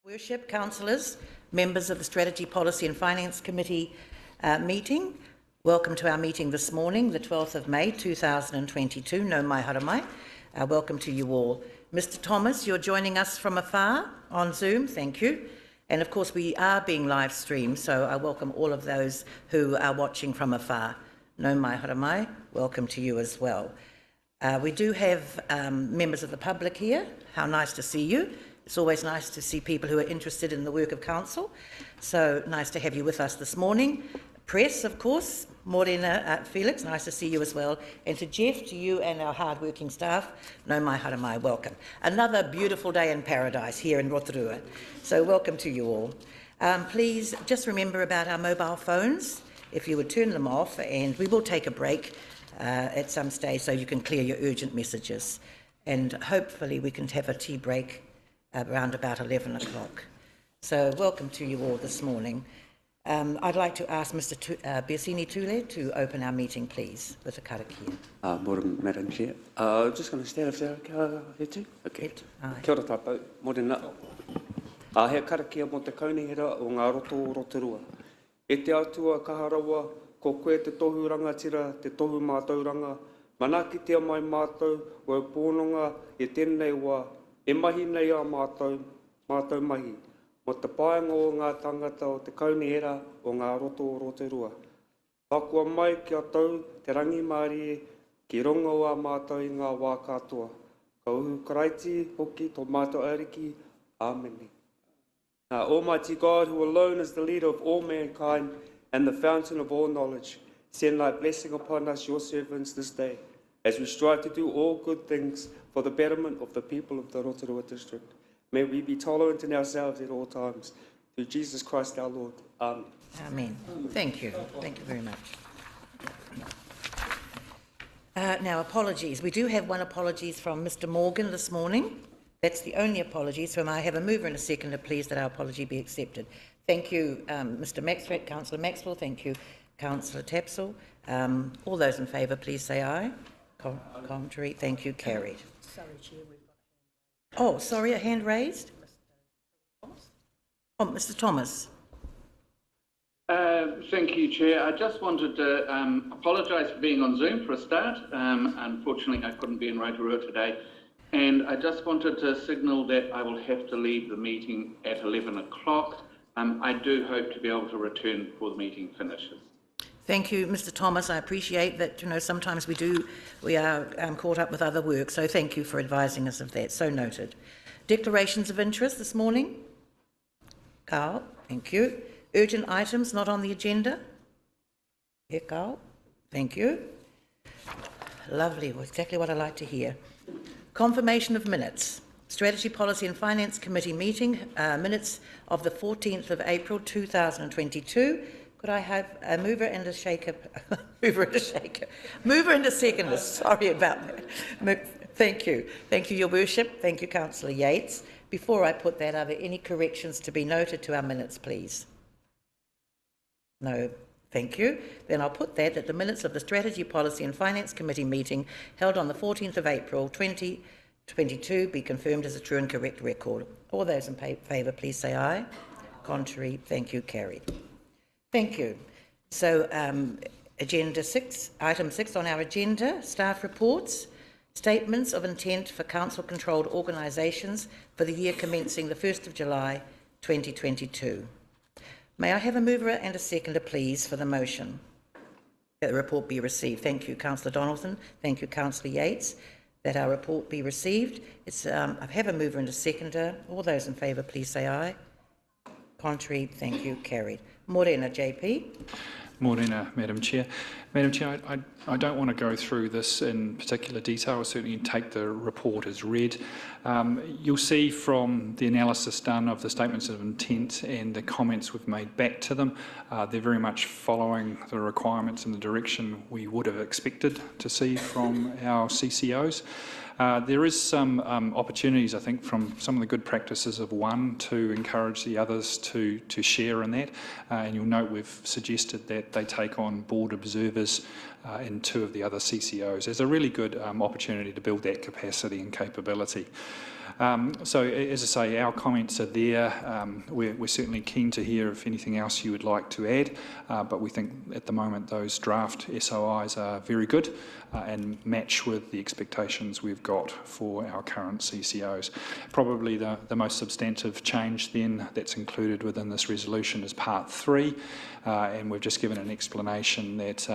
Worship, councillors, members of the Strategy, Policy and Finance Committee meeting. Welcome to our meeting this morning, the 12th of May 2022. No mai haramai. Welcome to you all. Mr Thomas, you're joining us from afar on Zoom, thank you. And of course we are being live streamed, so I welcome all of those who are watching from afar. No mai haramai, welcome to you as well. We do have members of the public here. How nice to see you. It's always nice to see people who are interested in the work of council. So nice to have you with us this morning. Press, of course, Morena Felix, nice to see you as well. And to Jeff, to you and our hard-working staff, no mai haramai, welcome. Another beautiful day in paradise here in Rotorua. So welcome to you all. Please just remember about our mobile phones, if you would turn them off, and we will take a break at some stage so you can clear your urgent messages. And hopefully we can have a tea break around about 11 o'clock. So welcome to you all this morning. I'd like to ask Mr. Biasini Tule to open our meeting, please, with a karakia. Morning, Madam Chair. Just going to stand if they're okay. Okay. Kia ora tātou, morena. He karakia mo te kaunihera o ngā roto Rotorua. E te atua kaharawa, ko koe te tohu rangatira, te tohu mātauranga, manakitia mai mātou, o e pōnonga, e tēnei wā, e mahi nei a mātou mahi, mo te paenga o ngā tangata o te kaunihera o ngā roto o Rotorua. Pakua mai kia tau te rangi mārie ki rongo a mātou i ngā wā katoa. Ka uhu karaiti hoki tō mātou ariki. Amen. Almighty God, who alone is the leader of all mankind and the fountain of all knowledge, send thy blessing upon us, your servants, this day, as we strive to do all good things for the betterment of the people of the Rotorua district. May we be tolerant in ourselves at all times. Through Jesus Christ our Lord. Amen. Amen. Thank you. Thank you very much. Now, apologies. We do have one apologies from Mr Morgan this morning. That's the only apologies. So I have a mover and a seconder, please, that our apology be accepted. Thank you, Mr Maxwell, Councillor Maxwell. Thank you, Councillor Tapsell. All those in favour, please say aye. Contrary. Thank you. Carried. Sorry, Chair, we've got a hand raised. Oh, sorry, a hand raised? Oh, Mr Thomas. Thank you, Chair. I just wanted to apologise for being on Zoom for a start. Unfortunately, I couldn't be in Rotorua today. And I just wanted to signal that I will have to leave the meeting at 11 o'clock. I do hope to be able to return before the meeting finishes. Thank you, Mr Thomas. I appreciate that, sometimes we are caught up with other work, so thank you for advising us of that. So noted. Declarations of interest this morning. Carl, thank you. Urgent items not on the agenda. Here, Carl. Thank you. Lovely, well, exactly what I like to hear. Confirmation of minutes. Strategy, Policy and Finance Committee meeting, minutes of the 14th of April 2022. Could I have a mover and a shaker? Mover and a seconder. Sorry about that. Thank you. Thank you, Your Worship. Thank you, Councillor Yates. Before I put that, are there any corrections to be noted to our minutes, please? No. Thank you. Then I'll put that the minutes of the Strategy, Policy and Finance Committee meeting held on the 14th of April 2022 be confirmed as a true and correct record. All those in favour, please say aye. Contrary. Thank you. Carried. Thank you. So, agenda 6, item 6 on our agenda, staff reports, statements of intent for council-controlled organisations for the year commencing the 1st of July 2022. May I have a mover and a seconder, please, for the motion that the report be received? Thank you, Councillor Donaldson. Thank you, Councillor Yates, that our report be received. I have a mover and a seconder. All those in favour, please say aye. Contrary. Thank you. Carried. Morena, JP. Morena, Madam Chair. Madam Chair, I don't want to go through this in particular detail. I'll certainly take the report as read. You'll see from the analysis done of the statements of intent and the comments we've made back to them, they're very much following the requirements and the direction we would have expected to see from our CCOs. There is some opportunities, I think, from some of the good practices of one to encourage the others to share in that. And you'll note we've suggested that they take on board observers in 2 of the other CCOs. There's a really good opportunity to build that capacity and capability. So, as I say, our comments are there. We're certainly keen to hear if anything else you would like to add, but we think at the moment those draft SOIs are very good and match with the expectations we've got for our current CCOs. Probably the most substantive change then that's included within this resolution is Part 3, and we've just given an explanation that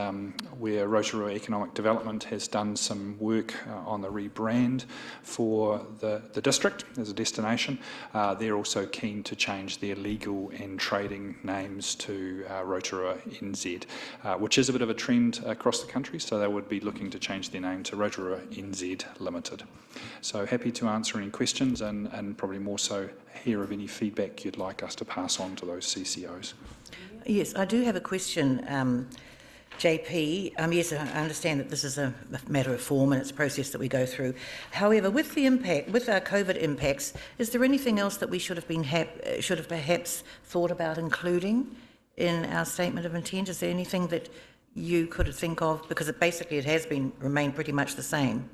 where Rotorua Economic Development has done some work on the rebrand for the district as a destination, they're also keen to change their legal and trading names to Rotorua NZ, which is a bit of a trend across the country, so they would be looking to change their name to Rotorua NZ Limited. So happy to answer any questions and probably more so hear of any feedback you'd like us to pass on to those CCOs. Yes, I do have a question, JP. Yes, I understand that this is a matter of form and it's a process that we go through. However, with the impact, with our COVID impacts, is there anything else that we should have perhaps thought about including in our statement of intent? Is there anything that you could think of? Because it has remained pretty much the same.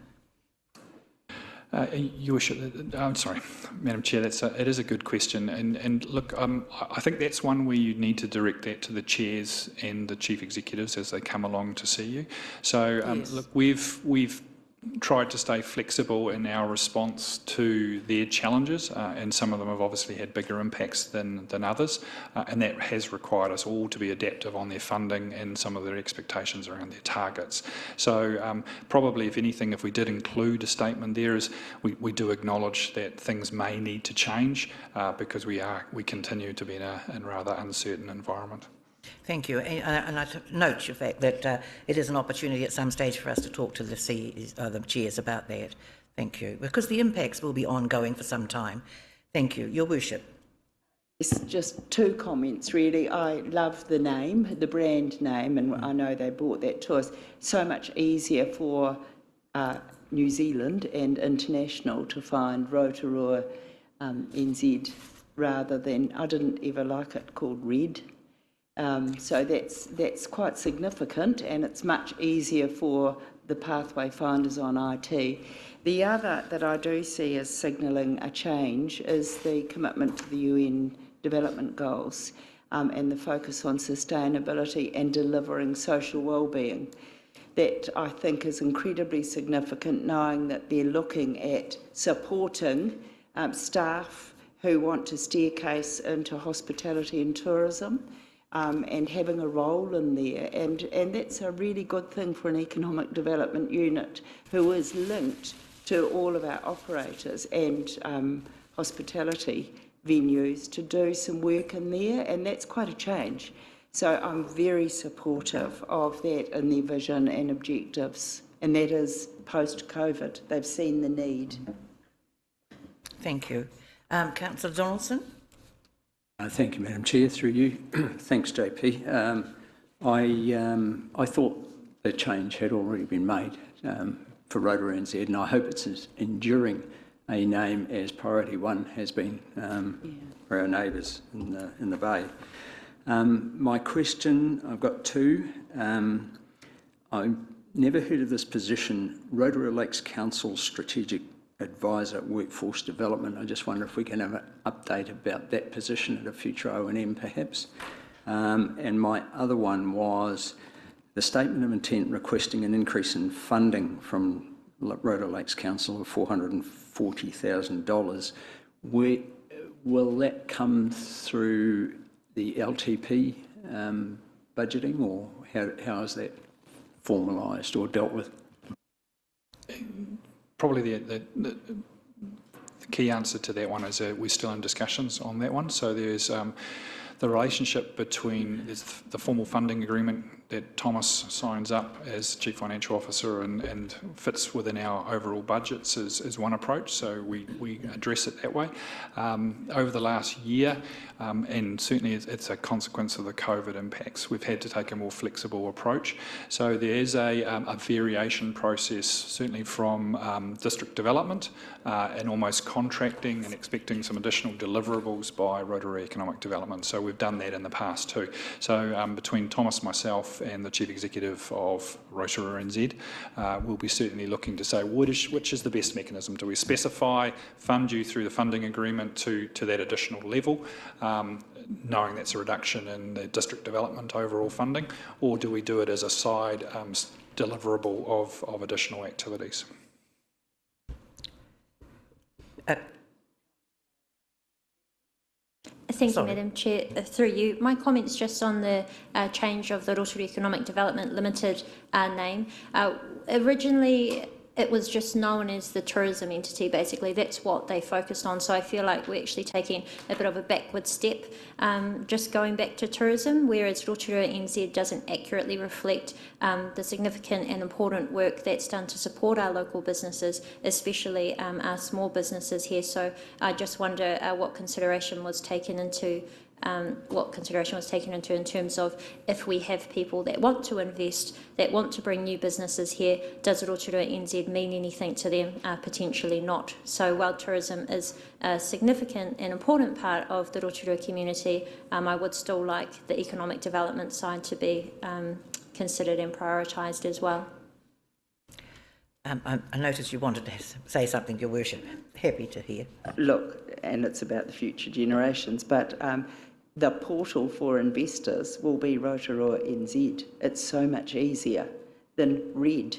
I'm sorry, Madam Chair, it is a good question. And look, I think that's one where you need to direct that to the chairs and the chief executives as they come along to see you. So yes. Look, we've tried to stay flexible in our response to their challenges, and some of them have obviously had bigger impacts than others, and that has required us all to be adaptive on their funding and some of their expectations around their targets. So probably, if anything, if we did include a statement there, is we do acknowledge that things may need to change because we continue to be in a rather uncertain environment. Thank you, and I note the fact that it is an opportunity at some stage for us to talk to the chairs about that. Thank you, because the impacts will be ongoing for some time. Thank you. Your Worship. It's just two comments, really. I love the name, the brand name, and I know they brought that to us. So much easier for New Zealand and international to find Rotorua NZ rather than, I didn't ever like it called Red. So that's quite significant, and it's much easier for the pathway finders on IT. The other that I do see as signalling a change is the commitment to the UN Development Goals and the focus on sustainability and delivering social wellbeing. That I think is incredibly significant, knowing that they're looking at supporting staff who want to staircase into hospitality and tourism. And having a role in there, and that's a really good thing for an economic development unit who is linked to all of our operators and hospitality venues to do some work in there, and that's quite a change. So I'm very supportive of that in their vision and objectives, and that is post-COVID. They've seen the need. Thank you. Councillor Donaldson? Thank you, Madam Chair. Through you. Thanks, JP. I thought the change had already been made for Rotorua NZ, and I hope it's as enduring a name as Priority 1 has been for our neighbours in the Bay. My question, I've got two. I've never heard of this position, Rotorua Lakes Council Strategic Advisor Workforce Development. I just wonder if we can have an update about that position at a future O&M perhaps. And my other one was the Statement of Intent requesting an increase in funding from Rotorua Lakes Council of $440,000. Will that come through the LTP budgeting, or how is that formalised or dealt with? Probably the key answer to that one is we're still in discussions on that one. So there's the relationship between the formal funding agreement that Thomas signs up as Chief Financial Officer and fits within our overall budgets is one approach, so we address it that way. Over the last year, and certainly it's a consequence of the COVID impacts, we've had to take a more flexible approach. So there is a variation process, certainly from district development and almost contracting and expecting some additional deliverables by Rotorua Economic Development. So we've done that in the past too. So between Thomas, myself, myself and the Chief Executive of Rotorua NZ will be certainly looking to say which is the best mechanism. Do we specify, fund you through the funding agreement to that additional level, knowing that's a reduction in the district development overall funding, or do we do it as a side deliverable of additional activities? Thank you, Madam Chair. Through you, my comments just on the change of the Rotorua Economic Development Limited name. Originally, it was just known as the tourism entity, basically. That's what they focused on. So I feel like we're actually taking a bit of a backward step, just going back to tourism, whereas Rotorua NZ doesn't accurately reflect the significant and important work that's done to support our local businesses, especially our small businesses here. So I just wonder what consideration was taken into in terms of if we have people that want to invest, that want to bring new businesses here, does Rotorua NZ mean anything to them? Potentially not. So while tourism is a significant and important part of the Rotorua community, I would still like the economic development side to be considered and prioritised as well. I noticed you wanted to say something, Your Worship. Happy to hear. Look, and it's about the future generations, but the portal for investors will be Rotorua NZ. It's so much easier than Red.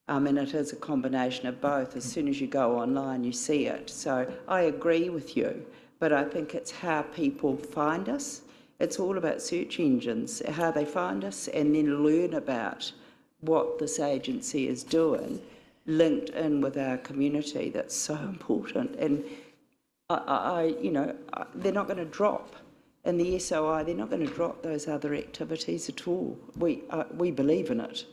And it is a combination of both. As soon as you go online, you see it. So I agree with you, but I think it's how people find us. It's all about search engines, how they find us, and then learn about what this agency is doing, linked in with our community. That's so important. And they're not going to drop. In the SOI, they're not going to drop those other activities at all. We believe in it.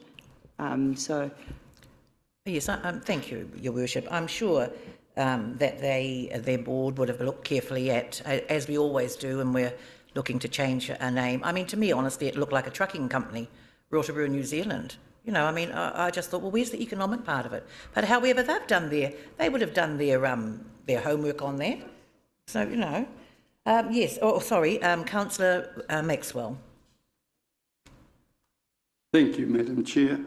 Yes, thank you, Your Worship. I'm sure that their board would have looked carefully at, as we always do, and we're looking to change a name. I mean, to me, honestly, it looked like a trucking company, Rotorua, New Zealand. You know, I mean, I just thought, well, where's the economic part of it? But however, they would have done their homework on that. So, you know. Yes, Councillor Maxwell. Thank you, Madam Chair.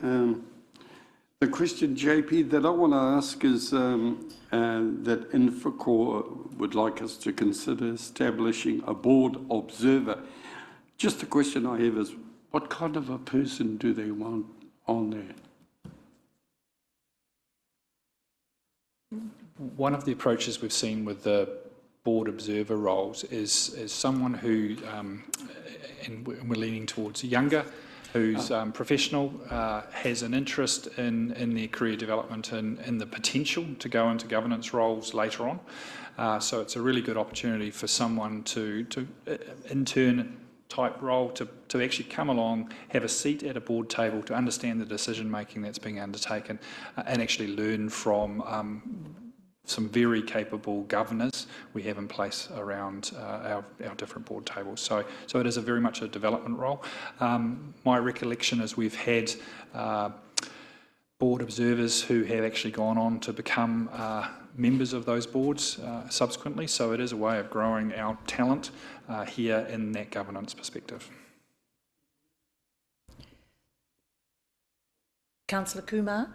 The question, JP, that I want to ask is that Infracore would like us to consider establishing a board observer. Just the question I have is, what kind of a person do they want on there? One of the approaches we've seen with the board observer roles is someone who, and we're leaning towards younger, who's professional, has an interest in their career development and the potential to go into governance roles later on. So it's a really good opportunity for someone to intern type role to actually come along, have a seat at a board table to understand the decision making that's being undertaken, and actually learn from some very capable governors we have in place around our different board tables. So it is very much a development role. My recollection is we've had board observers who have actually gone on to become members of those boards subsequently, so it is a way of growing our talent here in that governance perspective. Councillor Kumar.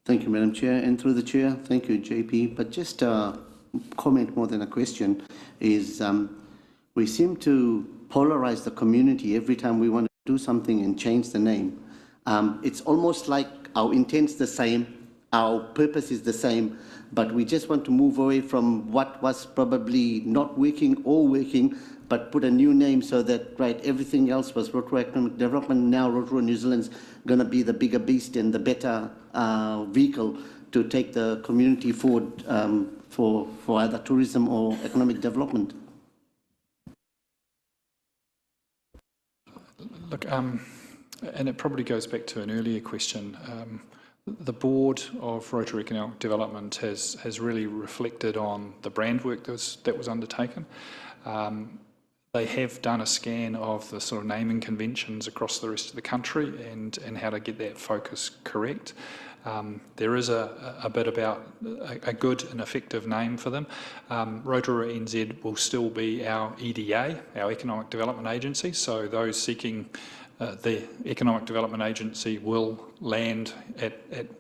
Thank you, Madam Chair, and through the Chair, thank you, JP. But just a comment more than a question is we seem to polarize the community every time we want to do something and change the name. It's almost like our intent's the same, our purpose is the same, but we just want to move away from what was probably not working or working, but put a new name so that, right, everything else was Rotorua Economic Development. Now Rotorua New Zealand's going to be the bigger beast and the better vehicle to take the community forward for either tourism or economic development. Look, and it probably goes back to an earlier question. The board of Rotorua Economic Development has really reflected on the brand work that was undertaken. They have done a scan of the sort of naming conventions across the rest of the country and how to get that focus correct. There is a bit about a good and effective name for them. Rotorua NZ will still be our EDA, our Economic Development Agency, so those seeking the Economic Development Agency will land at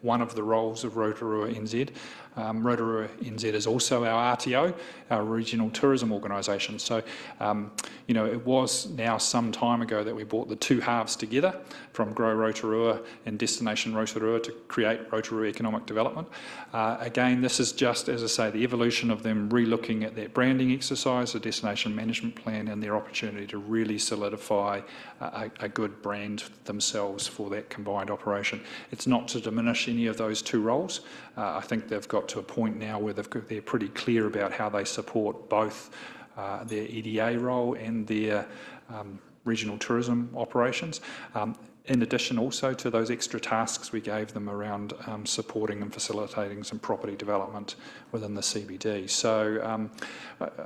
one of the roles of Rotorua NZ. Rotorua NZ is also our RTO, our Regional Tourism Organisation. So, you know, it was now some time ago that we brought the two halves together from Grow Rotorua and Destination Rotorua to create Rotorua Economic Development. Again, this is just, as I say, the evolution of them re-looking at that branding exercise, the destination management plan, and their opportunity to really solidify a good brand themselves for that combined operation. It's not to diminish any of those two roles. I think they've got to a point now where they're pretty clear about how they support both their EDA role and their regional tourism operations. In addition also to those extra tasks we gave them around supporting and facilitating some property development within the CBD. So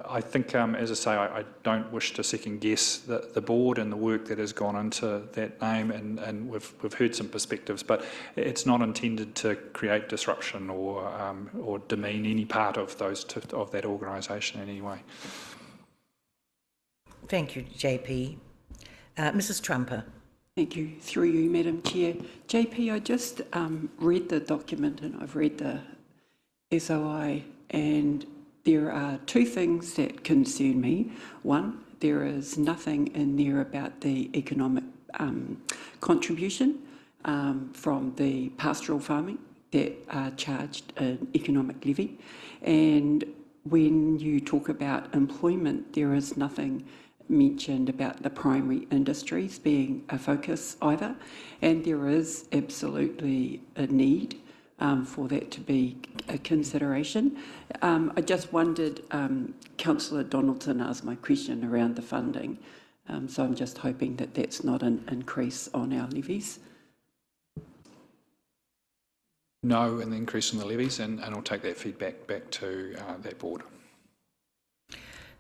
I think, as I say, I don't wish to second guess the board and the work that has gone into that name, and we've heard some perspectives, but it's not intended to create disruption or demean any part of of that organisation in any way. Thank you, JP. Mrs. Trumper. Thank you. Through you, Madam Chair. JP, I just read the document and I've read the SOI, and there are two things that concern me. One, there is nothing in there about the economic contribution from the pastoral farming that are charged an economic levy. And when you talk about employment, there is nothing mentioned about the primary industries being a focus either, and there is absolutely a need for that to be a consideration. I just wondered, Councillor Donaldson asked my question around the funding, so I'm just hoping that that's not an increase on our levies. No, an increase in the levies, and I'll take that feedback back to that board.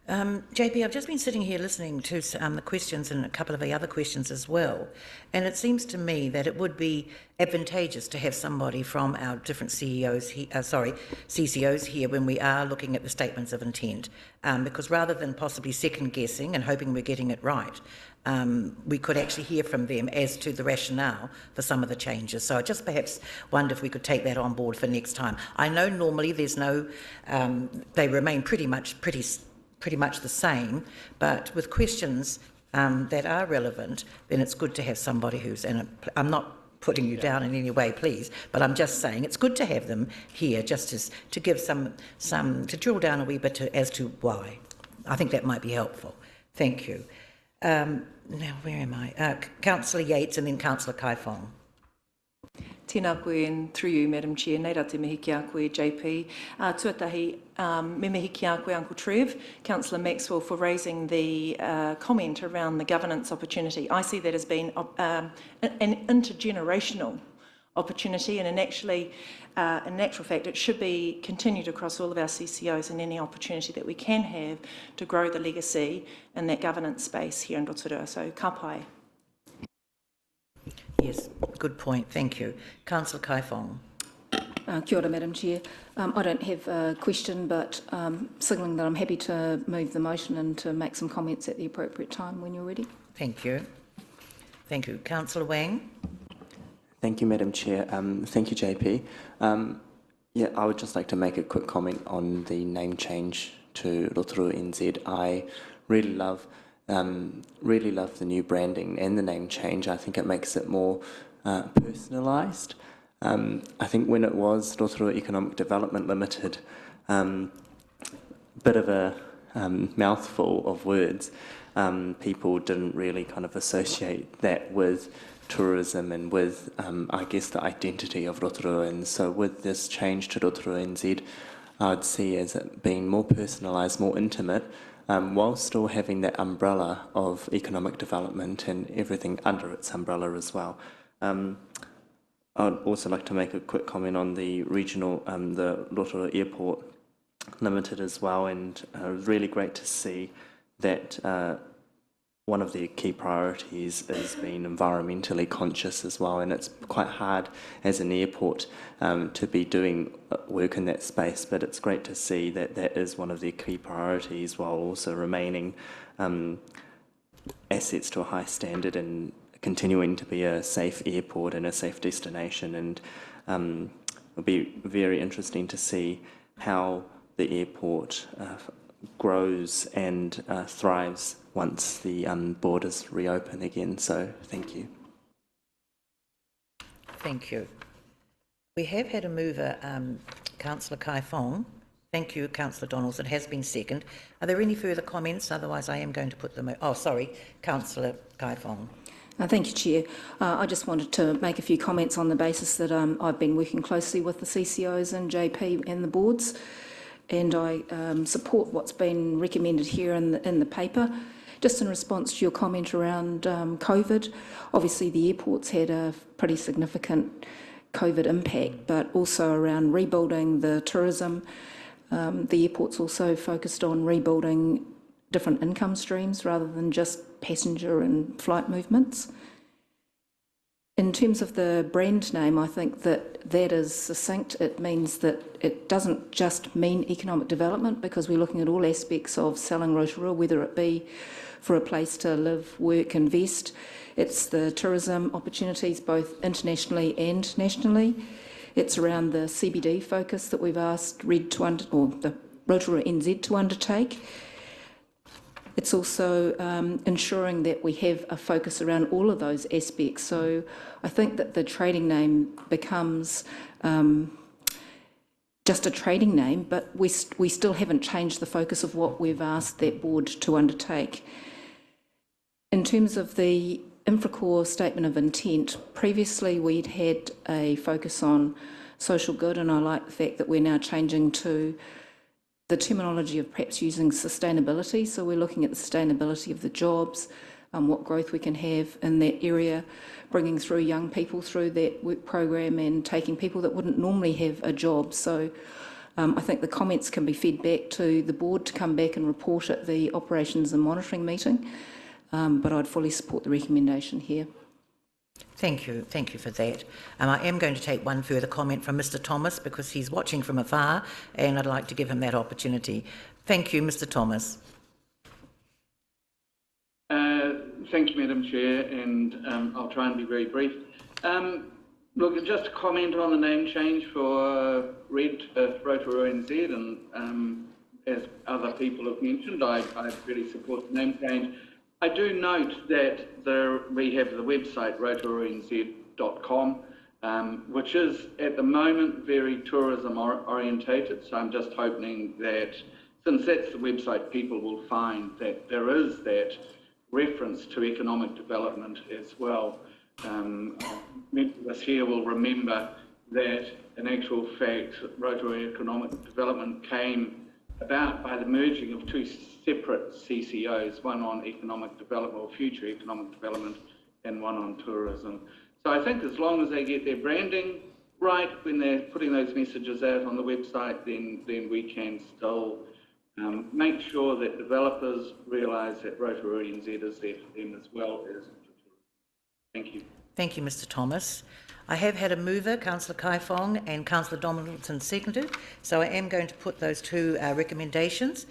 JP, I've just been sitting here listening to the questions and a couple of the other questions as well, and it seems to me that it would be advantageous to have somebody from our different CCOs here when we are looking at the statements of intent, because rather than possibly second guessing and hoping we're getting it right, we could actually hear from them as to the rationale for some of the changes. So I just perhaps wonder if we could take that on board for next time. I know normally there's no, they remain pretty much the same, but with questions that are relevant, then it's good to have somebody who's, and I'm not putting you down in any way, please, but I'm just saying it's good to have them here just as to give some to drill down a wee bit as to why. I think that might be helpful. Thank you. Now, where am I? Councillor Yates and then Councillor Kaifong. Tēnā koe, and through you, Madam Chair, nei rā te mihi ki a koe, JP. Tuatahi, me mihi ki a koe, Uncle Trev, Councillor Maxwell, for raising the comment around the governance opportunity. I see that as being an intergenerational opportunity, and in actual fact, it should be continued across all of our CCOs and any opportunity that we can have to grow the legacy in that governance space here in Rotorua. So, ka pai. Yes, good point. Thank you. Councillor Kaifong. Kia ora, Madam Chair. I don't have a question, but signalling that I'm happy to move the motion and to make some comments at the appropriate time when you're ready. Thank you. Thank you. Councillor Wang. Thank you, Madam Chair. Thank you, JP. Yeah, I would just like to make a quick comment on the name change to Rotorua NZ. I really love the new branding and the name change. I think it makes it more personalised. I think when it was Rotorua Economic Development Limited, bit of a mouthful of words, people didn't really kind of associate that with tourism and with, I guess, the identity of Rotorua. And so with this change to Rotorua NZ, I would see as it being more personalised, more intimate, while still having that umbrella of economic development and everything under its umbrella as well. I'd also like to make a quick comment on the regional, the Rotorua Airport Limited as well, and really great to see that one of the key priorities is being environmentally conscious as well, and it's quite hard as an airport to be doing work in that space, but it's great to see that that is one of their key priorities while also remaining assets to a high standard and continuing to be a safe airport and a safe destination. And it'll be very interesting to see how the airport grows and thrives once the borders reopen again. So thank you. Thank you. We have had a mover, Councillor Kai Fong. Thank you, Councillor Donalds. It has been seconded. Are there any further comments? Otherwise, I am going to put them... Oh, sorry, Councillor Kai Fong. Thank you, Chair. I just wanted to make a few comments on the basis that I've been working closely with the CCOs and JP and the boards, and I support what's been recommended here in the paper. Just in response to your comment around COVID, obviously the airport's had a pretty significant COVID impact, but also around rebuilding the tourism. The airport's also focused on rebuilding different income streams rather than just passenger and flight movements. In terms of the brand name, I think that is succinct. It means that it doesn't just mean economic development, because we're looking at all aspects of selling Rotorua, whether it be for a place to live, work, invest. It's the tourism opportunities both internationally and nationally. It's around the CBD focus that we've asked RED or the Rotorua NZ to undertake. It's also ensuring that we have a focus around all of those aspects. So I think that the trading name becomes just a trading name, but we still haven't changed the focus of what we've asked that board to undertake. In terms of the Infracore statement of intent, previously we'd had a focus on social good, and I like the fact that we're now changing to the terminology of perhaps using sustainability. So we're looking at the sustainability of the jobs, what growth we can have in that area, bringing through young people through that work program and taking people that wouldn't normally have a job. So I think the comments can be fed back to the board to come back and report at the operations and monitoring meeting, but I'd fully support the recommendation here. Thank you for that. I am going to take one further comment from Mr Thomas, because he's watching from afar and I'd like to give him that opportunity. Thank you, Mr Thomas. Thank you, Madam Chair, and I'll try and be very brief. Look, just to comment on the name change for RED Rotorua NZ, and as other people have mentioned, I really support the name change. I do note that we have the website rotoruanz.com, which is at the moment very tourism orientated. So I'm just hoping that, since that's the website, people will find that there is that reference to economic development as well. Many of us here will remember that, in actual fact, Rotorua Economic Development came about by the merging of two separate CCOs, one on economic development or future economic development and one on tourism. So I think as long as they get their branding right when they're putting those messages out on the website, then we can still make sure that developers realise that Rotorua NZ is there for them as well as for tourism. Thank you. Thank you, Mr Thomas. I have had a mover, Councillor Kai Fong, and Councillor Donaldson seconded, so I am going to put those two recommendations.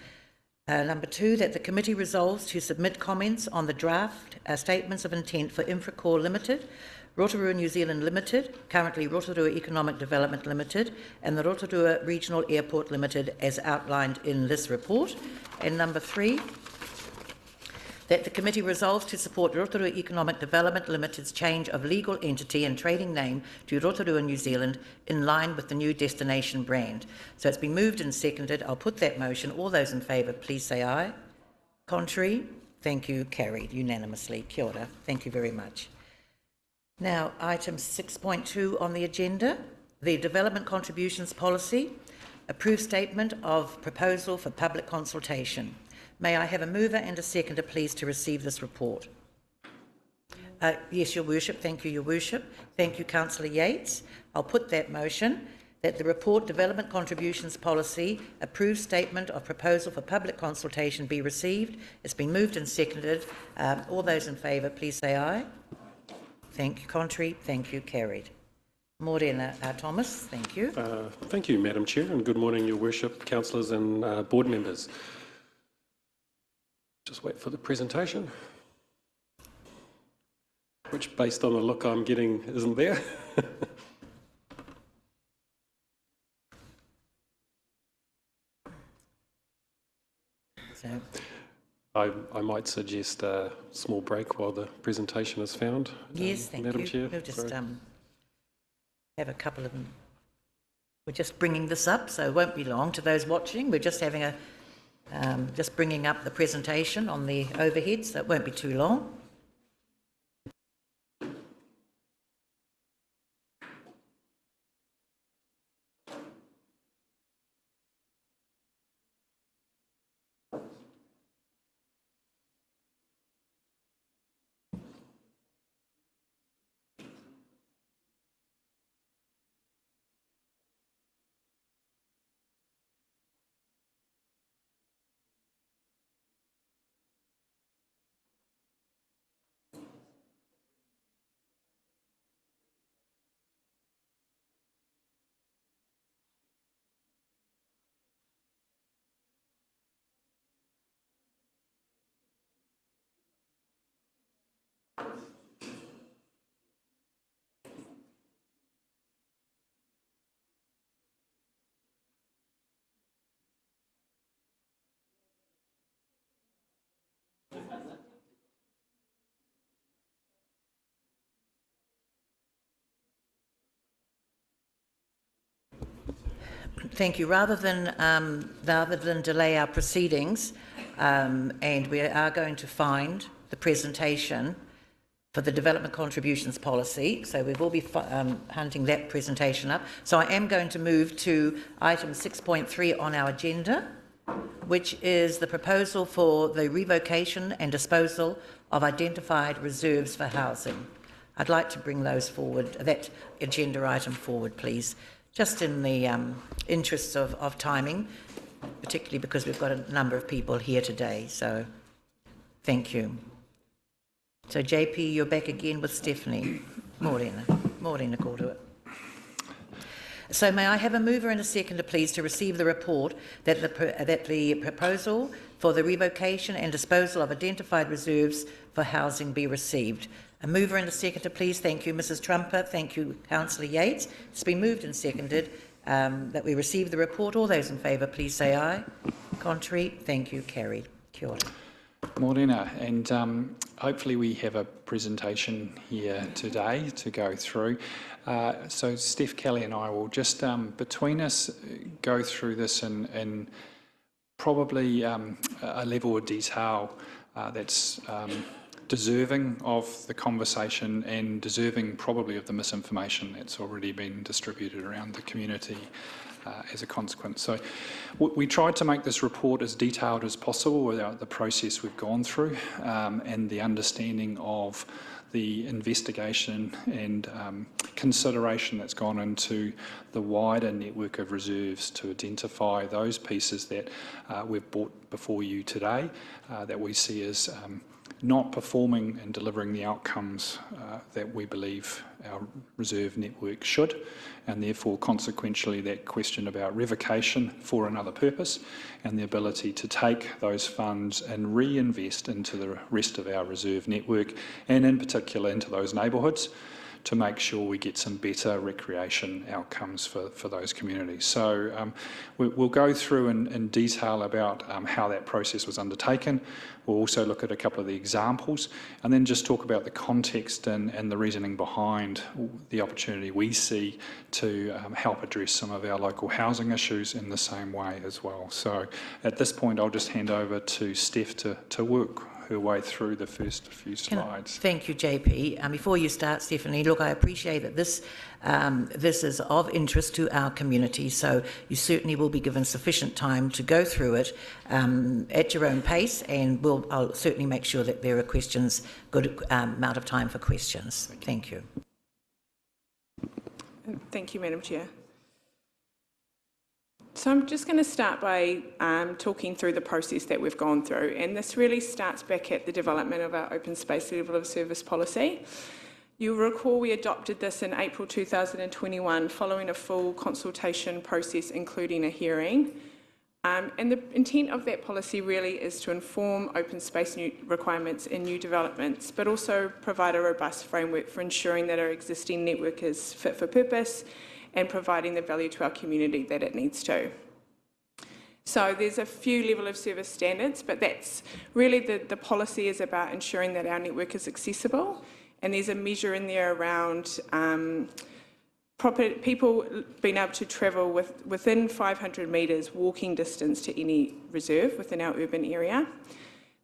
Number 2, that the committee resolves to submit comments on the draft statements of intent for Infracore Limited, Rotorua New Zealand Limited, currently Rotorua Economic Development Limited, and the Rotorua Regional Airport Limited as outlined in this report. And number 3, that the committee resolves to support Rotorua Economic Development Limited's change of legal entity and trading name to Rotorua New Zealand in line with the new destination brand. So it's been moved and seconded. I'll put that motion. All those in favour, please say aye. Contrary? Thank you. Carried unanimously. Kia ora. Thank you very much. Now, item 6.2 on the agenda, the Development Contributions Policy, approved statement of proposal for public consultation. May I have a mover and a seconder, please, to receive this report? Yes, Your Worship. Thank you, Your Worship. Thank you, Councillor Yates. I'll put that motion. that the report Development Contributions Policy, approved statement of proposal for public consultation be received. It's been moved and seconded. All those in favour, please say aye. Thank you. Contrary? Thank you. Carried. Morena Thomas, thank you. Thank you, Madam Chair, and good morning, Your Worship, councillors and board members. Just wait for the presentation, which, based on the look I'm getting, isn't there. So, I might suggest a small break while the presentation is found. yes, thank Madam you. Chair, We'll just sorry. have a couple of them. We're just bringing this up, so it won't be long to those watching. We're just having just bringing up the presentation on the overhead, so it won't be too long. Thank you. Rather than delay our proceedings, and we are going to find the presentation for the Development Contributions Policy, so we will be hunting that presentation up. So I am going to move to item 6.3 on our agenda, which is the proposal for the revocation and disposal of identified reserves for housing. I'd like to bring those forward, that agenda item forward, please, just in the interests of timing, particularly because we've got a number of people here today. So thank you. So JP, you're back again with Stephanie. Morena, call to it. So may I have a mover and a seconder, please, to receive the report that the proposal for the revocation and disposal of identified reserves for housing be received. A mover and a seconder, please. Thank you, Mrs. Trumper. Thank you, Councillor Yates. It's been moved and seconded that we receive the report. All those in favour, please say aye. Contrary? Thank you. Carried. Kia ora. Morena, and hopefully we have a presentation here today to go through. So Steph Kelly and I will just, between us, go through this in probably a level of detail that's deserving of the conversation and deserving probably of the misinformation that's already been distributed around the community as a consequence. So we tried to make this report as detailed as possible without the process we've gone through and the understanding of the investigation and consideration that's gone into the wider network of reserves to identify those pieces that we've brought before you today that we see as not performing and delivering the outcomes that we believe our reserve network should, and therefore consequentially that question about revocation for another purpose and the ability to take those funds and reinvest into the rest of our reserve network, and in particular into those neighbourhoods, to make sure we get some better recreation outcomes for those communities. So we'll go through in detail about how that process was undertaken. We'll also look at a couple of the examples and then just talk about the context and the reasoning behind the opportunity we see to help address some of our local housing issues in the same way as well. So at this point, I'll just hand over to Steph to work her way through the first few slides. Thank you, JP. Before you start, Stephanie, look, I appreciate that this is of interest to our community, so you certainly will be given sufficient time to go through it at your own pace, and I'll certainly make sure that there are questions, good amount of time for questions. Thank you. Thank you, Madam Chair. So I'm just going to start by talking through the process that we've gone through, and this really starts back at the development of our open space level of service policy. You'll recall we adopted this in April 2021 following a full consultation process including a hearing. And the intent of that policy really is to inform open space requirements in new developments, but also provide a robust framework for ensuring that our existing network is fit for purpose and providing the value to our community that it needs to. So there's a few level of service standards, but that's really the policy is about ensuring that our network is accessible, and there's a measure in there around people being able to travel within 500 metres walking distance to any reserve within our urban area,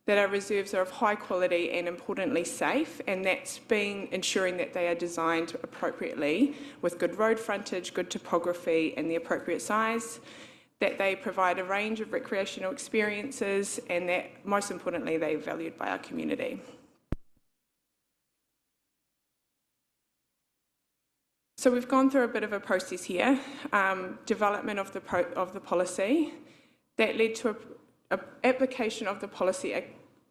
that our reserves are of high quality and importantly safe, and that's been ensuring that they are designed appropriately with good road frontage, good topography and the appropriate size, that they provide a range of recreational experiences, and that most importantly they're valued by our community. So we've gone through a bit of a process here, development of the policy, that led to an application of the policy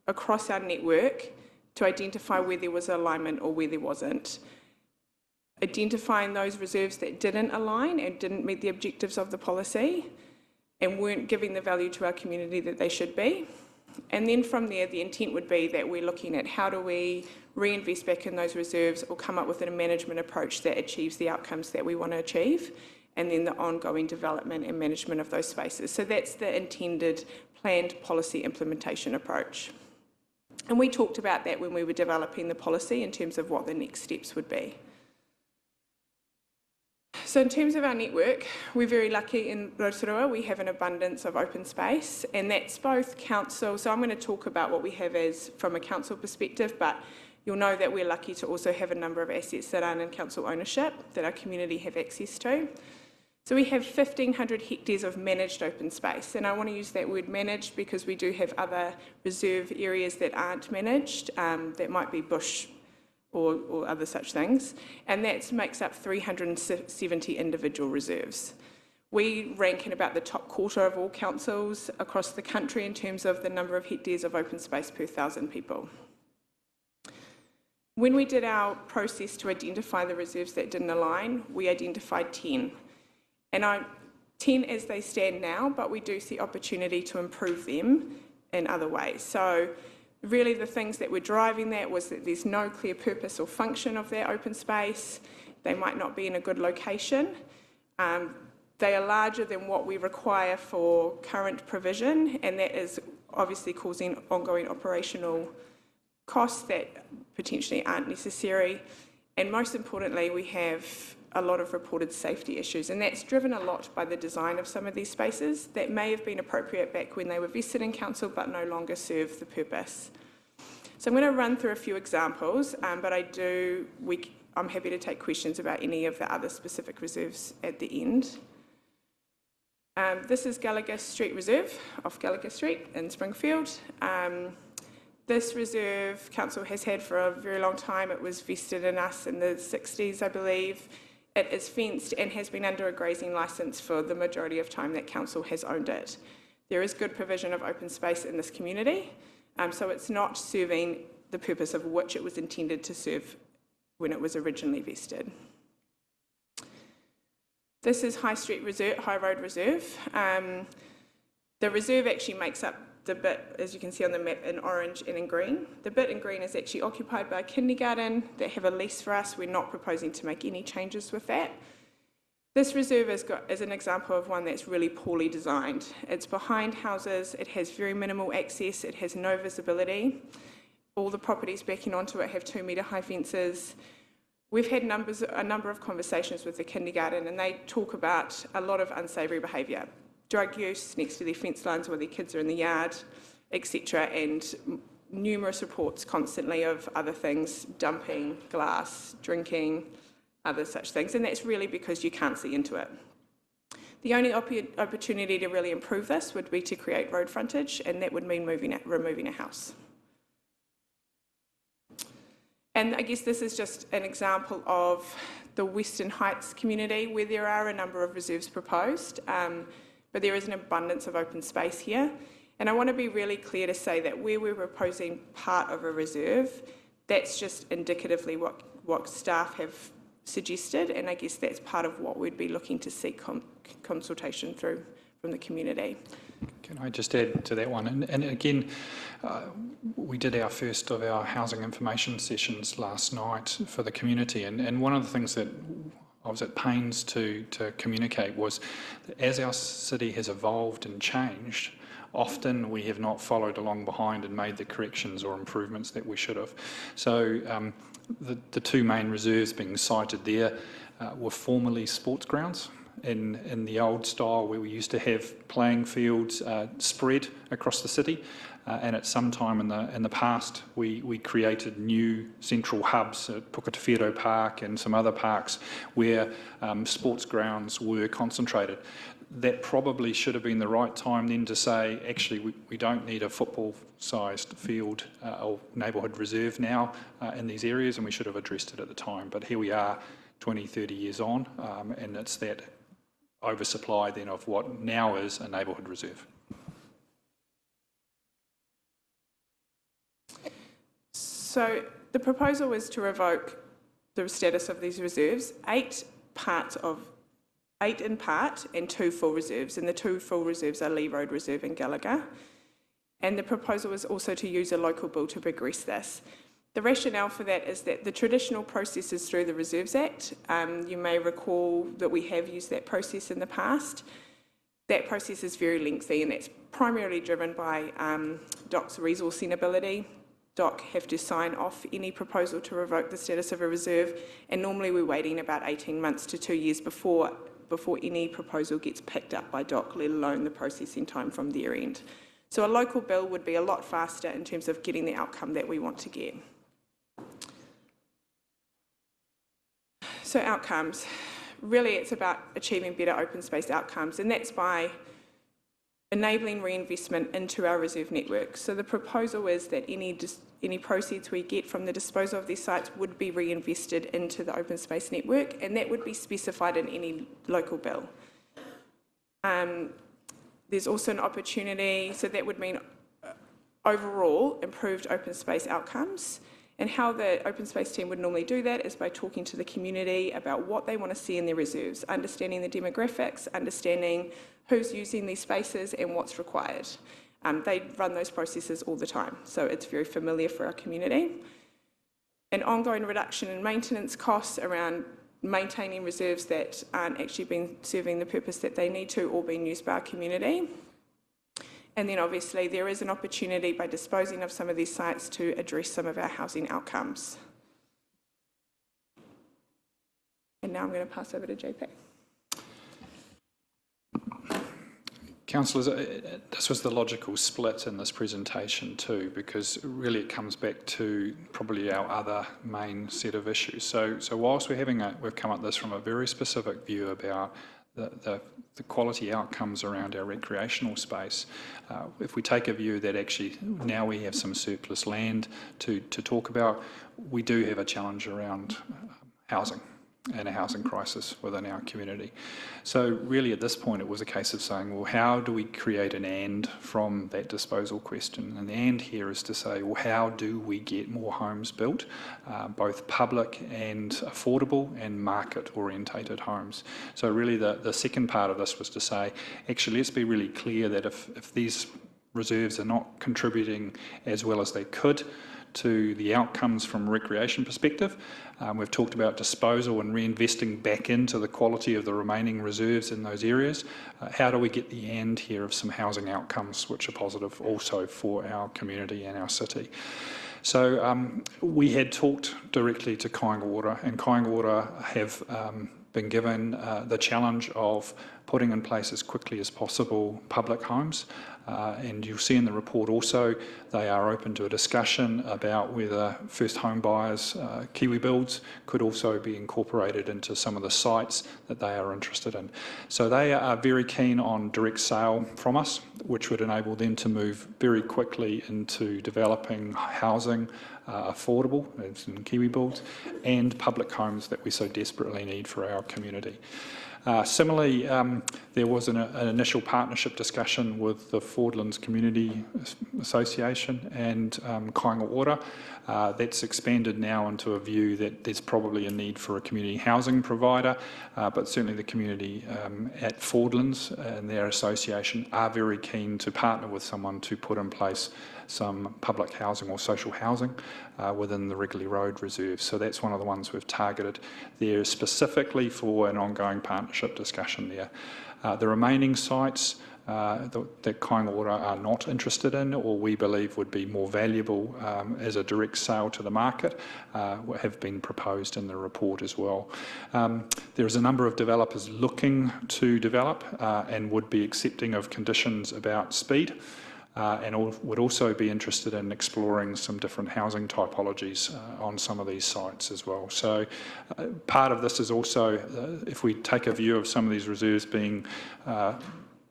across our network to identify where there was alignment or where there wasn't, identifying those reserves that didn't align and didn't meet the objectives of the policy and weren't giving the value to our community that they should be. And then from there, the intent would be that we're looking at how do we reinvest back in those reserves or come up with a management approach that achieves the outcomes that we want to achieve, and then the ongoing development and management of those spaces. So that's the intended planned policy implementation approach. And we talked about that when we were developing the policy in terms of what the next steps would be. So in terms of our network, we're very lucky in Rotorua. We have an abundance of open space, and that's both council. So I'm going to talk about what we have as from a council perspective, but you'll know that we're lucky to also have a number of assets that aren't in council ownership that our community have access to. So we have 1,500 hectares of managed open space, and I want to use that word managed because we do have other reserve areas that aren't managed, that might be bush or other such things, and that makes up 370 individual reserves. We rank in about the top quarter of all councils across the country in terms of the number of hectares of open space per 1,000 people. When we did our process to identify the reserves that didn't align, we identified 10. And 10 as they stand now, but we do see opportunity to improve them in other ways. So really the things that were driving that was that there's no clear purpose or function of that open space. They might not be in a good location. They are larger than what we require for current provision, and that is obviously causing ongoing operational costs that potentially aren't necessary. And most importantly, we have a lot of reported safety issues, and that's driven a lot by the design of some of these spaces that may have been appropriate back when they were vested in council but no longer serve the purpose. So I'm going to run through a few examples, but I'm happy to take questions about any of the other specific reserves at the end. This is Gallagher Street Reserve off Gallagher Street in Springfield. This reserve council has had for a very long time. It was vested in us in the 60s, I believe. It is fenced and has been under a grazing licence for the majority of time that council has owned it. There is good provision of open space in this community, so it's not serving the purpose of which it was intended to serve when it was originally vested. This is High Road Reserve. The reserve actually makes up the bit, as you can see on the map, in orange and in green. The bit in green is actually occupied by a kindergarten that have a lease for us. We're not proposing to make any changes with that. This reserve is an example of one that's really poorly designed. It's behind houses, it has very minimal access, it has no visibility. All the properties backing onto it have 2-metre high fences. We've had a number of conversations with the kindergarten, and they talk about a lot of unsavoury behaviour. Drug use next to their fence lines while their kids are in the yard, etc., and numerous reports constantly of other things, dumping, glass, drinking, other such things, and that's really because you can't see into it. The only opportunity to really improve this would be to create road frontage, and that would mean removing a house. And I guess this is just an example of the Western Heights community where there are a number of reserves proposed. but there is an abundance of open space here. And I want to be really clear to say that where we're proposing part of a reserve, that's just indicatively what staff have suggested, and I guess that's part of what we'd be looking to seek consultation through from the community. Can I just add to that one? And again, we did our first of our housing information sessions last night for the community, and one of the things that I was at pains to communicate was that as our city has evolved and changed, often we have not followed along behind and made the corrections or improvements that we should have. So the two main reserves being cited there were formerly sports grounds in the old style where we used to have playing fields spread across the city. And at some time in the past, we created new central hubs at Pukatawhiro Park and some other parks where sports grounds were concentrated. That probably should have been the right time then to say, actually, we don't need a football-sized field or neighbourhood reserve now in these areas, and we should have addressed it at the time. But here we are 20, 30 years on, and it's that oversupply then of what now is a neighbourhood reserve. So the proposal was to revoke the status of these reserves, 8 in part and 2 full reserves, and the 2 full reserves are Lee Road Reserve and Gallagher. And the proposal was also to use a local bill to progress this. The rationale for that is that the traditional process is through the Reserves Act. You may recall that we have used that process in the past. That process is very lengthy, and it's primarily driven by DOC's resourcing ability. DOC have to sign off any proposal to revoke the status of a reserve, and normally we're waiting about 18 months to 2 years before any proposal gets picked up by DOC, let alone the processing time from their end. So a local bill would be a lot faster in terms of getting the outcome that we want to get. So outcomes, really it's about achieving better open space outcomes, and that's by enabling reinvestment into our reserve network. So the proposal is that any proceeds we get from the disposal of these sites would be reinvested into the open space network, and that would be specified in any local bill. There's also an opportunity, so that would mean overall improved open space outcomes. And how the open space team would normally do that is by talking to the community about what they want to see in their reserves, understanding the demographics, understanding who's using these spaces and what's required. They run those processes all the time, so it's very familiar for our community. An ongoing reduction in maintenance costs around maintaining reserves that aren't actually been serving the purpose that they need to or being used by our community. And then obviously there is an opportunity by disposing of some of these sites to address some of our housing outcomes. And now I'm going to pass over to JP. Councillors, this was the logical split in this presentation too, because really it comes back to probably our other main set of issues. So whilst we've come at this from a very specific view about the quality outcomes around our recreational space, if we take a view that actually now we have some surplus land to talk about, we do have a challenge around housing and a housing crisis within our community. So really at this point it was a case of saying, well, how do we create an and from that disposal question? And the and here is to say, well, how do we get more homes built, both public and affordable and market orientated homes? So really the second part of this was to say, actually let's be really clear that if these reserves are not contributing as well as they could to the outcomes from a recreation perspective. We've talked about disposal and reinvesting back into the quality of the remaining reserves in those areas. How do we get the and here of some housing outcomes which are positive also for our community and our city? So we had talked directly to Kang Water, and Kang Water have been given the challenge of putting in place as quickly as possible public homes. And you'll see in the report also they are open to a discussion about whether first home buyers, Kiwi builds, could also be incorporated into some of the sites that they are interested in. So they are very keen on direct sale from us, which would enable them to move very quickly into developing housing, affordable, as in Kiwi builds, and public homes that we so desperately need for our community. Similarly, there was an initial partnership discussion with the Fordlands Community Association and Kainga. That's expanded now into a view that there's probably a need for a community housing provider, but certainly the community at Fordlands and their association are very keen to partner with someone to put in place some public housing or social housing within the Wrigley Road Reserve. So that's one of the ones we've targeted there specifically for an ongoing partnership discussion there. The remaining sites that Kainga are not interested in, or we believe would be more valuable as a direct sale to the market, have been proposed in the report as well. There is a number of developers looking to develop and would be accepting of conditions about speed. And would also be interested in exploring some different housing typologies on some of these sites as well. So part of this is also, if we take a view of some of these reserves being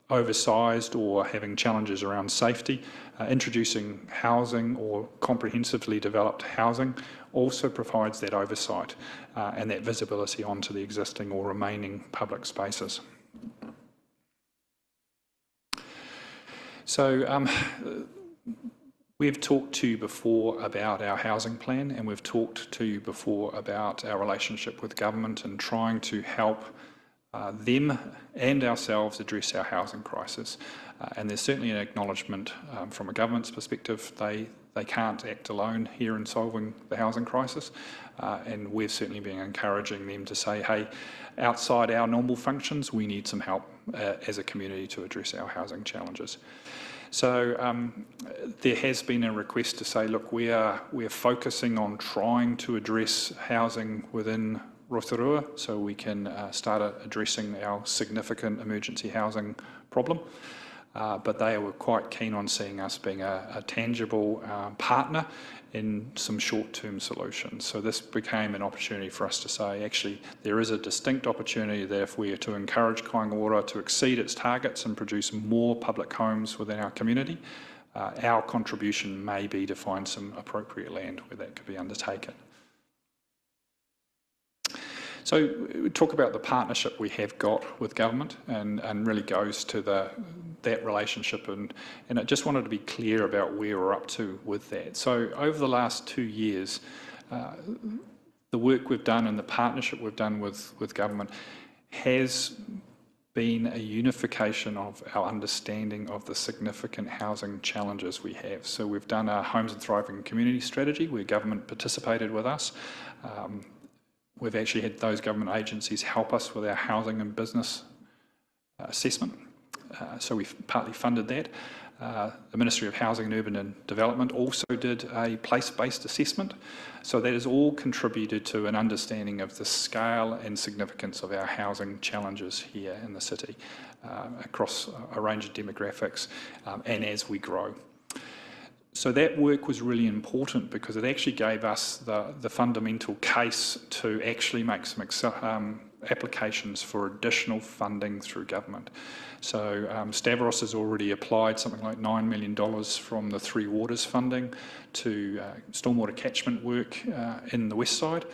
oversized or having challenges around safety, introducing housing or comprehensively developed housing also provides that oversight and that visibility onto the existing or remaining public spaces. So we've talked to you before about our housing plan, and we've talked to you before about our relationship with government and trying to help them and ourselves address our housing crisis. And there's certainly an acknowledgement from a government's perspective they can't act alone here in solving the housing crisis. And we've certainly been encouraging them to say, hey, outside our normal functions, we need some help as a community to address our housing challenges. So there has been a request to say, look, we're focusing on trying to address housing within Rotorua so we can start addressing our significant emergency housing problem. But they were quite keen on seeing us being a tangible partner in some short-term solutions. So this became an opportunity for us to say, actually, there is a distinct opportunity there if we are to encourage Kainga to exceed its targets and produce more public homes within our community. Our contribution may be to find some appropriate land where that could be undertaken. So we talk about the partnership we have got with government and really goes to that relationship, and I just wanted to be clear about where we're up to with that. So over the last 2 years, the work we've done and the partnership we've done with government has been a unification of our understanding of the significant housing challenges we have. So we've done a Homes and Thriving Community strategy where government participated with us. We've actually had those government agencies help us with our housing and business assessment. So we've partly funded that. The Ministry of Housing and Urban Development also did a place-based assessment. So that has all contributed to an understanding of the scale and significance of our housing challenges here in the city across a range of demographics and as we grow. So that work was really important because it actually gave us the fundamental case to actually make some applications for additional funding through government. So Stavros has already applied something like $9 million from the Three Waters funding to stormwater catchment work in the west side.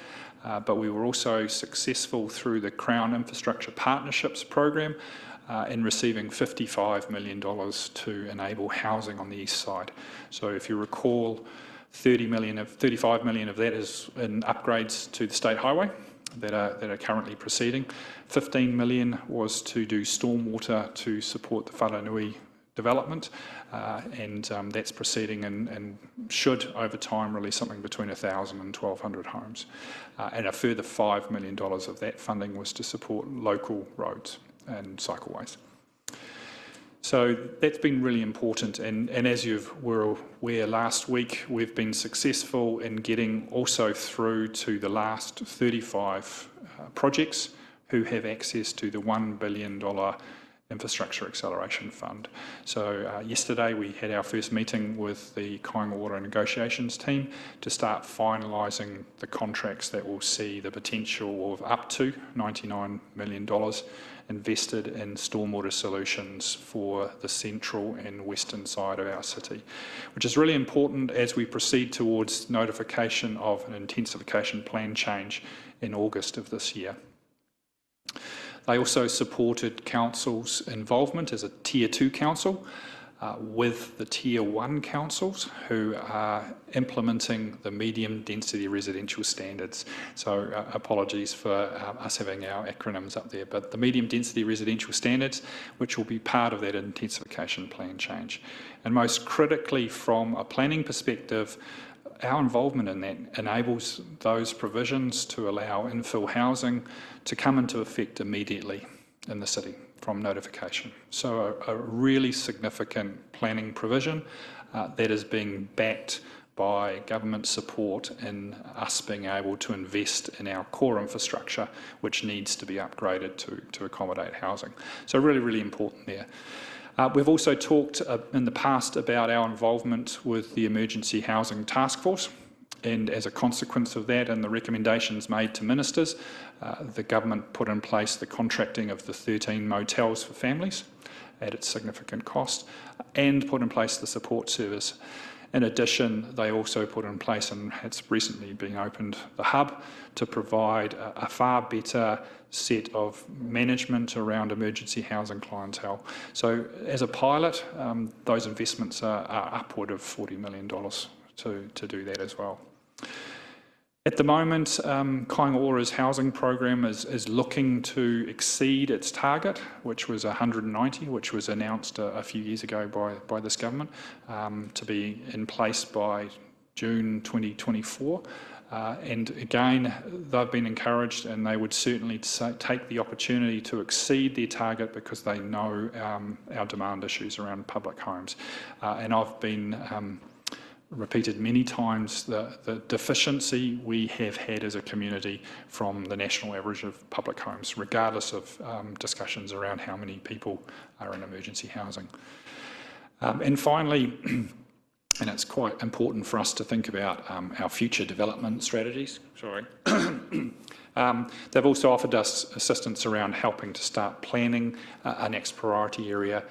But we were also successful through the Crown Infrastructure Partnerships program in receiving $55 million to enable housing on the east side. So if you recall, 35 million of that is in upgrades to the state highway that are currently proceeding. 15 million was to do stormwater to support the Whananui development, and that's proceeding and should over time release something between 1,000 and 1,200 homes. And a further $5 million of that funding was to support local roads and cycleways. So that's been really important, and as you were aware last week, we've been successful in getting also through to the last 35 projects who have access to the $1 billion Infrastructure Acceleration Fund. So yesterday we had our first meeting with the Kainga negotiations team to start finalising the contracts that will see the potential of up to $99 million invested in stormwater solutions for the central and western side of our city, which is really important as we proceed towards notification of an intensification plan change in August of this year. They also supported council's involvement as a Tier 2 council with the Tier 1 councils who are implementing the medium density residential standards. So apologies for us having our acronyms up there, but the medium density residential standards, which will be part of that intensification plan change. And most critically, from a planning perspective, our involvement in that enables those provisions to allow infill housing to come into effect immediately in the city from notification. So a really significant planning provision that is being backed by government support in us being able to invest in our core infrastructure, which needs to be upgraded to accommodate housing. So really, really important there. We've also talked in the past about our involvement with the Emergency Housing Task Force, and as a consequence of that and the recommendations made to ministers, the government put in place the contracting of the 13 motels for families at its significant cost, and put in place the support service. In addition, they also put in place, and it's recently been opened, the hub to provide a far better set of management around emergency housing clientele. So as a pilot, those investments are upward of $40 million to do that as well. At the moment, Kaingaora's housing program is looking to exceed its target, which was 190, which was announced a few years ago by this government, to be in place by June 2024. And again, they've been encouraged, and they would certainly take the opportunity to exceed their target because they know our demand issues around public homes. And I've been repeated many times the deficiency we have had as a community from the national average of public homes, regardless of discussions around how many people are in emergency housing. And finally, and it's quite important for us to think about our future development strategies. Sorry. They've also offered us assistance around helping to start planning a next priority area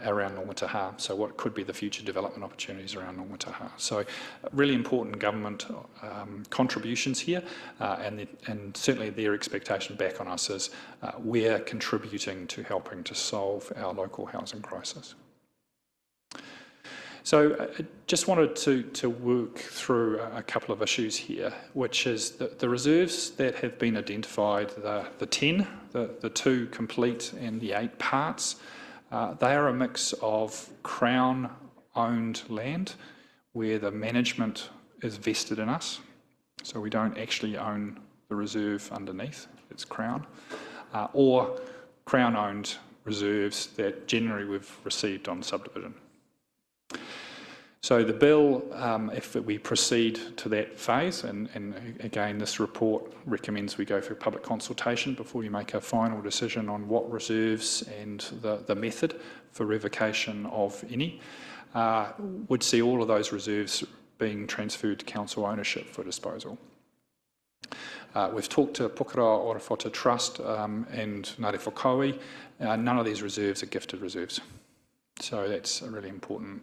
around Ngātaha, so what could be the future development opportunities around Ngātaha. So really important government contributions here, and certainly their expectation back on us is we're contributing to helping to solve our local housing crisis. So I just wanted to work through a couple of issues here, which is the reserves that have been identified, the 10, the 2 complete and the 8 parts. They are a mix of Crown-owned land where the management is vested in us, so we don't actually own the reserve underneath, it's Crown, or Crown-owned reserves that generally we've received on subdivision. So the bill, if we proceed to that phase, and again this report recommends we go through public consultation before you make a final decision on what reserves and the method for revocation of any, would see all of those reserves being transferred to council ownership for disposal. We've talked to Pukara Orewhata Trust and Ngāti Whakaui. None of these reserves are gifted reserves, so that's really important.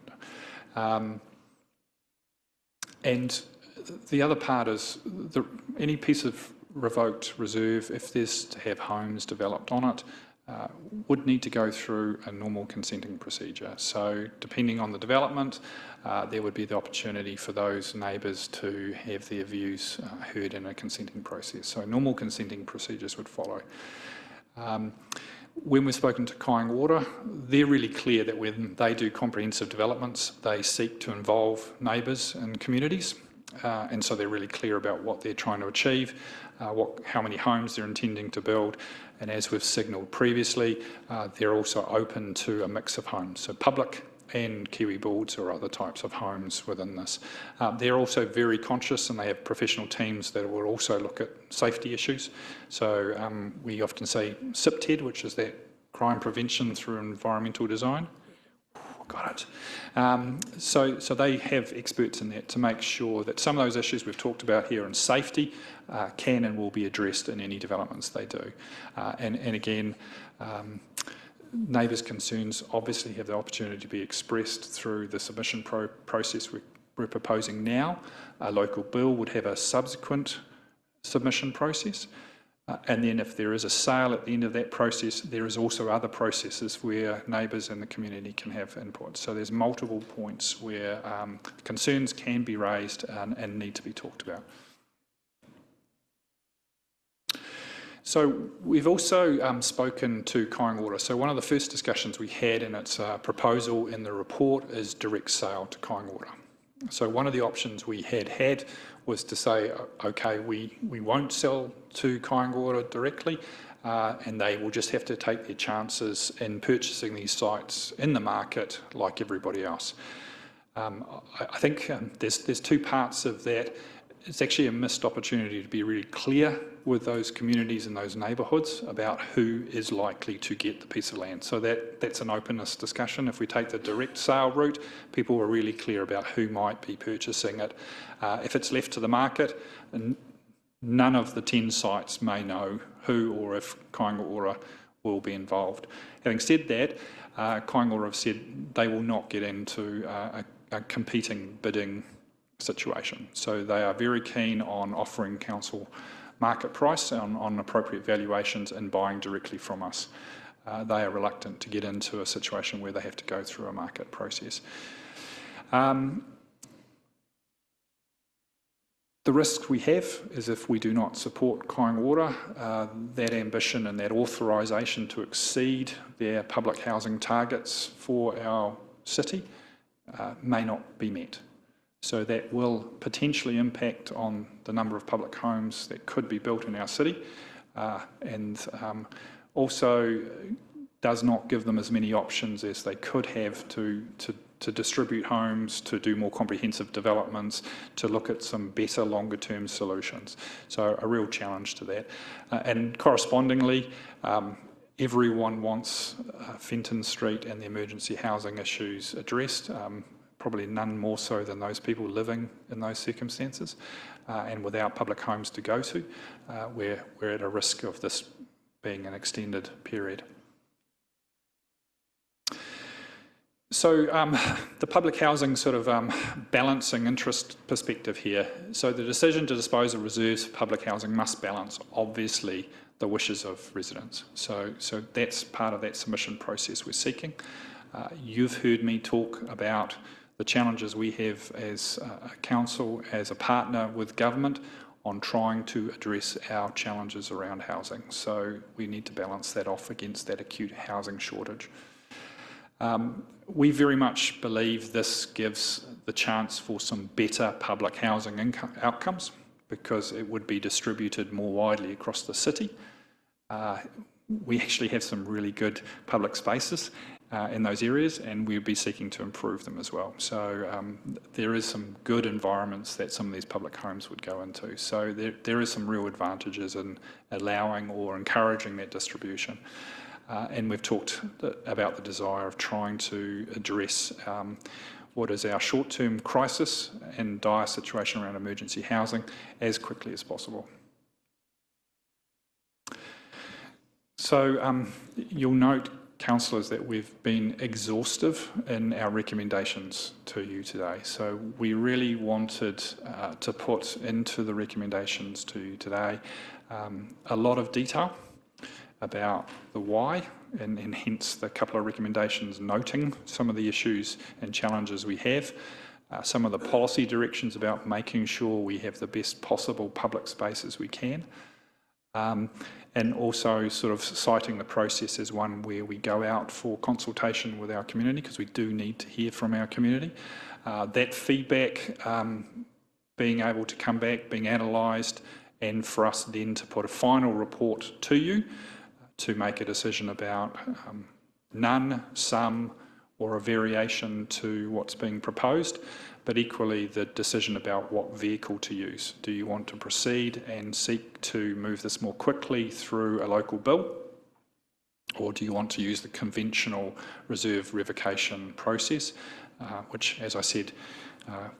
And the other part is any piece of revoked reserve, if there's to have homes developed on it, would need to go through a normal consenting procedure. So depending on the development, there would be the opportunity for those neighbours to have their views heard in a consenting process. So normal consenting procedures would follow. When we've spoken to Kaingaora, they're really clear that when they do comprehensive developments, they seek to involve neighbours and communities, and so they're really clear about what they're trying to achieve, how many homes they're intending to build, and as we've signalled previously, they're also open to a mix of homes, so public and Kiwi boards or other types of homes within this. They're also very conscious, and they have professional teams that will also look at safety issues. So we often say CPTED, which is that crime prevention through environmental design. Got it. So they have experts in that to make sure that some of those issues we've talked about here in safety can and will be addressed in any developments they do. And again, neighbours' concerns obviously have the opportunity to be expressed through the submission process we're proposing now. A local bill would have a subsequent submission process, And then if there is a sale at the end of that process, there is also other processes where neighbours and the community can have input. So there's multiple points where concerns can be raised and need to be talked about. So we've also spoken to Kang Water. So one of the first discussions we had in its proposal in the report is direct sale to Kang Water. So one of the options we had was to say, okay, we won't sell to Kang Water directly, and they will just have to take their chances in purchasing these sites in the market like everybody else. I think there's two parts of that. It's actually a missed opportunity to be really clear with those communities and those neighbourhoods about who is likely to get the piece of land. So that's an openness discussion. If we take the direct sale route, people were really clear about who might be purchasing it. If it's left to the market, none of the 10 sites may know who or if Kang Water will be involved. Having said that, Kang Water have said they will not get into a competing bidding situation. So they are very keen on offering council market price on appropriate valuations and buying directly from us. They are reluctant to get into a situation where they have to go through a market process. The risk we have is if we do not support Kang Water, that ambition and that authorisation to exceed their public housing targets for our city may not be met. So that will potentially impact on the number of public homes that could be built in our city, and also does not give them as many options as they could have to distribute homes, to do more comprehensive developments, to look at some better longer term solutions. So a real challenge to that. And correspondingly, everyone wants Fenton Street and the emergency housing issues addressed. Probably none more so than those people living in those circumstances, and without public homes to go to, we're at a risk of this being an extended period. So the public housing sort of balancing interest perspective here. So the decision to dispose of reserves for public housing must balance, obviously, the wishes of residents. So that's part of that submission process we're seeking. You've heard me talk about the challenges we have as a council, as a partner with government, on trying to address our challenges around housing. So we need to balance that off against that acute housing shortage. We very much believe this gives the chance for some better public housing outcomes, because it would be distributed more widely across the city. We actually have some really good public spaces in those areas, and we'll be seeking to improve them as well. So there is some good environments that some of these public homes would go into. So there is some real advantages in allowing or encouraging that distribution. And we've talked about the desire of trying to address what is our short-term crisis and dire situation around emergency housing as quickly as possible. So you'll note, councillors, that we've been exhaustive in our recommendations to you today. So we really wanted to put into the recommendations to you today a lot of detail about the why, and hence the couple of recommendations noting some of the issues and challenges we have, some of the policy directions about making sure we have the best possible public spaces we can, and also sort of citing the process as one where we go out for consultation with our community, because we do need to hear from our community. That feedback being able to come back, being analysed, and for us then to put a final report to you to make a decision about none, some, or a variation to what's being proposed, but equally the decision about what vehicle to use. Do you want to proceed and seek to move this more quickly through a local bill, or do you want to use the conventional reserve revocation process, which, as I said,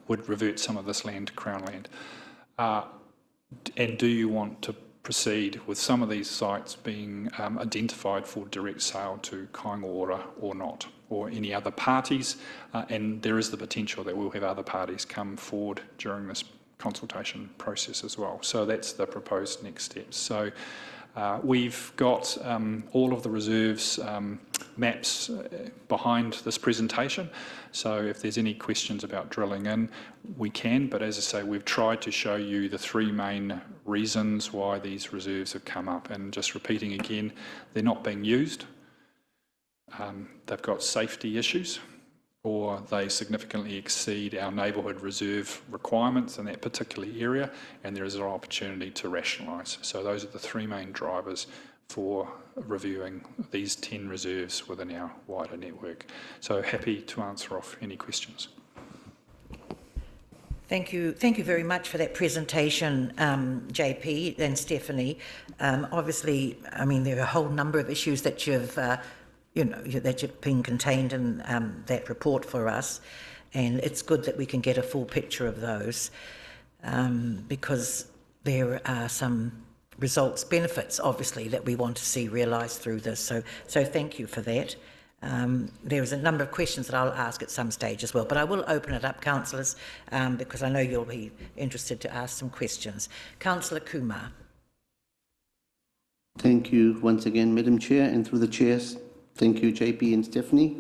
would revert some of this land to Crown land? And do you want to proceed with some of these sites being identified for direct sale to Kang Water or not, or any other parties? And there is the potential that we'll have other parties come forward during this consultation process as well. So that's the proposed next steps. So we've got all of the reserves maps behind this presentation. So if there's any questions about drilling in, we can. But as I say, we've tried to show you the three main reasons why these reserves have come up. And just repeating again, they're not being used. They've got safety issues, or they significantly exceed our neighbourhood reserve requirements in that particular area, and there is an opportunity to rationalise. So those are the three main drivers for reviewing these 10 reserves within our wider network. So happy to answer off any questions. Thank you very much for that presentation, JP and Stephanie. Obviously, I mean, there are a whole number of issues that you've that you've been contained in that report for us, and it's good that we can get a full picture of those, because there are some benefits, obviously, that we want to see realised through this. So thank you for that. There's a number of questions that I'll ask at some stage as well, but I will open it up, councillors, because I know you'll be interested to ask some questions. Councillor Kumar. Thank you once again, Madam Chair, and through the chairs, thank you, JP and Stephanie,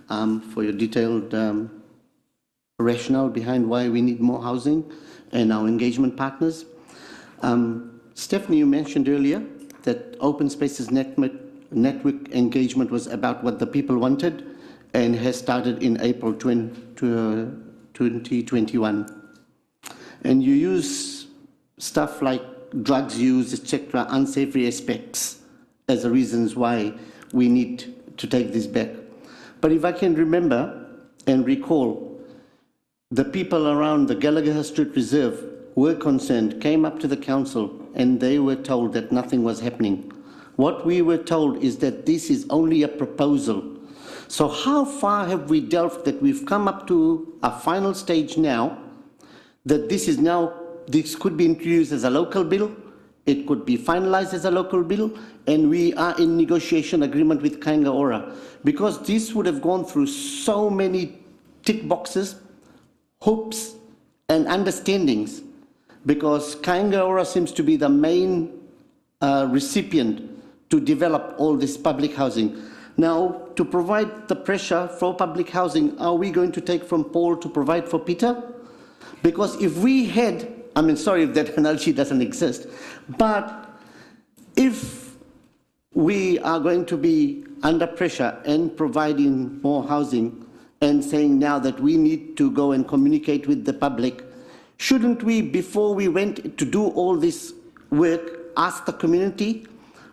for your detailed rationale behind why we need more housing and our engagement partners. Stephanie, you mentioned earlier that Open Spaces network engagement was about what the people wanted and has started in April 2021. And you use stuff like drugs use, etc., unsavory aspects as the reasons why we need to take this back. But if I can remember and recall, the people around the Gallagher Street Reserve were concerned, came up to the council, and they were told that nothing was happening. What we were told is that this is only a proposal. So how far have we delved that we've come up to a final stage now, that this could be introduced as a local bill, it could be finalized as a local bill, and we are in negotiation agreement with Kang, because this would have gone through so many tick boxes, hoops, and understandings, because Kang seems to be the main recipient to develop all this public housing. Now, to provide the pressure for public housing, are we going to take from Paul to provide for Peter? Because if we had, I mean, sorry if that analogy doesn't exist, but if we are going to be under pressure and providing more housing and saying now that we need to go and communicate with the public, shouldn't we, before we went to do all this work, ask the community?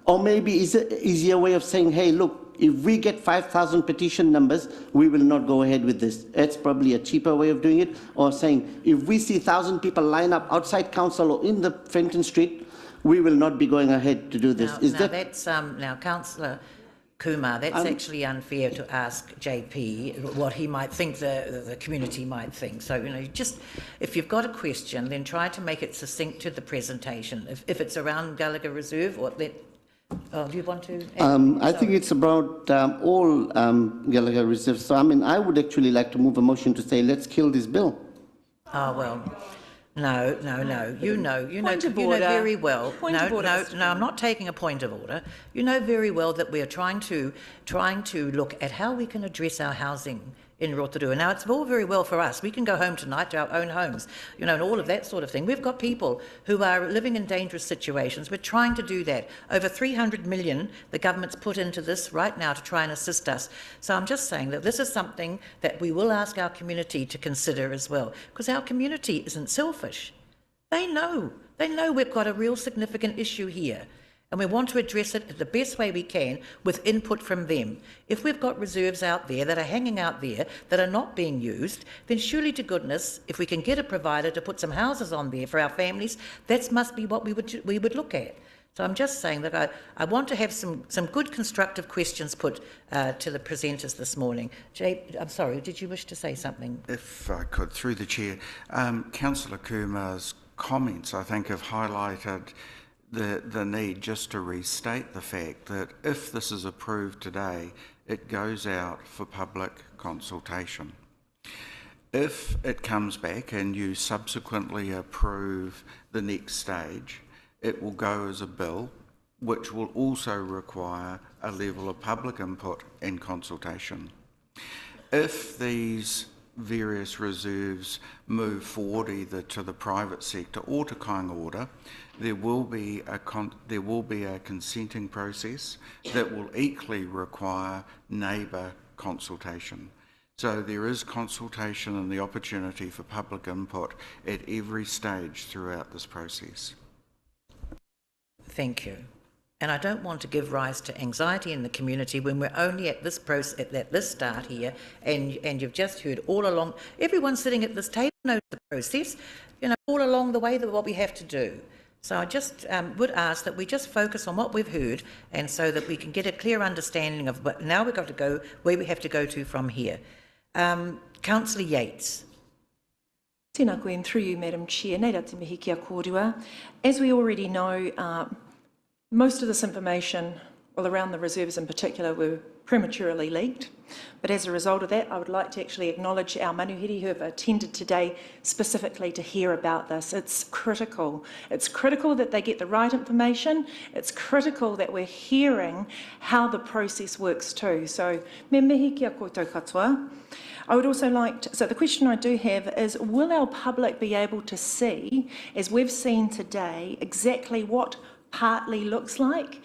Or maybe is it an easier way of saying, hey, look, if we get 5,000 petition numbers, we will not go ahead with this. That's probably a cheaper way of doing it. Or saying, if we see 1,000 people line up outside council or in the Fenton Street, we will not be going ahead to do this. Now, Councillor Kumar, that's actually unfair to ask JP what he might think the community might think. So, just if you've got a question, then try to make it succinct to the presentation. If it's around Gallagher Reserve, do you want to? I think it's about all Gallagher Reserves. So, I mean, I would actually like to move a motion to say, let's kill this bill. Oh, well. No. You know very well. No, I'm not taking a point of order. You know very well that we are trying to look at how we can address our housing in Rotorua. Now, it's all very well for us. We can go home tonight to our own homes, and all of that sort of thing. We've got people who are living in dangerous situations. We're trying to do that. Over 300 million the government's put into this right now to try and assist us. So I'm just saying that this is something that we will ask our community to consider as well, because our community isn't selfish. They know we've got a real significant issue here, and we want to address it the best way we can with input from them. If we've got reserves out there that are hanging out there that are not being used, then surely to goodness, if we can get a provider to put some houses on there for our families, that must be what we would look at. So I'm just saying that I want to have some good constructive questions put to the presenters this morning. Jay, I'm sorry, did you wish to say something? If I could, through the chair. Councillor Kumar's comments, I think, have highlighted the need just to restate the fact that if this is approved today, it goes out for public consultation. If it comes back and you subsequently approve the next stage, it will go as a bill, which will also require a level of public input and consultation. If these various reserves move forward either to the private sector or to Kang order, there will be a consenting process that will equally require neighbour consultation. So there is consultation and the opportunity for public input at every stage throughout this process. Thank you. And I don't want to give rise to anxiety in the community when we're only at this process, at this start here, and you've just heard all along, everyone sitting at this table knows the process, you know, all along the way that what we have to do. So I just would ask that we just focus on what we've heard, and so that we can get a clear understanding of what now we've got to go, where we have to go to from here. Councillor Yates. Tēnā koe, and through you, Madam Chair, nei rā te mihi kia kōrua. As we already know, most of this information, well, around the reserves in particular, were prematurely leaked. But as a result of that, I would like to actually acknowledge our manuhiri who have attended today specifically to hear about this. It's critical. It's critical that they get the right information. It's critical that we're hearing how the process works too. So, me mihi kia koutou katoa. I would also like to, so the question I do have is, will our public be able to see, as we've seen today, exactly what partly looks like,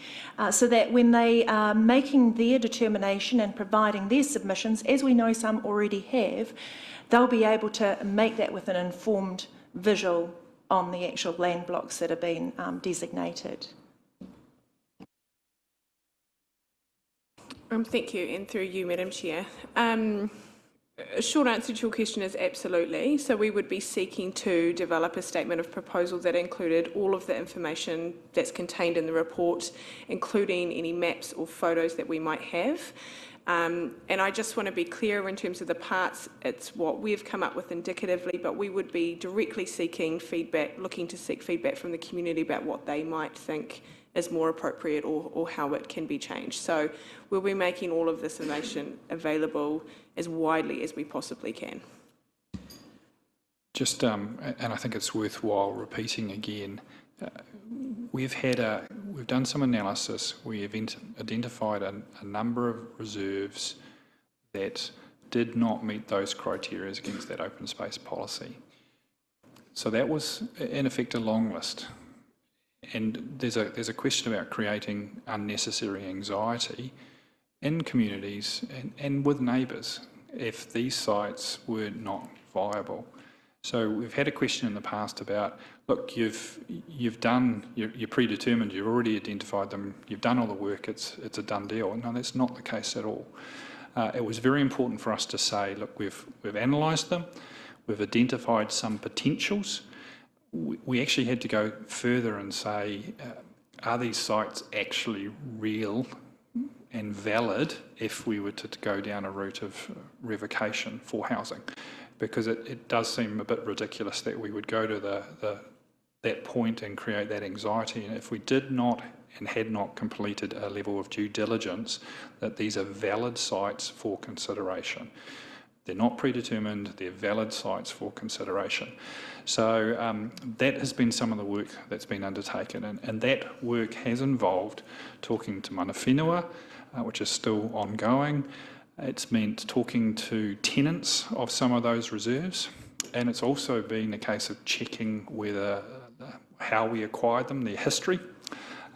so that when they are making their determination and providing their submissions, as we know some already have, they'll be able to make that with an informed visual on the actual land blocks that have been designated. Thank you, and through you, Madam Chair. A short answer to your question is absolutely. So we would be seeking to develop a statement of proposal that included all of the information that's contained in the report, including any maps or photos that we might have. And I just want to be clear in terms of the parts, it's what we've come up with indicatively, but we would be directly seeking feedback, looking to seek feedback from the community about what they might think is more appropriate or how it can be changed. So we'll be making all of this information available as widely as we possibly can. Just, and I think it's worthwhile repeating again, we've done some analysis. We have identified a number of reserves that did not meet those criteria against that open space policy. So that was, in effect, a long list. And there's a question about creating unnecessary anxiety in communities and with neighbours if these sites were not viable. So we've had a question in the past about, look, you're predetermined, you've already identified them, you've done all the work, it's a done deal. No, that's not the case at all. It was very important for us to say, look, we've analysed them, we've identified some potentials. We actually had to go further and say, are these sites actually real and valid if we were to go down a route of revocation for housing? Because it does seem a bit ridiculous that we would go to that point and create that anxiety. And if we did not and had not completed a level of due diligence, that these are valid sites for consideration. They're not predetermined, they're valid sites for consideration. So that has been some of the work that's been undertaken, and that work has involved talking to mana whenua, which is still ongoing. It's meant talking to tenants of some of those reserves, and it's also been a case of checking whether how we acquired them, their history,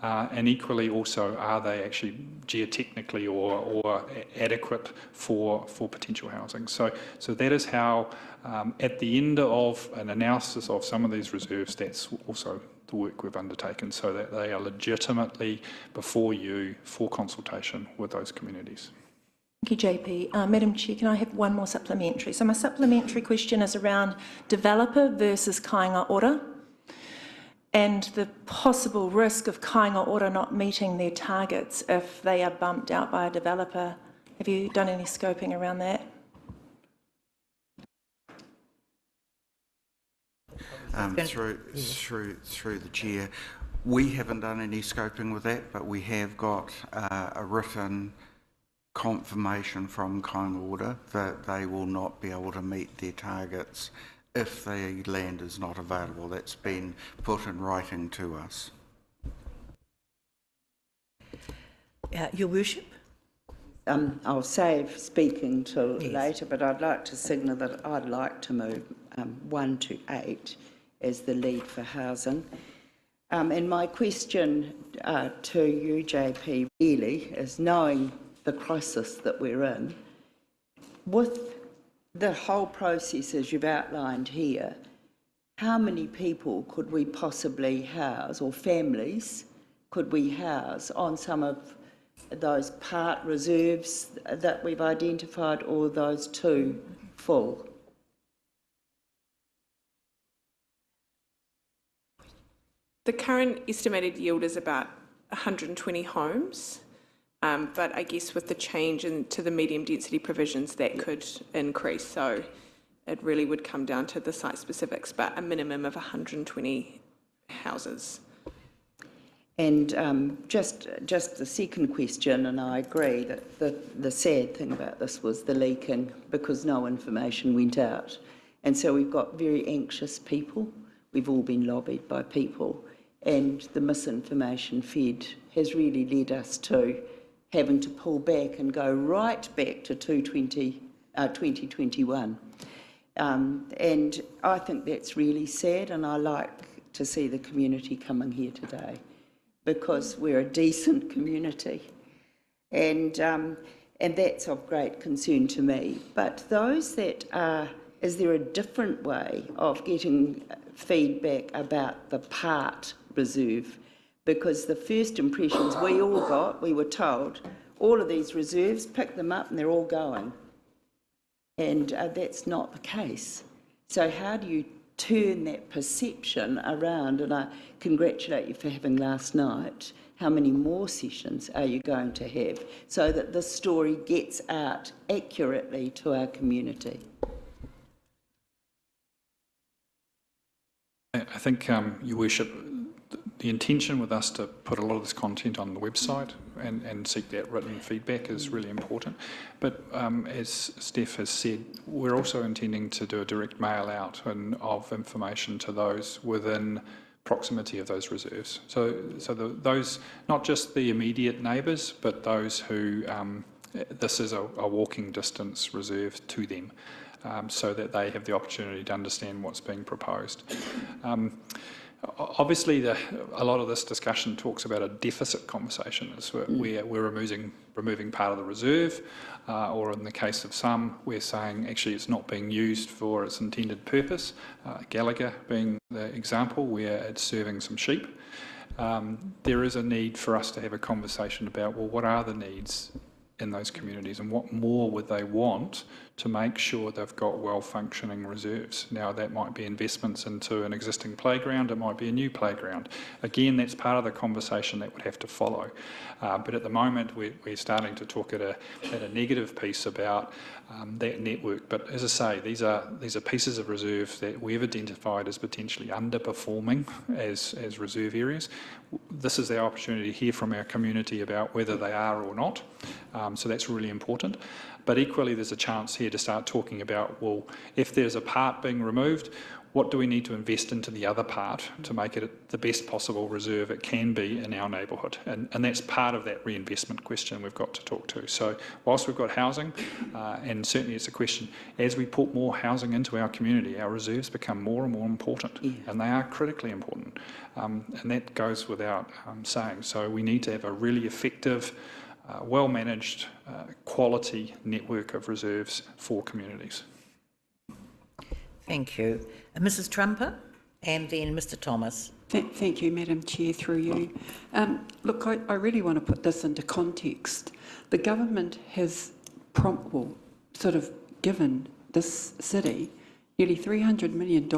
and equally also are they actually geotechnically or adequate for potential housing. So that is how, at the end of an analysis of some of these reserves, that's also the work we've undertaken, so that they are legitimately before you for consultation with those communities. Thank you, JP. Madam Chair, can I have one more supplementary? So my supplementary question is around developer versus kāinga ora, and the possible risk of kāinga ora not meeting their targets if they are bumped out by a developer. Have you done any scoping around that? Through the chair, we haven't done any scoping with that, but we have got a written confirmation from Kang order that they will not be able to meet their targets if the land is not available. That's been put in writing to us. Your Worship? I'll save speaking till later, but I'd like to signal that I'd like to move 1 to 8 as the lead for housing. And my question to you, JP, really is, knowing the crisis that we're in, with the whole process as you've outlined here, how many people could we possibly house, or families could we house on some of those part reserves that we've identified, or those 2 full? The current estimated yield is about 120 homes, but I guess with the change to the medium density provisions, that could increase. So it really would come down to the site specifics, but a minimum of 120 houses. And just the second question, and I agree that the sad thing about this was the leaking, because no information went out. And so we've got very anxious people. We've all been lobbied by people, and the misinformation fed has really led us to having to pull back and go right back to 2021. And I think that's really sad, and I like to see the community coming here today, because we're a decent community, and that's of great concern to me. But those that are, is there a different way of getting feedback about the part reserve? Because the first impressions we all got, we were told, all of these reserves, pick them up and they're all going. And that's not the case. So how do you turn that perception around? And I congratulate you for having last night. How many more sessions are you going to have so that this story gets out accurately to our community? I think, Your Worship, the intention with us to put a lot of this content on the website and seek that written feedback is really important. But as Steph has said, we're also intending to do a direct mail out of information to those within proximity of those reserves. So those, not just the immediate neighbours, but those who, this is a walking distance reserve to them, so that they have the opportunity to understand what's being proposed. Obviously, a lot of this discussion talks about a deficit conversation, where we're removing part of the reserve, or in the case of some, we're saying actually it's not being used for its intended purpose, Gallagher being the example, where it's serving some sheep. There is a need for us to have a conversation about, well, what are the needs in those communities, and what more would they want to make sure they've got well-functioning reserves. Now, that might be investments into an existing playground, it might be a new playground. Again, that's part of the conversation that would have to follow. But at the moment, we're starting to talk at a negative piece about that network. But as I say, these are pieces of reserve that we've identified as potentially underperforming as reserve areas. This is our opportunity to hear from our community about whether they are or not. So that's really important. But equally, there's a chance here to start talking about, well, if there's a part being removed, what do we need to invest into the other part to make it the best possible reserve it can be in our neighbourhood? And that's part of that reinvestment question we've got to talk to. So whilst we've got housing, and certainly it's a question, as we put more housing into our community, our reserves become more and more important, and they are critically important. And that goes without saying. So we need to have a really effective, well-managed, quality network of reserves for communities. Thank you. Mrs. Trumper, and then Mr. Thomas. Thank you, Madam Chair, through you. Look, I really want to put this into context. The government has sort of given this city nearly $300 million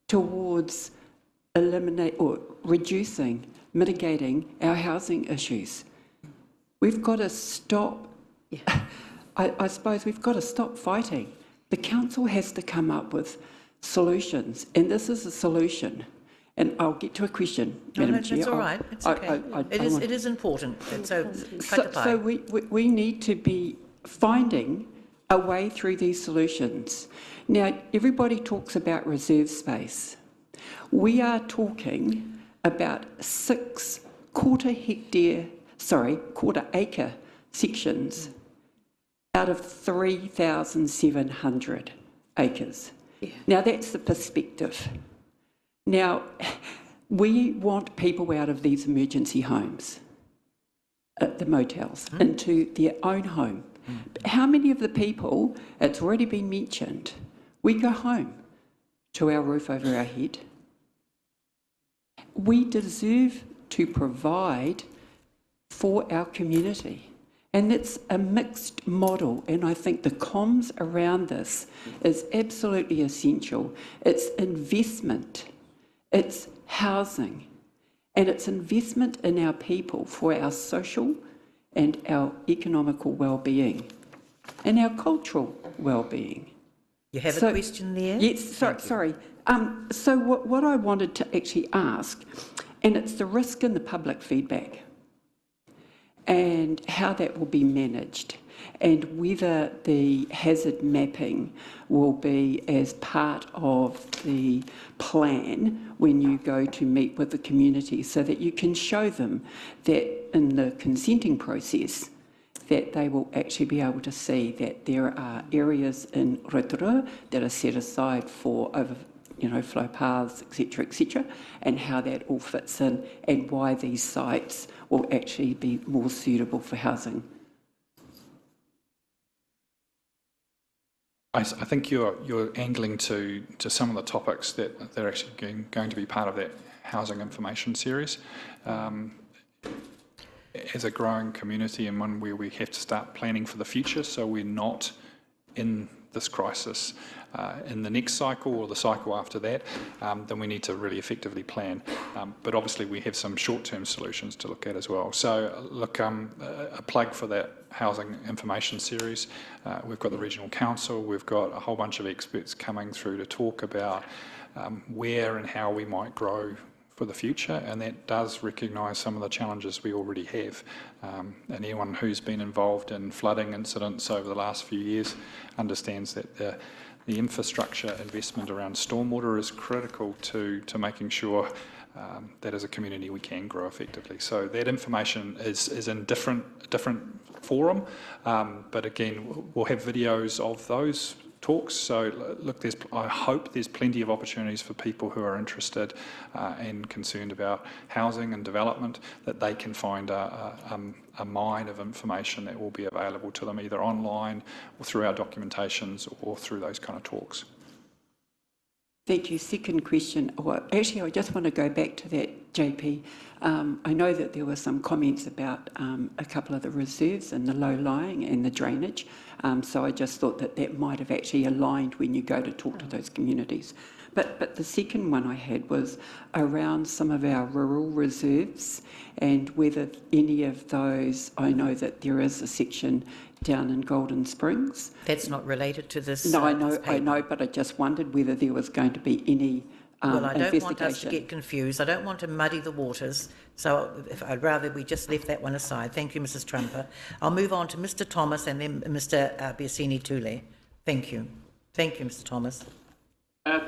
towards mitigating our housing issues. We've got to stop, I suppose we've got to stop fighting. The council has to come up with solutions, and this is a solution. And I'll get to a question, Madam Chair. That's all right. It's okay. It is important. So we need to be finding a way through these solutions. Now, everybody talks about reserve space. We are talking about 6 quarter acre sections out of 3,700 acres. Yeah. Now, that's the perspective. Now, we want people out of these emergency homes, the motels, into their own home. How many of the people, it's already been mentioned, we go home to our roof over our head? We deserve to provide for our community. And it's a mixed model, and I think the comms around this is absolutely essential. It's investment, it's housing, and it's investment in our people for our social and our economical well-being and our cultural well-being. You have a question there? Yes, sorry. So what I wanted to actually ask, and it's the risk and the public feedback and how that will be managed, and whether the hazard mapping will be as part of the plan when you go to meet with the community, so that you can show them that in the consenting process that they will actually be able to see that there are areas in Rotorua that are set aside for flow paths, etc., and how that all fits in, and why these sites will actually be more suitable for housing. I think you're angling to some of the topics that they're actually going to be part of that housing information series. As a growing community, and one where we have to start planning for the future, so we're not in this crisis in the next cycle or the cycle after that, then we need to really effectively plan. But obviously we have some short-term solutions to look at as well. So look, a plug for that housing information series. We've got the Regional Council, we've got a whole bunch of experts coming through to talk about where and how we might grow for the future, and that does recognise some of the challenges we already have. And anyone who's been involved in flooding incidents over the last few years understands that the infrastructure investment around stormwater is critical to making sure that as a community we can grow effectively. So that information is in different forum, but again we'll have videos of those talks. So look, I hope there's plenty of opportunities for people who are interested and concerned about housing and development, that they can find a mine of information that will be available to them either online or through our documentations or through those kind of talks. Thank you. Second question. Actually, I just want to go back to that, JP. I know that there were some comments about a couple of the reserves and the low-lying and the drainage. So I just thought that might have actually aligned when you go to talk to those communities. But the second one I had was around some of our rural reserves and whether any of those, I know that there is a section down in Golden Springs. That's not related to this. No, I know, but I just wondered whether there was going to be any well, I don't want us to get confused. I don't want to muddy the waters, so I'd rather we just left that one aside. Thank you, Mrs. Trumper. I'll move on to Mr. Thomas and then Mr. Biasini-Tule. Thank you. Thank you, Mr. Thomas.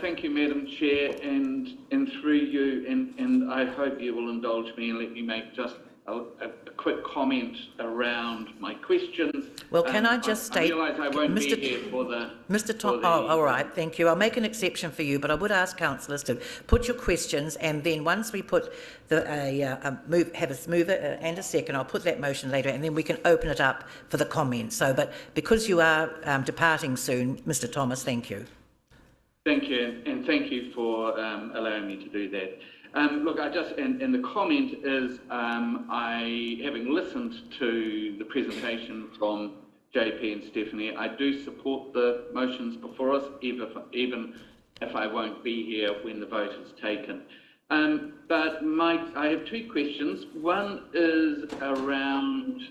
Thank you, Madam Chair, and through you, and I hope you will indulge me and let me make just a quick comment around my questions. Well, can I just state... I realise I won't be here for the... Mr. Tom, all right, thank you. I'll make an exception for you, but I would ask councillors to put your questions, and then once we put have a mover and a second, I'll put that motion later, and then we can open it up for the comments. So, but because you are departing soon, Mr. Thomas, thank you. Thank you, and thank you for allowing me to do that. Look, and the comment is, having listened to the presentation from JP and Stephanie, I do support the motions before us, even if I won't be here when the vote is taken. But I have two questions. One is around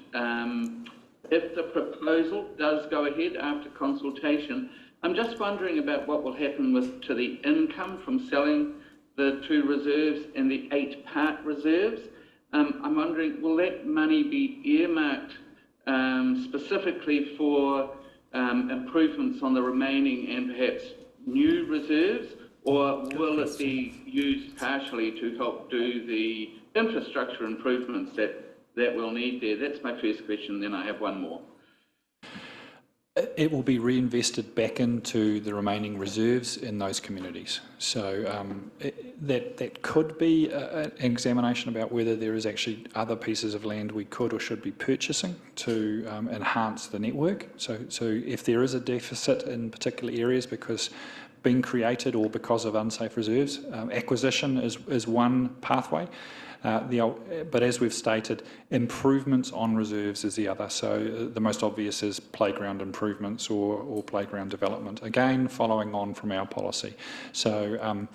if the proposal does go ahead after consultation, I'm just wondering about what will happen to the income from selling the 2 reserves and the 8 park reserves. I'm wondering, will that money be earmarked specifically for improvements on the remaining and perhaps new reserves, or will it be used partially to help do the infrastructure improvements that we'll need there? That's my first question, then I have one more. It will be reinvested back into the remaining reserves in those communities. So that could be an examination about whether there is actually other pieces of land we could or should be purchasing to enhance the network. So if there is a deficit in particular areas because being created or because of unsafe reserves, acquisition is one pathway. But as we've stated, improvements on reserves is the other. So the most obvious is playground improvements or playground development. Again, following on from our policy. So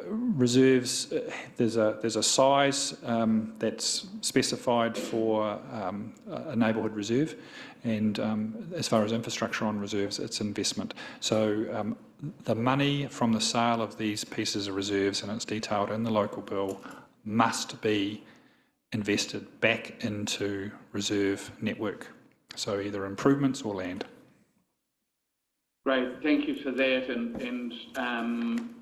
reserves, there's a size that's specified for a neighbourhood reserve, and as far as infrastructure on reserves, it's investment. So the money from the sale of these pieces of reserves, and it's detailed in the local bill, must be invested back into reserve network. So either improvements or land. Great, thank you for that. And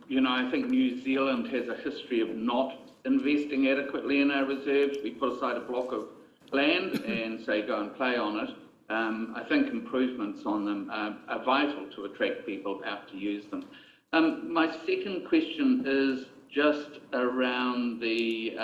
you know, I think New Zealand has a history of not investing adequately in our reserves. We put aside a block of land and say go and play on it. I think improvements on them are vital to attract people out to use them. My second question is just around the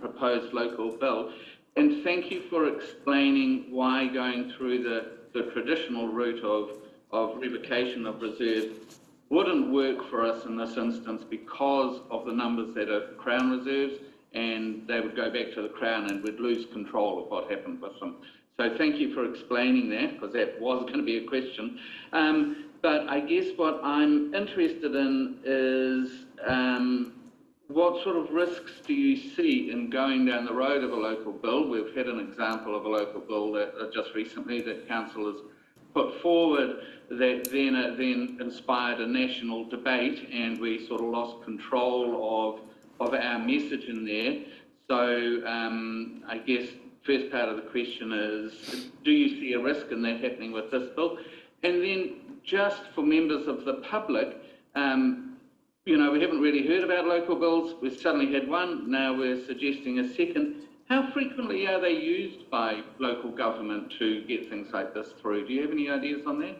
proposed local bill, and thank you for explaining why going through the traditional route of revocation of reserves wouldn't work for us in this instance because of the numbers that are Crown reserves, and they would go back to the Crown and we'd lose control of what happened with them. So thank you for explaining that, because that was going to be a question. But I guess what I'm interested in is what sort of risks do you see in going down the road of a local bill? We've had an example of a local bill that just recently that Council has put forward that then inspired a national debate, and we sort of lost control of our message in there. So I guess first part of the question is, do you see a risk in that happening with this bill? And then just for members of the public, you know, we haven't really heard about local bills. We've suddenly had one, now we're suggesting a second. How frequently are they used by local government to get things like this through? Do you have any ideas on that?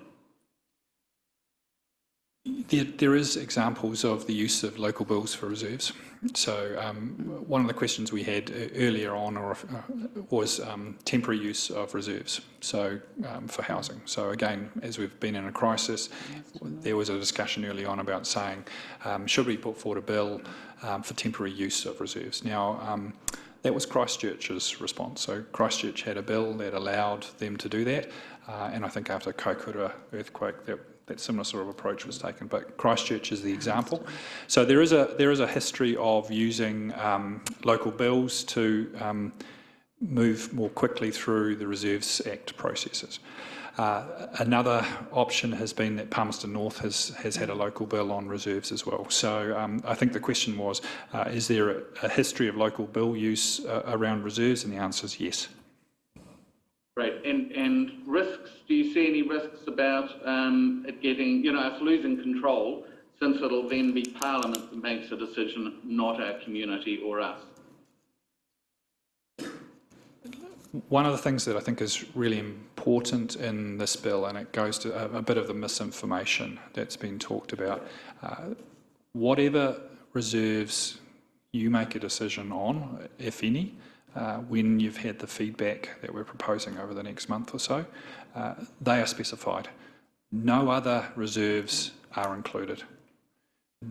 There is examples of the use of local bills for reserves. So one of the questions we had earlier on was temporary use of reserves, so for housing. So again, as we've been in a crisis, there was a discussion early on about saying, should we put forward a bill for temporary use of reserves? Now, that was Christchurch's response. So Christchurch had a bill that allowed them to do that, and I think after Kaikoura earthquake, that similar sort of approach was taken, but Christchurch is the example. So there is a history of using local bills to move more quickly through the Reserves Act processes. Another option has been that Palmerston North has had a local bill on reserves as well. So I think the question was, is there a history of local bill use around reserves? And the answer is yes. Right, and risks, do you see any risks about it getting, you know, us losing control, since it'll then be Parliament that makes a decision, not our community or us? One of the things that I think is really important in this bill, and it goes to a bit of the misinformation that's been talked about, whatever reserves you make a decision on, if any, when you've had the feedback that we're proposing over the next month or so, they are specified. No other reserves are included.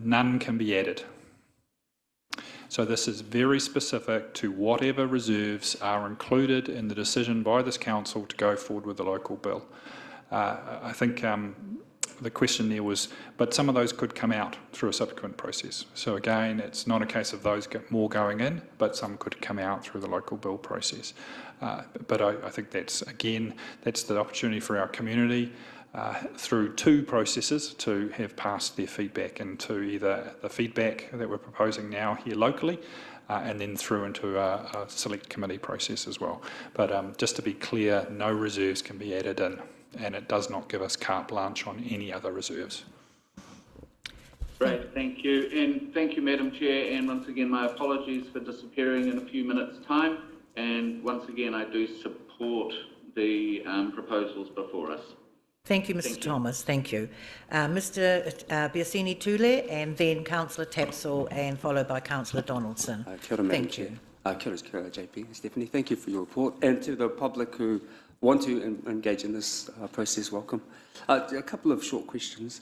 None can be added. So this is very specific to whatever reserves are included in the decision by this council to go forward with the local bill. I think the question there was, but some of those could come out through a subsequent process. So again, it's not a case of those get more going in, but some could come out through the local bill process. But I think that's the opportunity for our community. through 2 processes to have passed their feedback into either the feedback that we're proposing now here locally, and then through into a select committee process as well. But just to be clear, no reserves can be added in, and it does not give us carte blanche on any other reserves. Great, thank you. And thank you, Madam Chair. And once again, my apologies for disappearing in a few minutes' time. And once again, I do support the proposals before us. Thank you, Mr. Thomas. Thank you. Mr. Biasini Tule, and then Councillor Tapsell, and followed by Councillor Donaldson. Kia ora, Madam Chair. Kia ora, JP. Stephanie, thank you for your report. And to the public who want to engage in this process, welcome. A couple of short questions.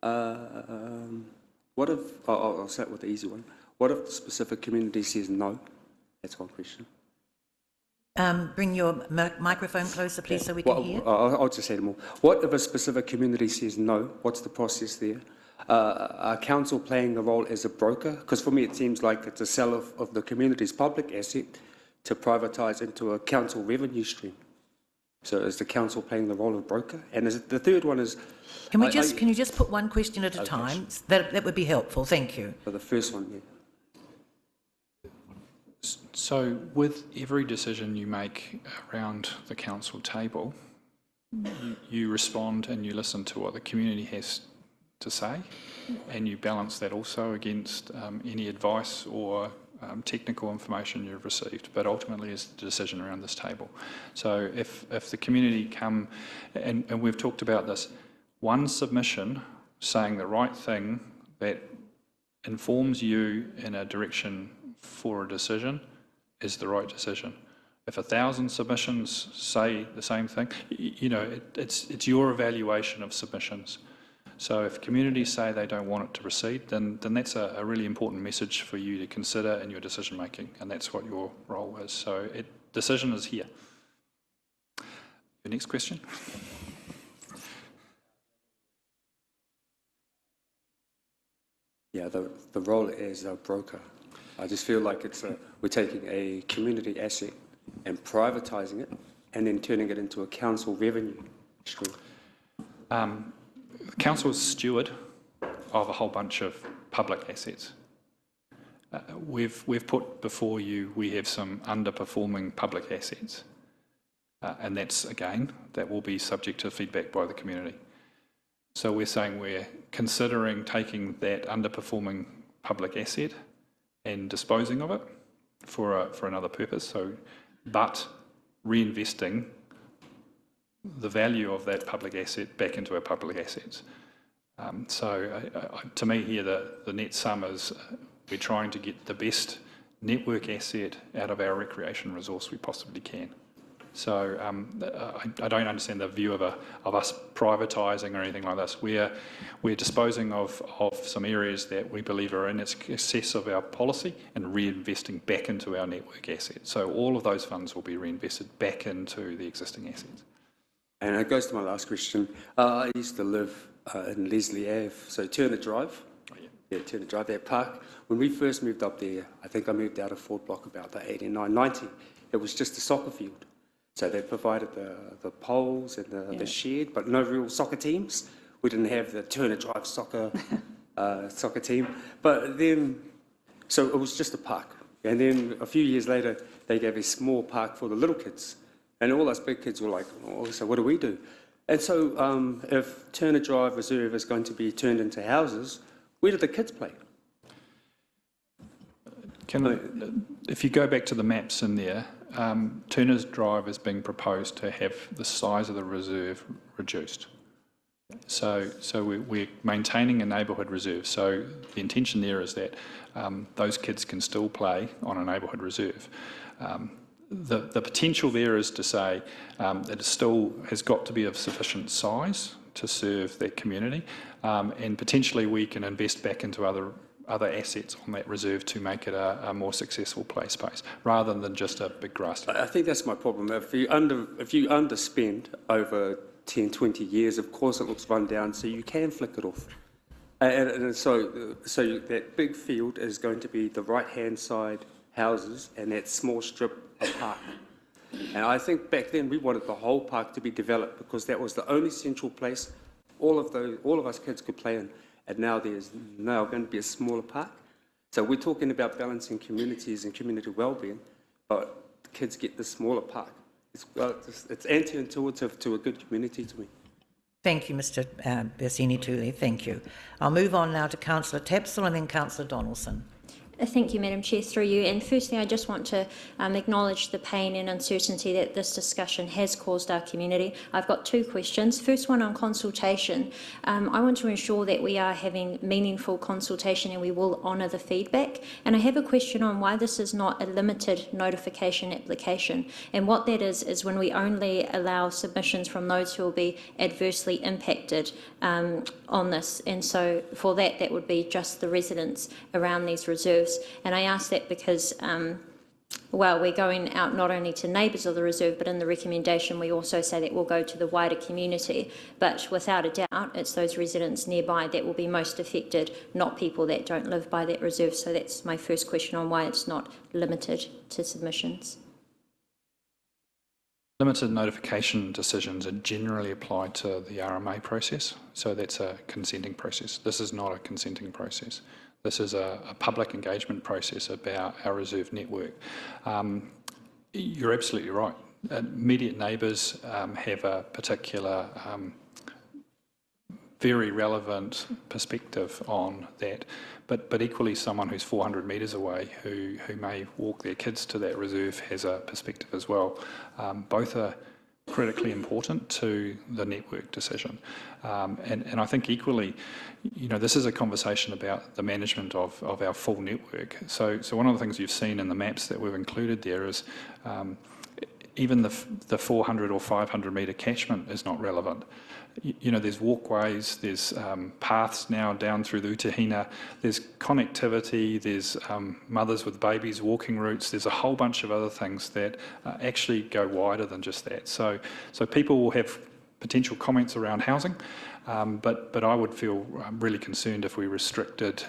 What if, I'll start with the easy one. What if the specific community says no? That's one question. Bring your microphone closer, please, so we can hear. I'll just say them all. What if a specific community says no? What's the process there? Are council playing the role as a broker? Because for me, it seems like it's a sell of the community's public asset to privatise into a council revenue stream. So is the council playing the role of broker? And the third one is... Can you just put one question at a time? That would be helpful. Thank you. For the first one, yeah. So with every decision you make around the council table, you respond and you listen to what the community has to say, and you balance that also against any advice or technical information you've received, but ultimately it's the decision around this table. So if the community come, and we've talked about this, one submission saying the right thing that informs you in a direction for a decision is the right decision. If 1,000 submissions say the same thing, it's your evaluation of submissions. So if communities say they don't want it to proceed, then that's a really important message for you to consider in your decision making, and that's what your role is. So decision is here. Your next question? Yeah, the role as a broker. I just feel like we're taking a community asset and privatising it and then turning it into a council revenue stream. The council is steward of a whole bunch of public assets. We've put before you, we have some underperforming public assets. And that's, again, that will be subject to feedback by the community. So we're saying we're considering taking that underperforming public asset and disposing of it for another purpose. But reinvesting the value of that public asset back into our public assets. To me here, the net sum is we're trying to get the best network asset out of our recreation resource we possibly can. So I don't understand the view of us privatising or anything like this. We're disposing of some areas that we believe are in excess of our policy and reinvesting back into our network assets. So all of those funds will be reinvested back into the existing assets. And it goes to my last question. I used to live in Leslie Ave, so Turner Drive. Oh, yeah. Yeah, Turner Drive, that park. When we first moved up there, I think I moved out of Ford Block about the 89, 90. It was just a soccer field. So they provided the poles and the shed, but no real soccer teams. We didn't have the Turner Drive soccer team. But then, so it was just a park. And then a few years later, they gave a small park for the little kids. And all us big kids were like, oh, so what do we do? And so if Turner Drive Reserve is going to be turned into houses, where do the kids play? If you go back to the maps in there, Turner's Drive is being proposed to have the size of the reserve reduced. So we're maintaining a neighbourhood reserve. So the intention there is that those kids can still play on a neighbourhood reserve. The potential there is to say that it still has got to be of sufficient size to serve that community, and potentially we can invest back into other assets on that reserve to make it a more successful play space, rather than just a big grass. I think that's my problem. If you underspend over 10, 20 years, of course it looks run down, so you can flick it off. And so that big field is going to be the right-hand side houses and that small strip of park. And I think back then we wanted the whole park to be developed because that was the only central place all of us kids could play in. And now there's now going to be a smaller park. So we're talking about balancing communities and community well-being, but the kids get the smaller park. It's anti-intuitive to a good community to me. Thank you, Mr Bersini-Tuli. Thank you. I'll move on now to Councillor Tapsell and then Councillor Donaldson. Thank you, Madam Chair, through you. And firstly, I just want to acknowledge the pain and uncertainty that this discussion has caused our community. I've got two questions. First one on consultation. I want to ensure that we are having meaningful consultation and we will honour the feedback. And I have a question on why this is not a limited notification application. And what that is when we only allow submissions from those who will be adversely impacted on this. And so for that, that would be just the residents around these reserves. And I ask that because, well, we're going out not only to neighbours of the reserve, but in the recommendation we also say that we'll go to the wider community. But without a doubt, it's those residents nearby that will be most affected, not people that don't live by that reserve. So that's my first question on why it's not limited to submissions. Limited notification decisions are generally applied to the RMA process, so that's a consenting process. This is not a consenting process. This is a public engagement process about our reserve network. You're absolutely right. Immediate neighbours have a particular very relevant perspective on that, but equally someone who's 400 metres away who may walk their kids to that reserve has a perspective as well. Both are critically important to the network decision. And I think equally, you know, this is a conversation about the management of our full network. So one of the things you've seen in the maps that we've included there is even the 400 or 500 metre catchment is not relevant. You know, there's walkways, there's paths now down through the Utahina, there's connectivity, there's mothers with babies, walking routes, there's a whole bunch of other things that actually go wider than just that. So people will have potential comments around housing, but I would feel really concerned if we restricted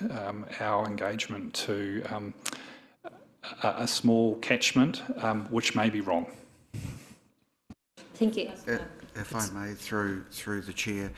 our engagement to a small catchment, which may be wrong. Thank you. If I may, through the chair,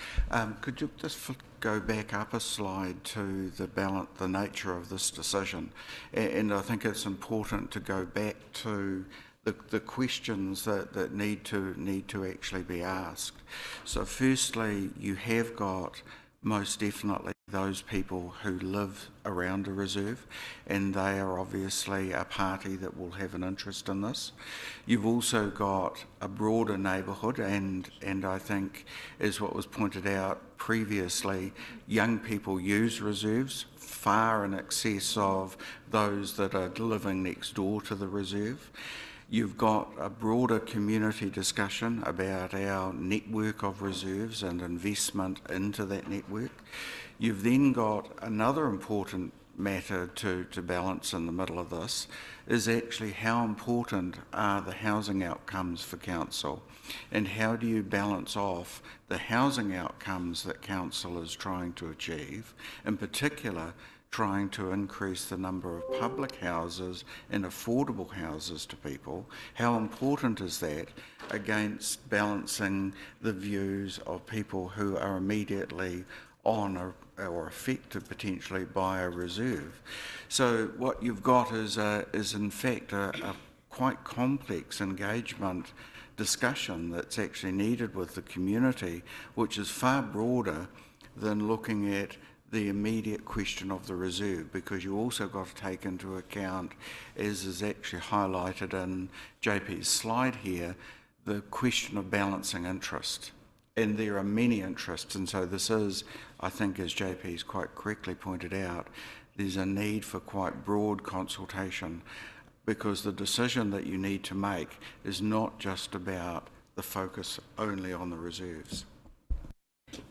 could you just go back up a slide to the nature of this decision? And I think it's important to go back to the questions that need to actually be asked. So firstly, you have got most definitely those people who live around a reserve, and they are obviously a party that will have an interest in this. You've also got a broader neighbourhood, and I think, as what was pointed out previously, young people use reserves far in excess of those that are living next door to the reserve. You've got a broader community discussion about our network of reserves and investment into that network. You've then got another important matter to balance in the middle of this, is actually how important are the housing outcomes for council, and how do you balance off the housing outcomes that council is trying to achieve, in particular trying to increase the number of public houses and affordable houses to people. How important is that against balancing the views of people who are immediately on or affected potentially by a reserve? So what you've got is in fact a quite complex engagement discussion that's actually needed with the community, which is far broader than looking at the immediate question of the reserve, because you also got to take into account, as is actually highlighted in JP's slide here, the question of balancing interest. And there are many interests, and so this is, I think, as JP's quite correctly pointed out, there's a need for quite broad consultation, because the decision that you need to make is not just about the focus only on the reserves.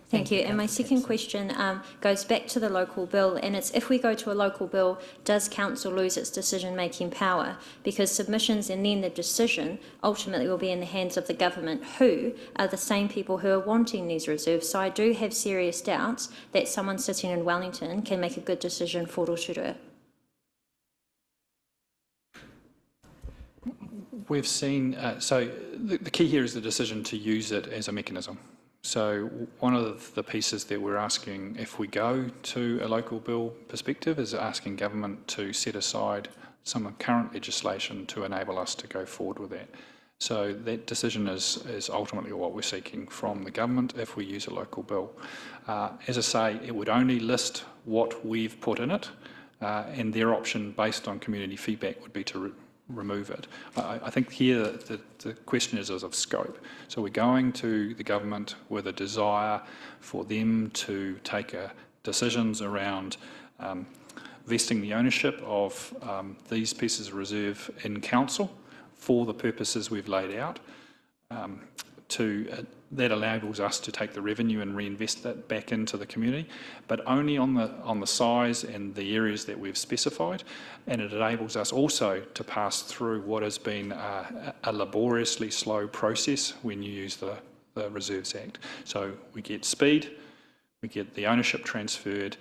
Thank you. And my second question goes back to the local bill, and it's, if we go to a local bill, does council lose its decision-making power? Because submissions and then the decision ultimately will be in the hands of the government, who are the same people who are wanting these reserves. So I do have serious doubts that someone sitting in Wellington can make a good decision for Rotorua. We've seen, so the key here is the decision to use it as a mechanism. So one of the pieces that we're asking, if we go to a local bill perspective, is asking government to set aside some current legislation to enable us to go forward with that. So that decision is ultimately what we're seeking from the government if we use a local bill. As I say, it would only list what we've put in it, and their option based on community feedback would be to remove it. I think here the question is of scope. So we're going to the government with a desire for them to take decisions around vesting the ownership of these pieces of reserve in council for the purposes we've laid out. That enables us to take the revenue and reinvest that back into the community, but only on the size and the areas that we've specified, and it enables us also to pass through what has been a laboriously slow process when you use the Reserves Act. So we get speed, we get the ownership transferred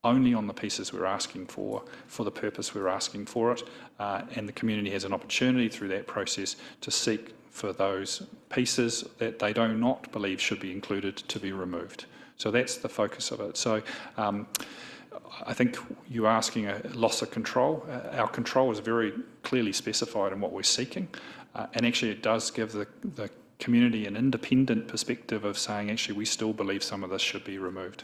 only on the pieces we're asking for the purpose we're asking for it, and the community has an opportunity through that process to seek for those pieces that they do not believe should be included to be removed. So that's the focus of it. So I think you're asking a loss of control. Our control is very clearly specified in what we're seeking, and actually it does give the community an independent perspective of saying, actually, we still believe some of this should be removed.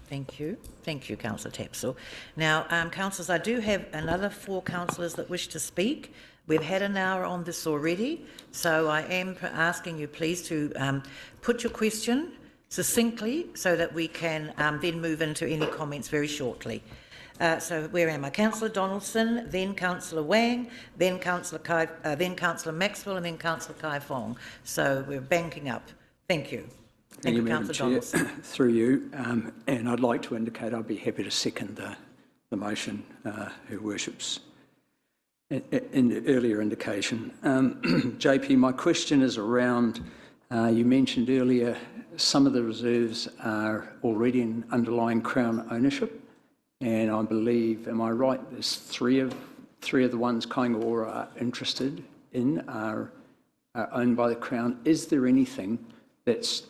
Thank you. Thank you, Councillor Tapsell. Now, councillors, I do have another 4 councillors that wish to speak. We've had an hour on this already, so I am asking you please to put your question succinctly so that we can then move into any comments very shortly. So where am I? Councillor Donaldson, then Councillor Wang, then Councillor Maxwell, and then Councillor Kai Fong. So we're banking up. Thank you. Thank you, Madam Chair. Through you, and I'd like to indicate I'd be happy to second the motion, Her Worship's in the earlier indication. JP, my question is around, you mentioned earlier some of the reserves are already in underlying Crown ownership, and I believe, am I right, there's three of the ones Kaingaora are interested in are owned by the Crown. Is there anything that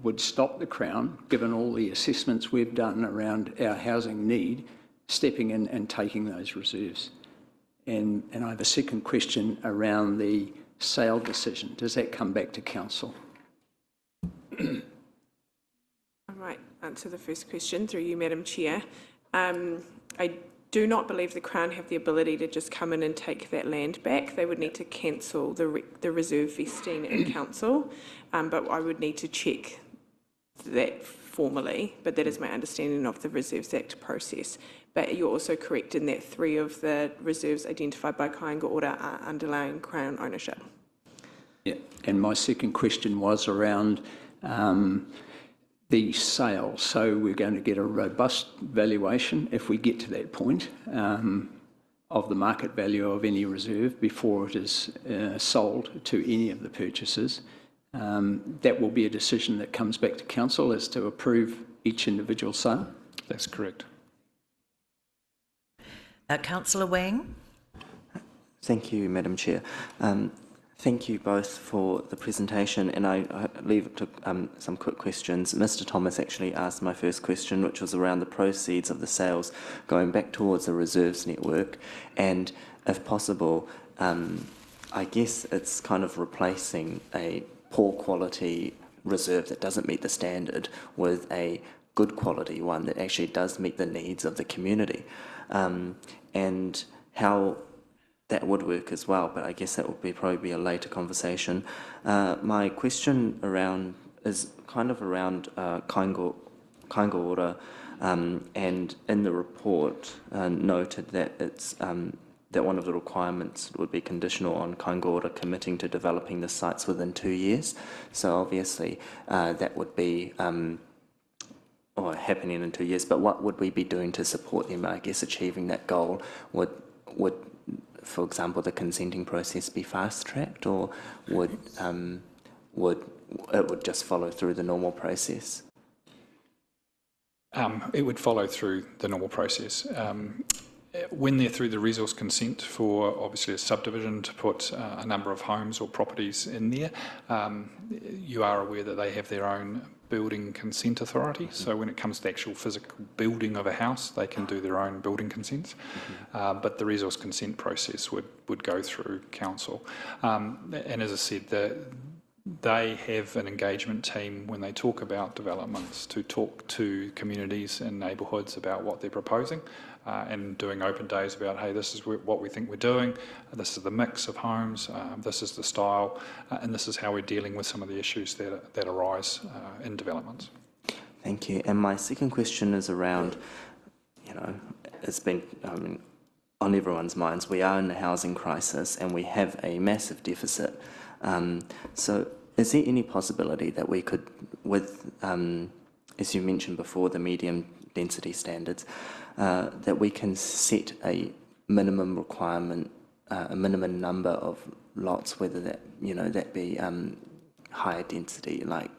would stop the Crown, given all the assessments we've done around our housing need, stepping in and taking those reserves? And I have a second question around the sale decision. Does that come back to council? I might answer the first question through you, Madam Chair. I do not believe the Crown have the ability to just come in and take that land back. They would need to cancel the reserve vesting in council, but I would need to check that formally, but that is my understanding of the Reserves Act process. But you're also correct in that 3 of the reserves identified by Kaingaora are underlying Crown ownership. Yeah, and my second question was around the sale. So we're going to get a robust valuation if we get to that point of the market value of any reserve before it is sold to any of the purchasers. That will be a decision that comes back to council as to approve each individual sale. That's correct. Councillor Wang. Thank you, Madam Chair. Thank you both for the presentation, and I leave it to some quick questions. Mr. Thomas actually asked my first question, which was around the proceeds of the sales going back towards the reserves network, and if possible, I guess it's kind of replacing a poor quality reserve that doesn't meet the standard with a good quality one that actually does meet the needs of the community, and how that would work as well, but I guess that would probably be a later conversation. My question is kind of around Kaingaora, and in the report noted that it's that one of the requirements would be conditional on Kaingaora committing to developing the sites within 2 years. So obviously that would be happening in 2 years, but what would we be doing to support them, I guess, achieving that goal? Would for example, the consenting process be fast-tracked, or would it just follow through the normal process? It would follow through the normal process. when they're through the resource consent for obviously a subdivision to put a number of homes or properties in there, you are aware that they have their own building consent authority. So when it comes to the actual physical building of a house, they can do their own building consents. But the resource consent process would go through council. And as I said, they have an engagement team when they talk about developments to talk to communities and neighbourhoods about what they're proposing. And doing open days about, hey, this is what we think we're doing, this is the mix of homes, this is the style, and this is how we're dealing with some of the issues that arise in developments. Thank you. And my second question is around, it's been on everyone's minds, we are in a housing crisis and we have a massive deficit. So is there any possibility that we could, with, as you mentioned before, the medium density standards, that we can set a minimum requirement, a minimum number of lots, whether that that be higher density, like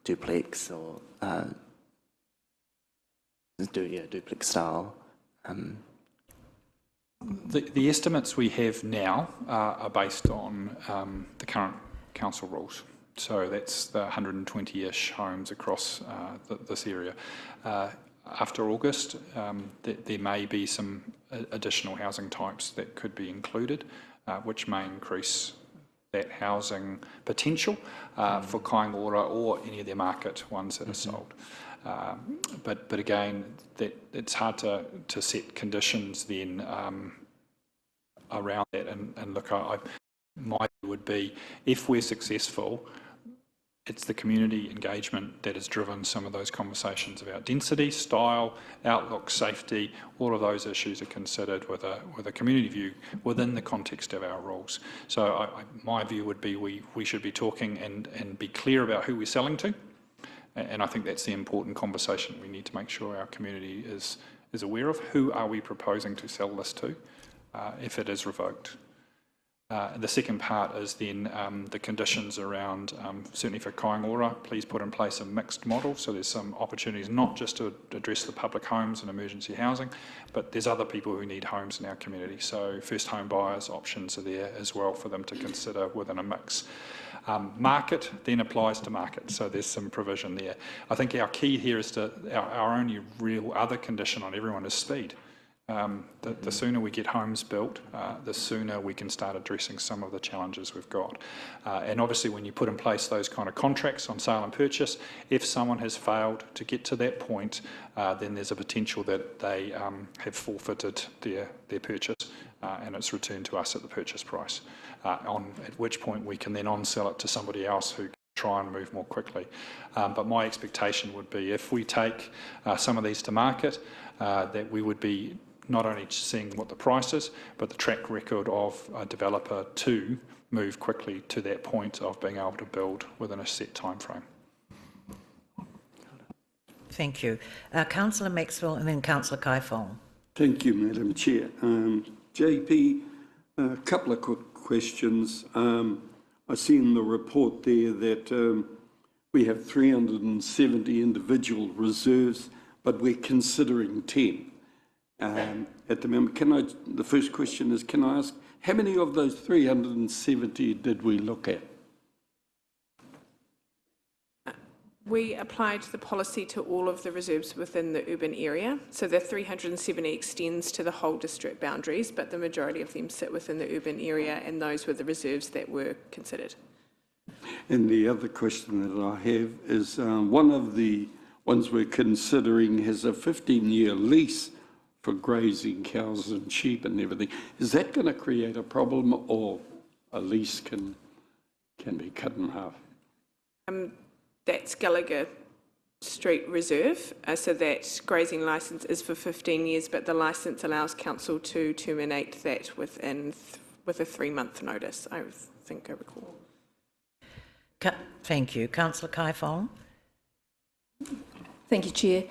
duplex or duplex style. The estimates we have now are based on the current council rules. So that's the 120-ish homes across this area. After August, there may be some additional housing types that could be included, which may increase that housing potential for Kaingaora or any of their market ones that are sold. But again, it's hard to set conditions then around that. And look, my view would be, if we're successful, it's the community engagement that has driven some of those conversations about density, style, outlook, safety. All of those issues are considered with a community view within the context of our rules. So my view would be we should be talking and be clear about who we're selling to. And I think that's the important conversation we need to make sure our community is aware of. Who are we proposing to sell this to if it is revoked? The second part is then the conditions around, certainly for Kaingaora, please put in place a mixed model. So there's some opportunities not just to address the public homes and emergency housing, but there's other people who need homes in our community. So first home buyers options are there as well for them to consider within a mix. Market then applies to market, so there's some provision there. I think our key here is our only real other condition on everyone is speed. The sooner we get homes built, the sooner we can start addressing some of the challenges we've got. And obviously when you put in place those kind of contracts on sale and purchase, if someone has failed to get to that point, then there's a potential that they have forfeited their purchase and it's returned to us at the purchase price, at which point we can then on-sell it to somebody else who try and move more quickly. But my expectation would be, if we take some of these to market, that we would be not only seeing what the price is, but the track record of a developer to move quickly to that point of being able to build within a set time frame. Thank you. Councillor Maxwell and then Councillor Kaifong. Thank you, Madam Chair. JP, a couple of quick questions. I see in the report there that we have 370 individual reserves, but we're considering 10 at the moment. The first question is, can I ask, how many of those 370 did we look at? We applied the policy to all of the reserves within the urban area. So the 370 extends to the whole district boundaries, but the majority of them sit within the urban area, and those were the reserves that were considered. And the other question that I have is, one of the ones we're considering has a 15-year lease for grazing cows and sheep and everything. Is that going to create a problem, or a lease can be cut in half? That's Gallagher Street Reserve, so that grazing licence is for 15 years, but the licence allows council to terminate that with a 3-month notice, I think I recall. Thank you. Councillor Kaifong. Thank you, Chair.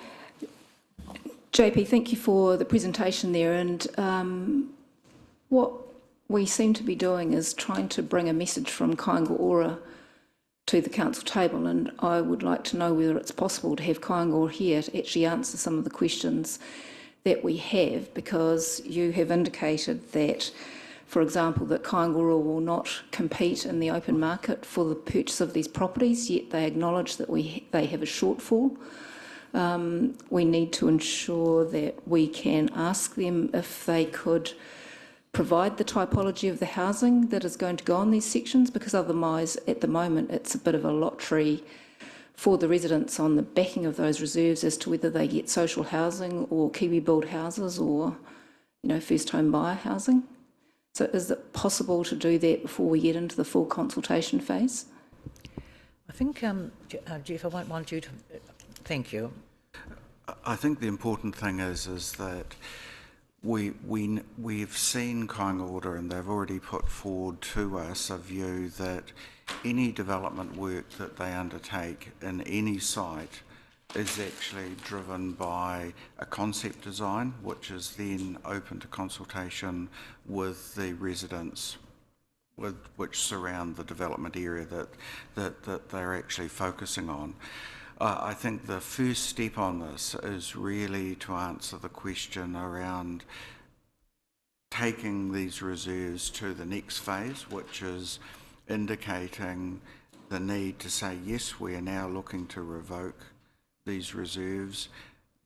JP, thank you for the presentation there. And what we seem to be doing is trying to bring a message from Kaingaora to the council table, and I would like to know whether it's possible to have Kang here to actually answer some of the questions that we have, because you have indicated that, for example, that Kaingora will not compete in the open market for the purchase of these properties, yet they acknowledge that they have a shortfall. We need to ensure that we can ask them if they could provide the typology of the housing that is going to go on these sections, because otherwise, at the moment, it's a bit of a lottery for the residents on the backing of those reserves as to whether they get social housing or Kiwi build houses or, first home buyer housing. So is it possible to do that before we get into the full consultation phase? I think, Jeff, I won't want you to... Thank you. I think the important thing is that we've seen Kaingora, and they've already put forward to us a view that any development work that they undertake in any site is actually driven by a concept design, which is then open to consultation with the residents which surround the development area that they're actually focusing on. I think the first step on this is really to answer the question around taking these reserves to the next phase, which is indicating the need to say, yes, we are now looking to revoke these reserves.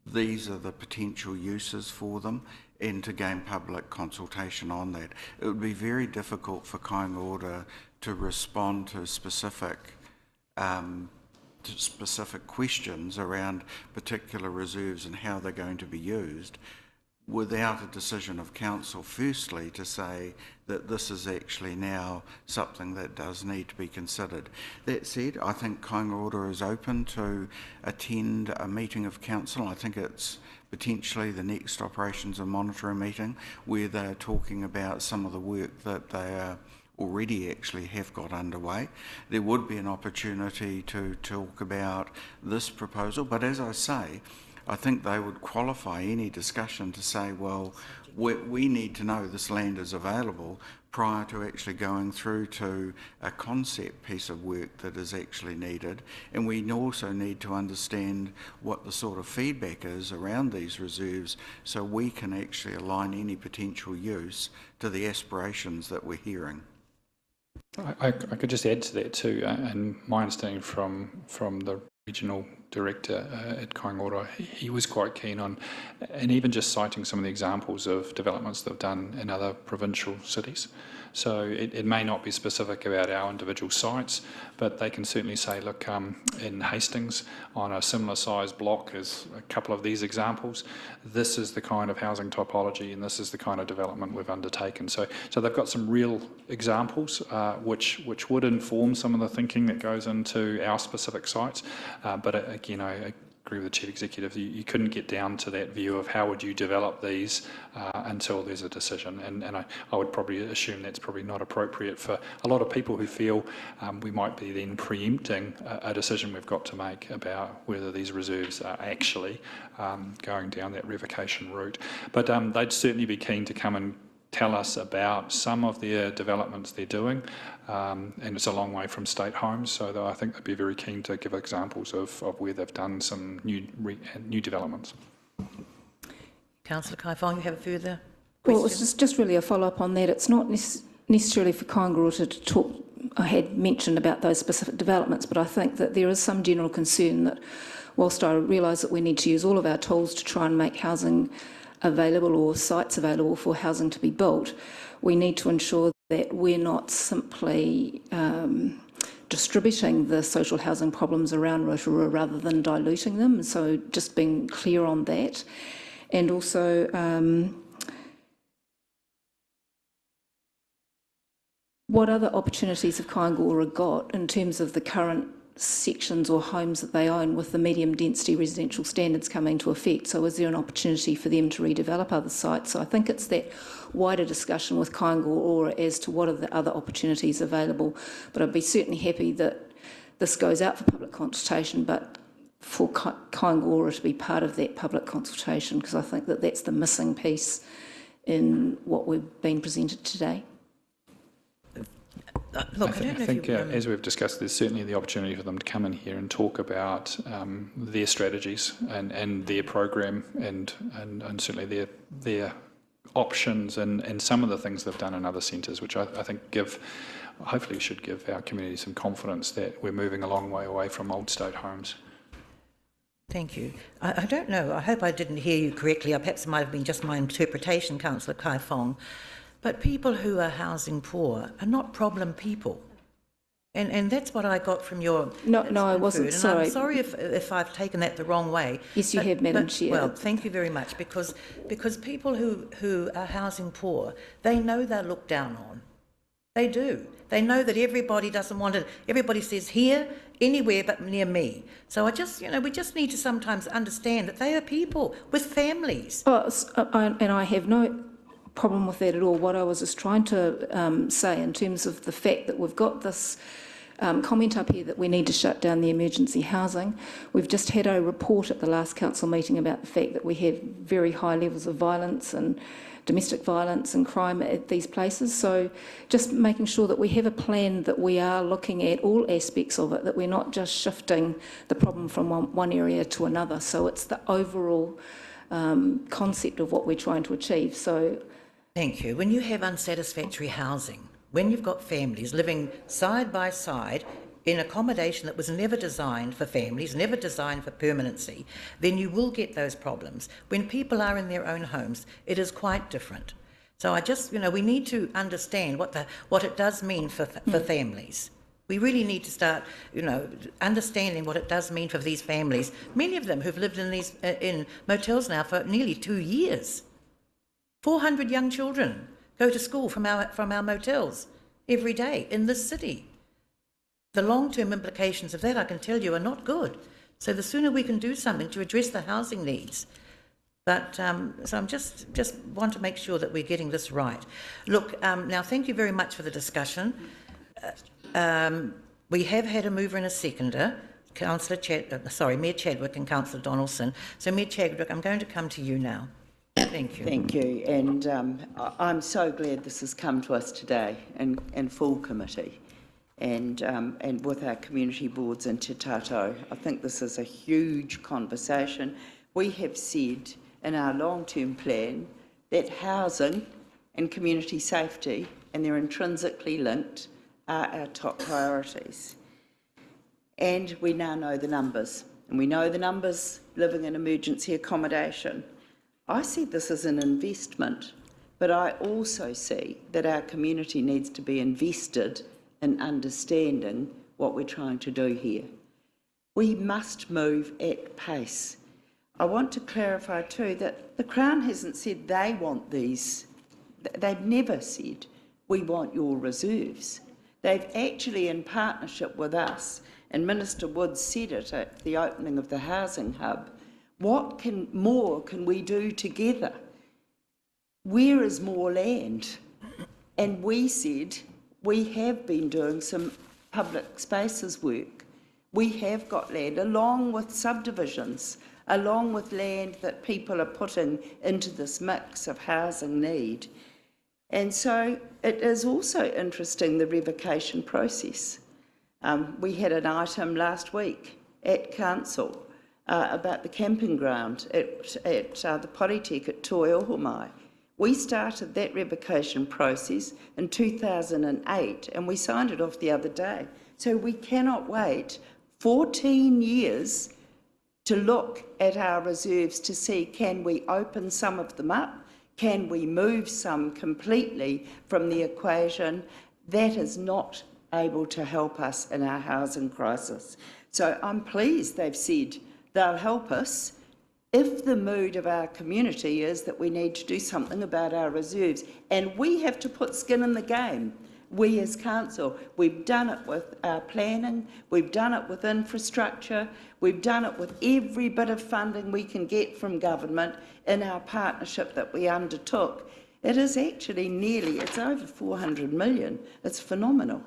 These are the potential uses for them, and to gain public consultation on that. It would be very difficult for Kaingora to respond to specific questions around particular reserves and how they're going to be used without a decision of council, firstly, to say that this is actually now something that does need to be considered. That said, I think Kaingora is open to attend a meeting of council. I think it's potentially the next operations and monitoring meeting where they're talking about some of the work that they are already actually have got underway. There would be an opportunity to talk about this proposal, but as I say, I think they would qualify any discussion to say, well, we need to know this land is available prior to actually going through to a concept piece of work that is actually needed. And we also need to understand what the sort of feedback is around these reserves so we can actually align any potential use to the aspirations that we're hearing. I could just add to that too, and my understanding from the regional director at Kaingora, he was quite keen on, and even just citing some of the examples of developments they've done in other provincial cities. So it may not be specific about our individual sites, but they can certainly say, look, in Hastings, on a similar size block as a couple of these examples, this is the kind of housing typology and this is the kind of development we've undertaken. So they've got some real examples which would inform some of the thinking that goes into our specific sites. But again, I agree with the Chief Executive, you couldn't get down to that view of how would you develop these until there's a decision. And I would probably assume that's probably not appropriate for a lot of people who feel we might be then preempting a decision we've got to make about whether these reserves are actually going down that revocation route. But they'd certainly be keen to come and tell us about some of their developments they're doing, and it's a long way from state homes, so I think they'd be very keen to give examples of where they've done some new developments. Councillor Kaifong, you have a further question? Well, it's just really a follow-up on that. It's not necessarily for Kaingora to talk. I had mentioned about those specific developments, but I think that there is some general concern that whilst I realise that we need to use all of our tools to try and make housing available or sites available for housing to be built, we need to ensure that we're not simply distributing the social housing problems around Rotorua rather than diluting them. So just being clear on that. And also what other opportunities have Kaingora got in terms of the current sections or homes that they own with the medium density residential standards coming to effect? So is there an opportunity for them to redevelop other sites? So I think it's that wider discussion with Kaingora as to what are the other opportunities available. But I'd be certainly happy that this goes out for public consultation, but for Kaingora to be part of that public consultation, because I think that that's the missing piece in what we've been presented today. Look, I don't know I think if you... as we've discussed, there's certainly the opportunity for them to come in here and talk about their strategies and their program and certainly their options and some of the things they've done in other centres, which I think hopefully should give our community some confidence that we're moving a long way away from old state homes. Thank you. I don't know, I hope I didn't hear you correctly, or perhaps it might have been just my interpretation, Councillor Kai Fong, but people who are housing poor are not problem people. And that's what I got from your... No, I wasn't, and sorry. I'm sorry if I've taken that the wrong way. Yes, you have, Madam Chair. Well, thank you very much, because people who are housing poor, they know they're looked down on. They do. They know that everybody doesn't want it. Everybody says here, anywhere but near me. So we just need to sometimes understand that they are people with families. And I have no problem with that at all. What I was just trying to say in terms of the fact that we've got this comment up here that we need to shut down the emergency housing. We've just had a report at the last council meeting about the fact that we have very high levels of violence and domestic violence and crime at these places. So just making sure that we have a plan, that we are looking at all aspects of it, that we're not just shifting the problem from one area to another. So it's the overall concept of what we're trying to achieve. So, thank you. When you have unsatisfactory housing, when you've got families living side by side in accommodation that was never designed for families, never designed for permanency, then you will get those problems. When people are in their own homes, it is quite different. So we need to understand what it does mean for families. We really need to start, understanding what it does mean for these families. Many of them who've lived in these in motels now for nearly 2 years. 400 young children go to school from our motels every day in this city. The long-term implications of that, I can tell you, are not good. So the sooner we can do something to address the housing needs. But so I'm just want to make sure that we're getting this right. Look, now thank you very much for the discussion. We have had a mover and a seconder, Mayor Chadwick and Councillor Donaldson. So Mayor Chadwick, I'm going to come to you now. Thank you. Thank you. And I'm so glad this has come to us today in full committee and with our community boards and Te Tato. I think this is a huge conversation. We have said in our long-term plan that housing and community safety, and they're intrinsically linked, are our top priorities. And we now know the numbers. And we know the numbers living in emergency accommodation. I see this as an investment, but I also see that our community needs to be invested in understanding what we're trying to do here. We must move at pace. I want to clarify too that the Crown hasn't said they want these. They've never said, we want your reserves. They've actually, in partnership with us, and Minister Woods said it at the opening of the Housing Hub, what more can we do together? Where is more land? And we said we have been doing some public spaces work. We have got land, along with subdivisions, along with land that people are putting into this mix of housing need. And so it is also interesting, the revocation process. We had an item last week at Council about the camping ground at the Polytech at Toeohomai. We started that revocation process in 2008 and we signed it off the other day. So we cannot wait 14 years to look at our reserves to see, can we open some of them up? Can we move some completely from the equation? That is not able to help us in our housing crisis. So I'm pleased they've said they'll help us if the mood of our community is that we need to do something about our reserves. And we have to put skin in the game. We as council, we've done it with our planning, we've done it with infrastructure, we've done it with every bit of funding we can get from government in our partnership that we undertook. It is actually it's over 400 million. It's phenomenal.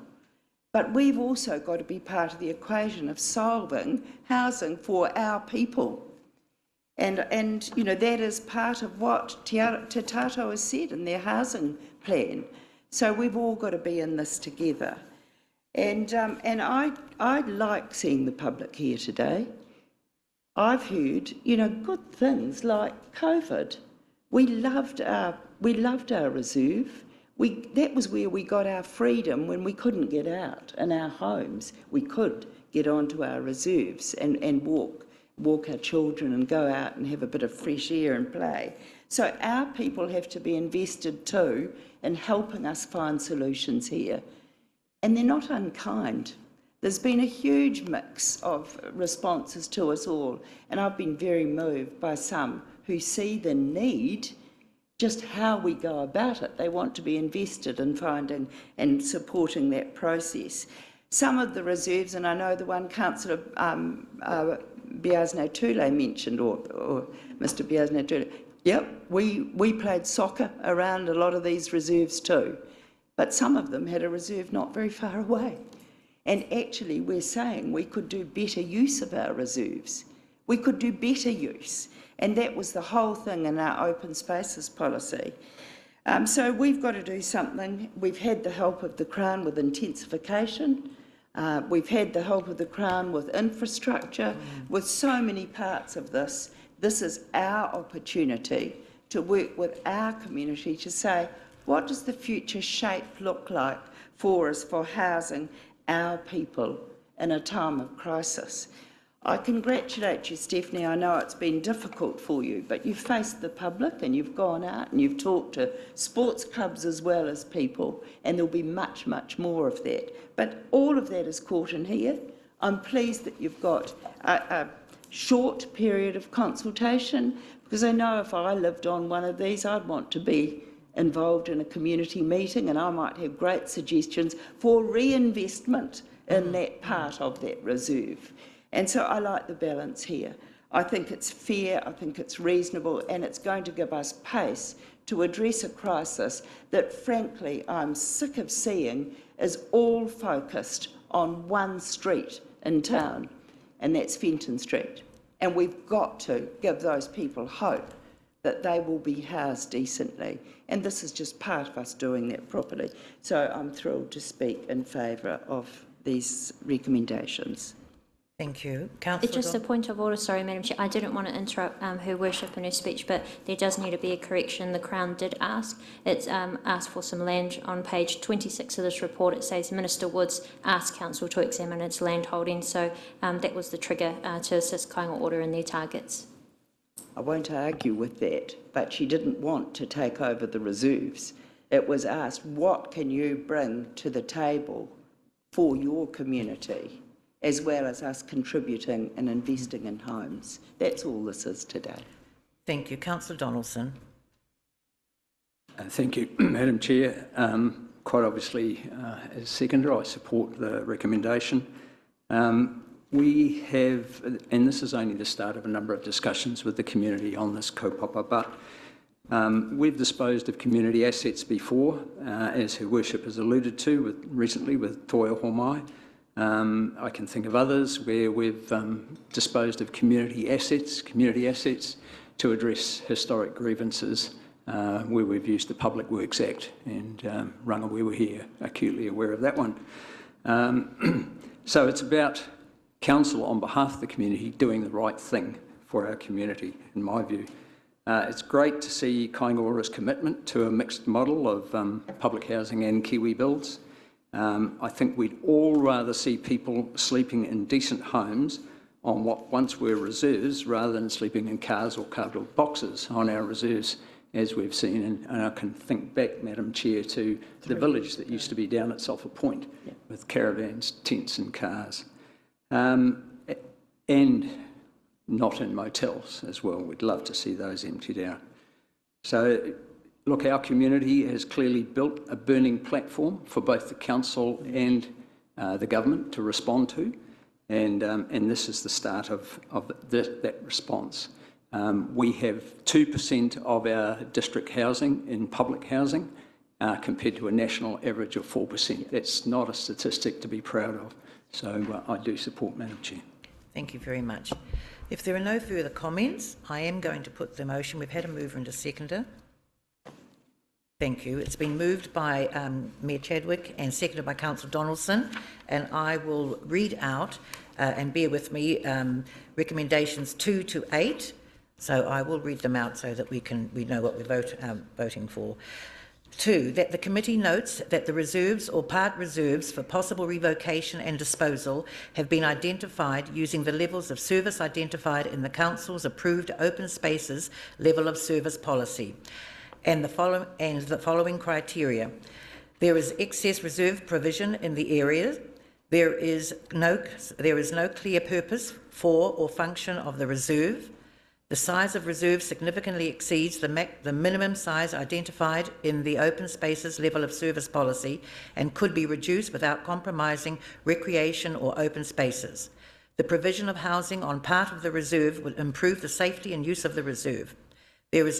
But we've also got to be part of the equation of solving housing for our people. And that is part of what Te Tato has said in their housing plan. So we've all got to be in this together. And I like seeing the public here today. I've heard, you know, good things like COVID. We loved our reserve. That was where we got our freedom when we couldn't get out in our homes. We could get onto our reserves and walk our children and go out and have a bit of fresh air and play. So our people have to be invested too in helping us find solutions here. And they're not unkind. There's been a huge mix of responses to us all, and I've been very moved by some who see the need, just how we go about it. They want to be invested in finding and supporting that process. Some of the reserves, and I know the one Councillor Biasne-Tule mentioned, or Mr Biasne-Tule, yep, we played soccer around a lot of these reserves too, but some of them had a reserve not very far away. And actually we're saying we could do better use of our reserves. We could do better use. And that was the whole thing in our open spaces policy. So we've got to do something. We've had the help of the Crown with intensification. We've had the help of the Crown with infrastructure, with so many parts of this. This is our opportunity to work with our community to say, what does the future shape look like for us for housing our people in a time of crisis? I congratulate you, Stephanie. I know it's been difficult for you, but you've faced the public and you've gone out and you've talked to sports clubs as well as people, and there'll be much, much more of that. But all of that is caught in here. I'm pleased that you've got a short period of consultation, because I know if I lived on one of these, I'd want to be involved in a community meeting, and I might have great suggestions for reinvestment in that part of that reserve. And so I like the balance here. I think it's fair, I think it's reasonable, and it's going to give us pace to address a crisis that, frankly, I'm sick of seeing is all focused on one street in town, and that's Fenton Street. And we've got to give those people hope that they will be housed decently. And this is just part of us doing that properly. So I'm thrilled to speak in favour of these recommendations. Thank you. Councillor Just a point of order, sorry, Madam Chair. I didn't want to interrupt Her Worship in her speech, but there does need to be a correction. The Crown did ask. It's asked for some land on page 26 of this report. It says Minister Woods asked Council to examine its land holdings. So that was the trigger to assist Kainga Order in their targets. I won't argue with that, but she didn't want to take over the reserves. It was asked, what can you bring to the table for your community, as well as us contributing and investing in homes? That's all this is today. Thank you. Councillor Donaldson. Thank you, Madam Chair. Quite obviously, as seconder, I support the recommendation. We have, and this is only the start of a number of discussions with the community on this kaupapa, but we've disposed of community assets before, as Her Worship has alluded to recently with Toia Homai. I can think of others where we've disposed of community assets to address historic grievances where we've used the Public Works Act, and Runga, we were here acutely aware of that one. So it's about Council on behalf of the community doing the right thing for our community, in my view. It's great to see Kainga Ora's commitment to a mixed model of public housing and Kiwi builds. I think we'd all rather see people sleeping in decent homes on what once were reserves rather than sleeping in cars or cardboard boxes on our reserves, as we've seen. And I can think back, Madam Chair, to the village that used to be down at Sulphur Point with caravans, tents and cars. And not in motels as well. We'd love to see those emptied out. So, look, our community has clearly built a burning platform for both the council and the government to respond to, and this is the start of that response. We have 2% of our district housing in public housing compared to a national average of 4%. That's not a statistic to be proud of. So I do support, Madam Chair. Thank you very much. If there are no further comments, I am going to put the motion. We've had a mover and a seconder. Thank you. It's been moved by Mayor Chadwick and seconded by Councillor Donaldson, and I will read out, and bear with me, recommendations 2 to 8. So I will read them out so that we know what we're voting for. 2, that the committee notes that the reserves or part reserves for possible revocation and disposal have been identified using the levels of service identified in the Council's approved open spaces level of service policy, and the following criteria. There is excess reserve provision in the area. There is no clear purpose for or function of the reserve. The size of reserve significantly exceeds the minimum size identified in the open spaces level of service policy and could be reduced without compromising recreation or open spaces. The provision of housing on part of the reserve would improve the safety and use of the reserve. There are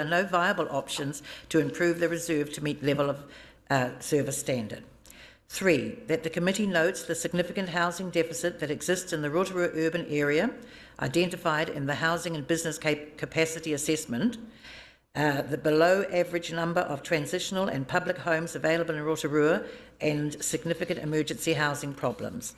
no viable options to improve the reserve to meet level of service standard. 3, that the committee notes the significant housing deficit that exists in the Rotorua urban area, identified in the Housing and Business Capacity Assessment, the below average number of transitional and public homes available in Rotorua, and significant emergency housing problems.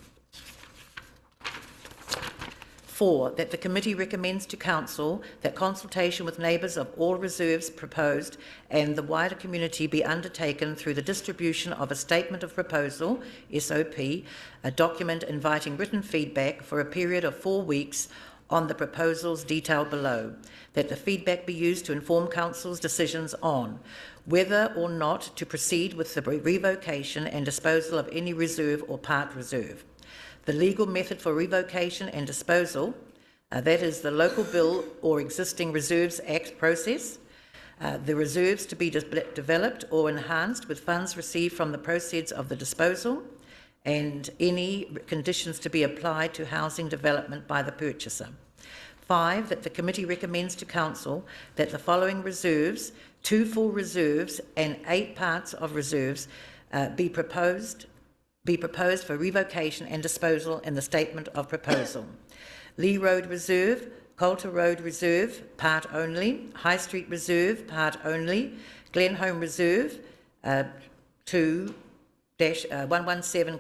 4, that the committee recommends to Council that consultation with neighbours of all reserves proposed and the wider community be undertaken through the distribution of a Statement of Proposal, SOP, a document inviting written feedback for a period of 4 weeks on the proposals detailed below, that the feedback be used to inform Council's decisions on whether or not to proceed with the revocation and disposal of any reserve or part reserve. The legal method for revocation and disposal, that is the local bill or existing Reserves Act process, the reserves to be developed or enhanced with funds received from the proceeds of the disposal, and any conditions to be applied to housing development by the purchaser. 5, that the committee recommends to Council that the following reserves, 2 full reserves and 8 parts of reserves, be proposed for revocation and disposal in the Statement of Proposal. Lee Road Reserve, Coulter Road Reserve, part only, High Street Reserve, part only, Glenholme Reserve, 2-117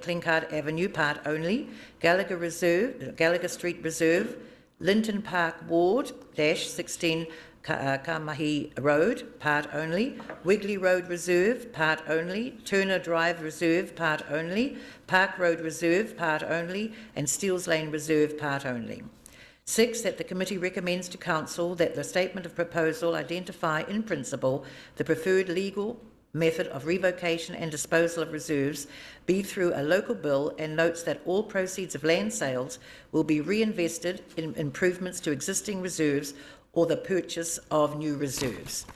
Clinkard Avenue, part only, Gallagher Street Reserve, Linton Park Ward, -16 Kamahi Road, part only, Wigley Road Reserve, part only, Turner Drive Reserve, part only, Park Road Reserve, part only, and Steeles Lane Reserve, part only. 6, that the committee recommends to Council that the Statement of Proposal identify in principle the preferred legal method of revocation and disposal of reserves be through a local bill, and notes that all proceeds of land sales will be reinvested in improvements to existing reserves or the purchase of new reserves.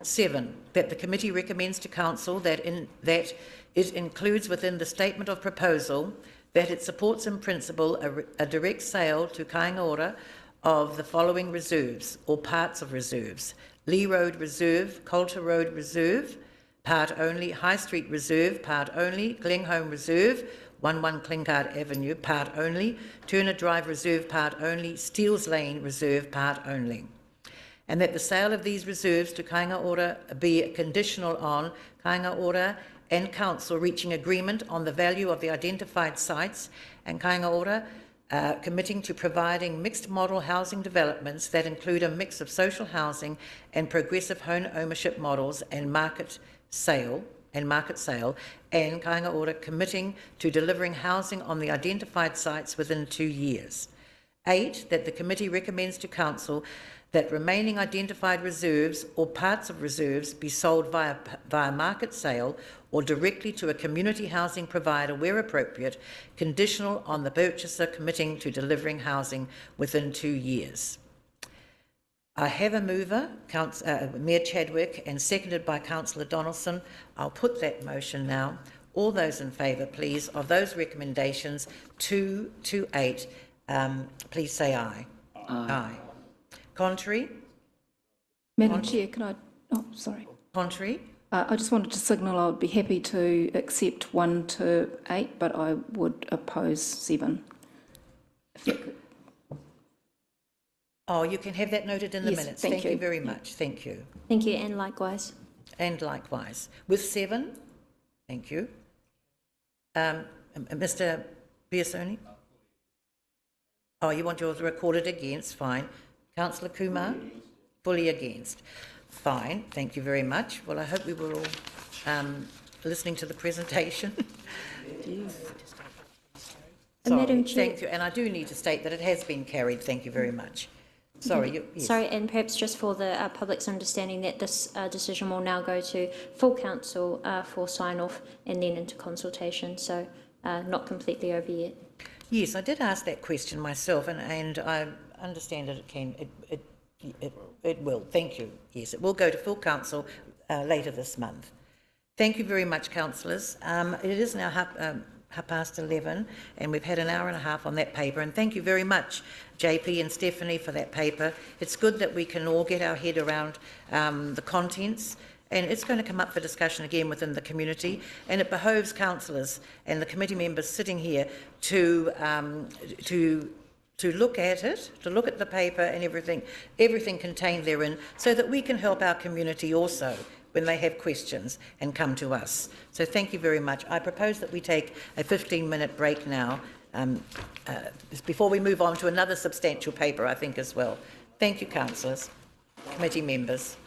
7, that the committee recommends to Council that it includes within the Statement of Proposal that it supports in principle a direct sale to Kaingaora of the following reserves or parts of reserves: Lee Road Reserve, Coulter Road Reserve, part only, High Street Reserve, part only, Glenholme Reserve, 11 Clinkard Avenue, part only, Turner Drive Reserve, part only, Steeles Lane Reserve, part only. And that the sale of these reserves to Kaingaora be conditional on Kaingaora and Council reaching agreement on the value of the identified sites, and Kaingaora committing to providing mixed model housing developments that include a mix of social housing and progressive home ownership models and market sale, and Kaingaora committing to delivering housing on the identified sites within 2 years. 8, that the committee recommends to Council that remaining identified reserves or parts of reserves be sold via market sale or directly to a community housing provider where appropriate, conditional on the purchaser committing to delivering housing within 2 years. I have a mover, Mayor Chadwick, and seconded by Councillor Donaldson. I'll put that motion now. All those in favour, please, of those recommendations 2 to 8, please say aye. Aye. Contrary? Madam Chair, can I... Oh, sorry. Contrary? I just wanted to signal I would be happy to accept 1 to 8, but I would oppose 7. Oh, you can have that noted in the Yes, minutes. thank Thank you you. very much. Thank you. Thank you, and likewise. And likewise. With 7, thank you. Mr. Biasoni? Oh, you want yours recorded against? Fine. Councillor Kumar? Fully against. Fine. Thank you very much. Well, I hope we were all listening to the presentation. Sorry, Madam Chair, thank you. And I do need to state that it has been carried. Thank you very much. Sorry. Yes. Sorry, and perhaps just for the public's understanding that this decision will now go to full council for sign-off and then into consultation, so not completely over yet. Yes, I did ask that question myself, and I understand that it will. Thank you. Yes, it will go to full council later this month. Thank you very much, councillors. It is now half past 11, and we've had an hour and a half on that paper, and thank you very much, JP and Stephanie, for that paper. It's good that we can all get our head around the contents, and it's going to come up for discussion again within the community, and it behoves councillors and the committee members sitting here to look at it, to look at the paper and everything contained therein, so that we can help our community also when they have questions and come to us. So thank you very much. I propose that we take a 15-minute break now before we move on to another substantial paper, I think, as well. Thank you, councillors, committee members.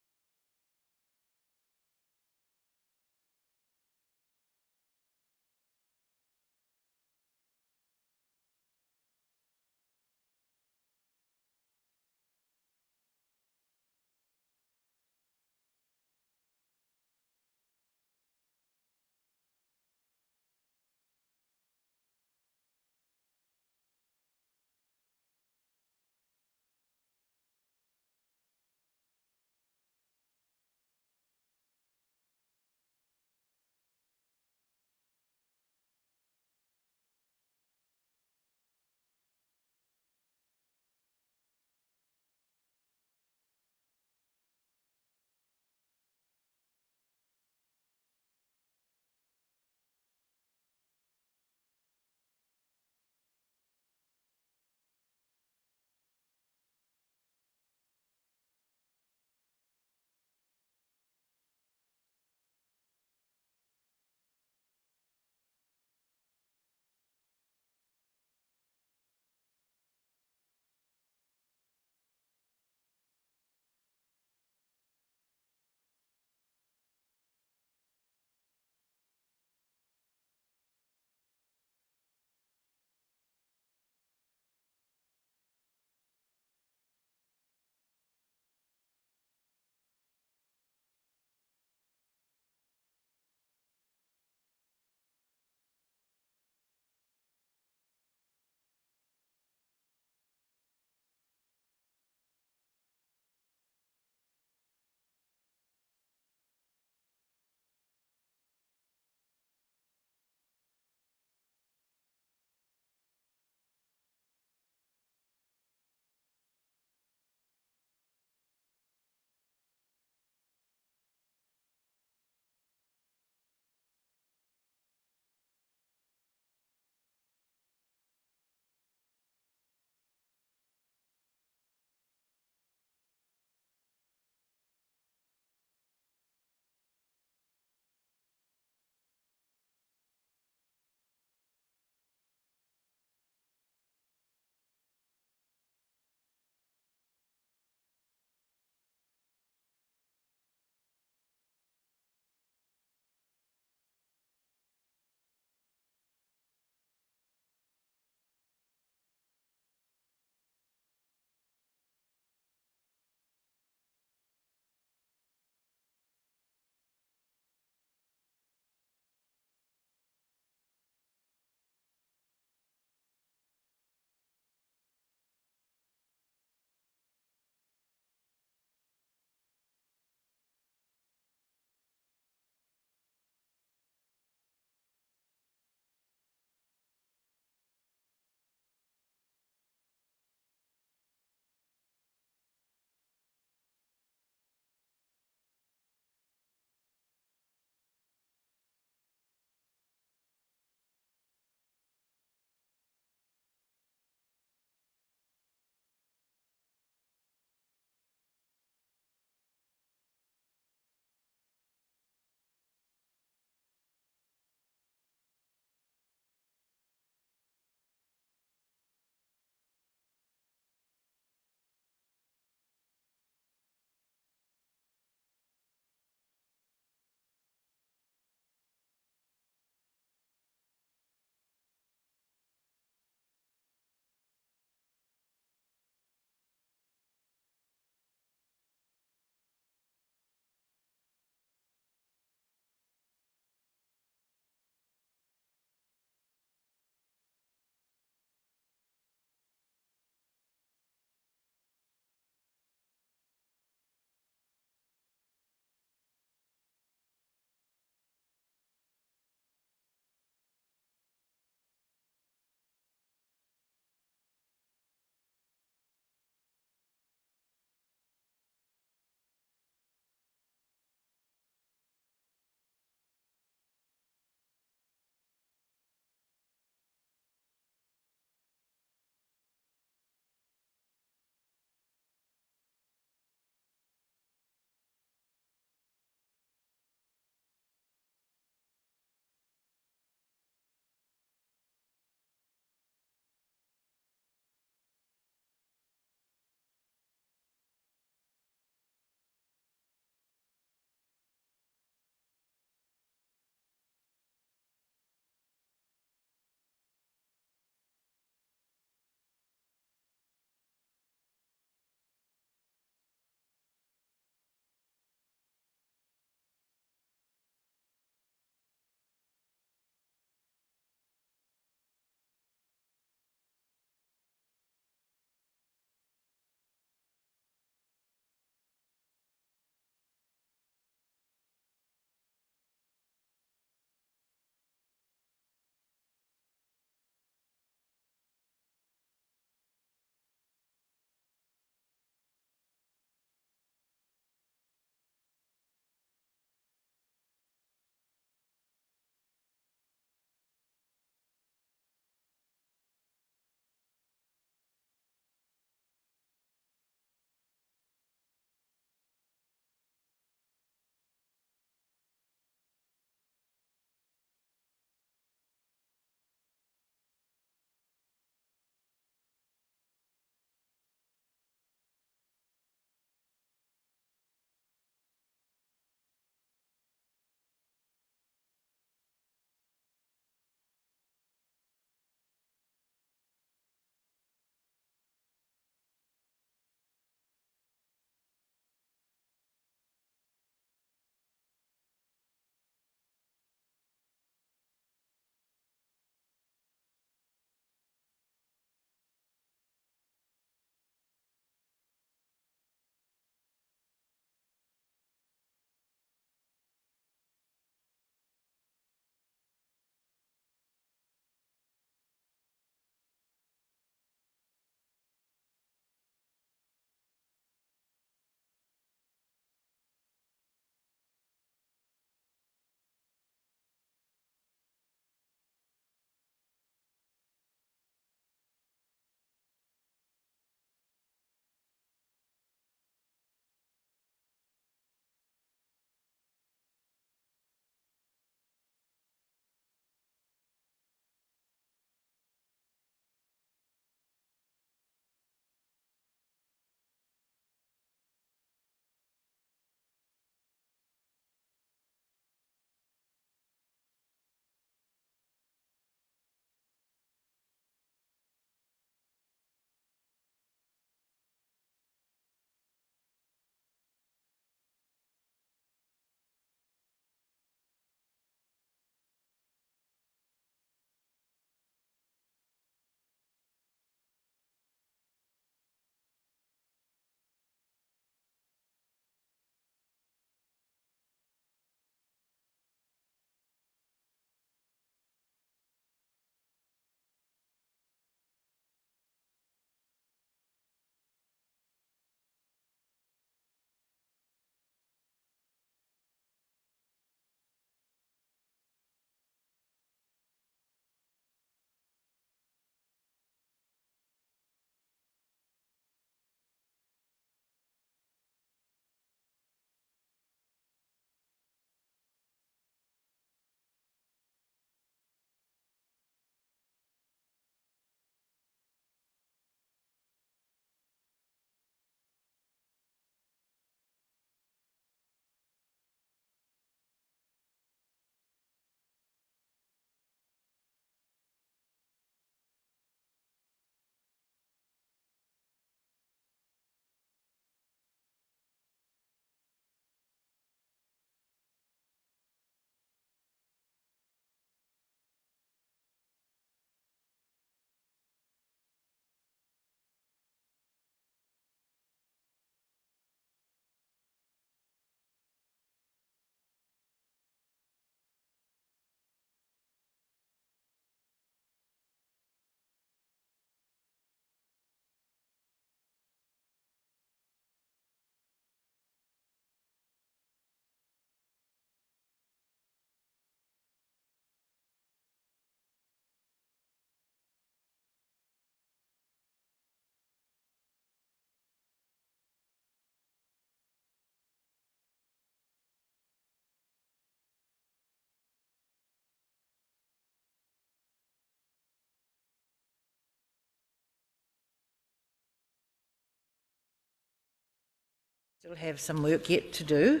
Still have some work yet to do.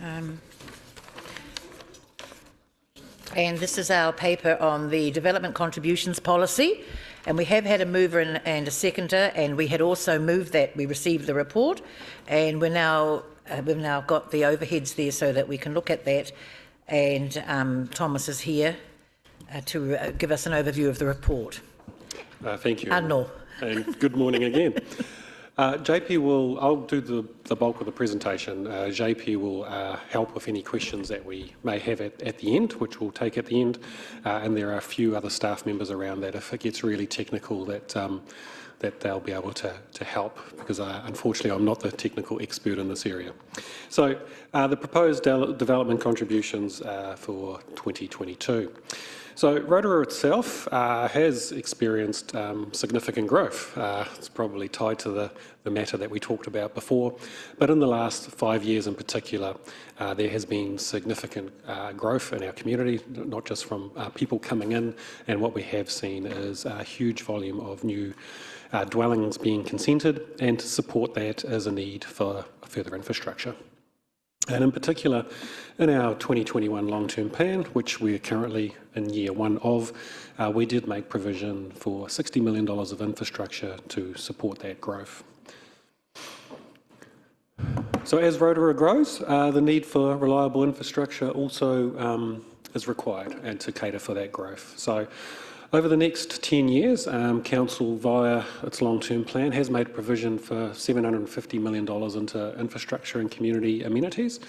And this is our paper on the development contributions policy. And we have had a mover and a seconder, and we had also moved that. We received the report, and we've now got the overheads there so that we can look at that. And Thomas is here to give us an overview of the report. Thank you. Anno. And good morning again. I'll do the bulk of the presentation. JP will help with any questions that we may have at the end, which we'll take at the end. And there are a few other staff members around that if it gets really technical that they'll be able to help, because unfortunately I'm not the technical expert in this area. So the proposed development contributions for 2022. So Rotorua itself has experienced significant growth. It's probably tied to the matter that we talked about before, but in the last 5 years in particular, there has been significant growth in our community, not just from people coming in, and what we have seen is a huge volume of new dwellings being consented, and to support that is a need for further infrastructure. And in particular, in our 2021 long-term plan, which we're currently in year one of, we did make provision for $60 million of infrastructure to support that growth. So as Rotorua grows, the need for reliable infrastructure also is required, and to cater for that growth. So over the next 10 years, Council, via its long-term plan, has made provision for $750 million into infrastructure and community amenities.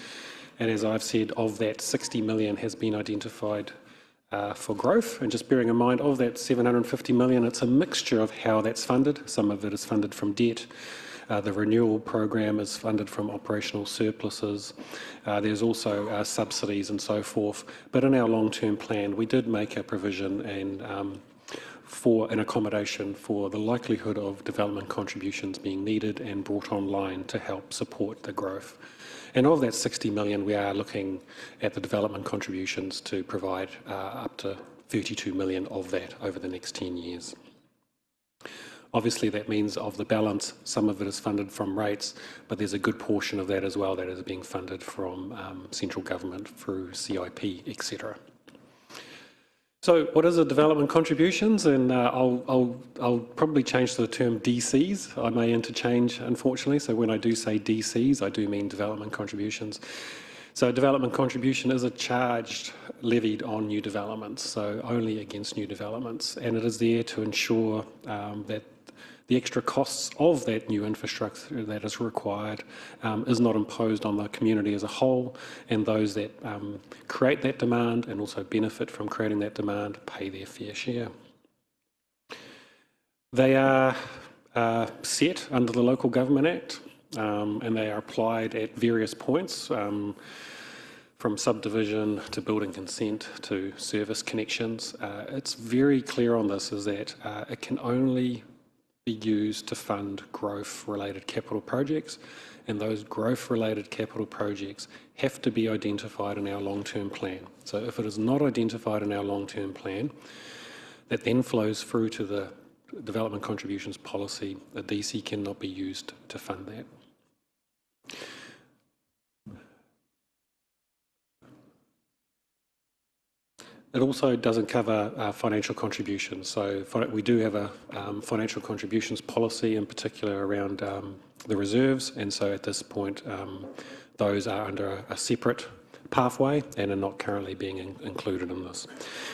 And as I've said, of that, 60 million has been identified for growth. And just bearing in mind, of that 750 million, it's a mixture of how that's funded. Some of it is funded from debt. The renewal program is funded from operational surpluses. There's also subsidies and so forth. But in our long-term plan, we did make a provision and for an accommodation for the likelihood of development contributions being needed and brought online to help support the growth. And of that 60 million, we are looking at the development contributions to provide up to 32 million of that over the next 10 years. Obviously, that means of the balance, some of it is funded from rates, but there's a good portion of that as well that is being funded from central government through CIP, etc. So what is the development contributions? And I'll probably change to the term DCs. I may interchange, unfortunately. So when I do say DCs, I do mean development contributions. So development contribution is a charge levied on new developments, so only against new developments. And it is there to ensure that the extra costs of that new infrastructure that is required is not imposed on the community as a whole, and those that create that demand and also benefit from creating that demand pay their fair share. They are set under the Local Government Act, and they are applied at various points, from subdivision to building consent to service connections. It's very clear on this is that it can only be used to fund growth-related capital projects, and those growth-related capital projects have to be identified in our long-term plan. So if it is not identified in our long-term plan, that then flows through to the development contributions policy. The DC cannot be used to fund that. It also doesn't cover financial contributions. So we do have a financial contributions policy, in particular around the reserves, and so at this point those are under a separate pathway and are not currently being included in this.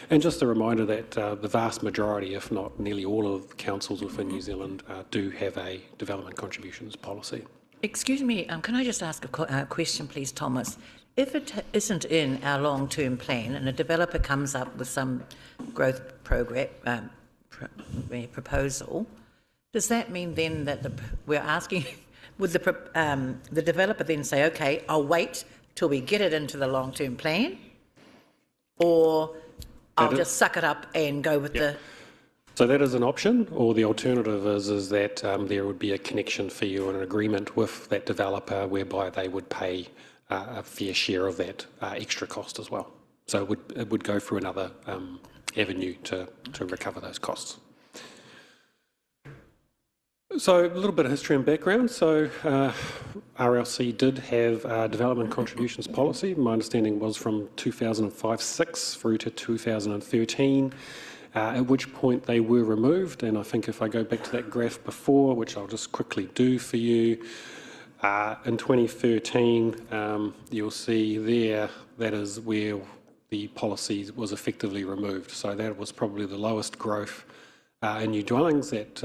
And just a reminder that the vast majority, if not nearly all of the councils within New Zealand do have a development contributions policy. Excuse me, can I just ask a question, please, Thomas? If it isn't in our long-term plan and a developer comes up with some growth program proposal, does that mean then that we're asking, would the developer then say, okay, I'll wait till we get it into the long-term plan, or I'll just suck it up and go with the... So that is an option, or the alternative is that there would be a connection fee or an agreement with that developer whereby they would pay a fair share of that extra cost as well. So it would go through another avenue to recover those costs. So a little bit of history and background. So RLC did have a development contributions policy. My understanding was from 2005-6 through to 2013, at which point they were removed. And I think if I go back to that graph before, which I'll just quickly do for you, in 2013, you'll see there that is where the policy was effectively removed. So that was probably the lowest growth in new dwellings that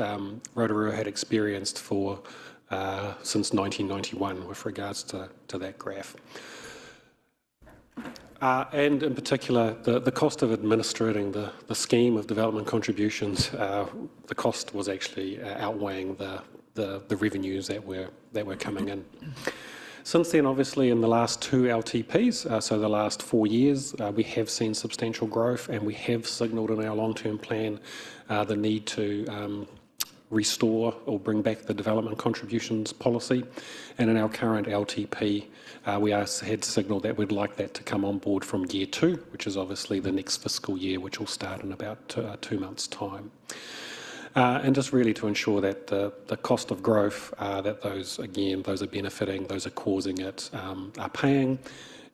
Rotorua had experienced for since 1991 with regards to that graph. And in particular, the cost of administrating the scheme of development contributions, the cost was actually outweighing the revenues that were coming in. Since then, obviously, in the last two LTPs, so the last 4 years, we have seen substantial growth, and we have signalled in our long-term plan the need to restore or bring back the development contributions policy. And in our current LTP, we had signalled that we'd like that to come on board from year 2, which is obviously the next fiscal year, which will start in about 2 months' time. And just really to ensure that the cost of growth that those are benefiting, those are causing it, are paying.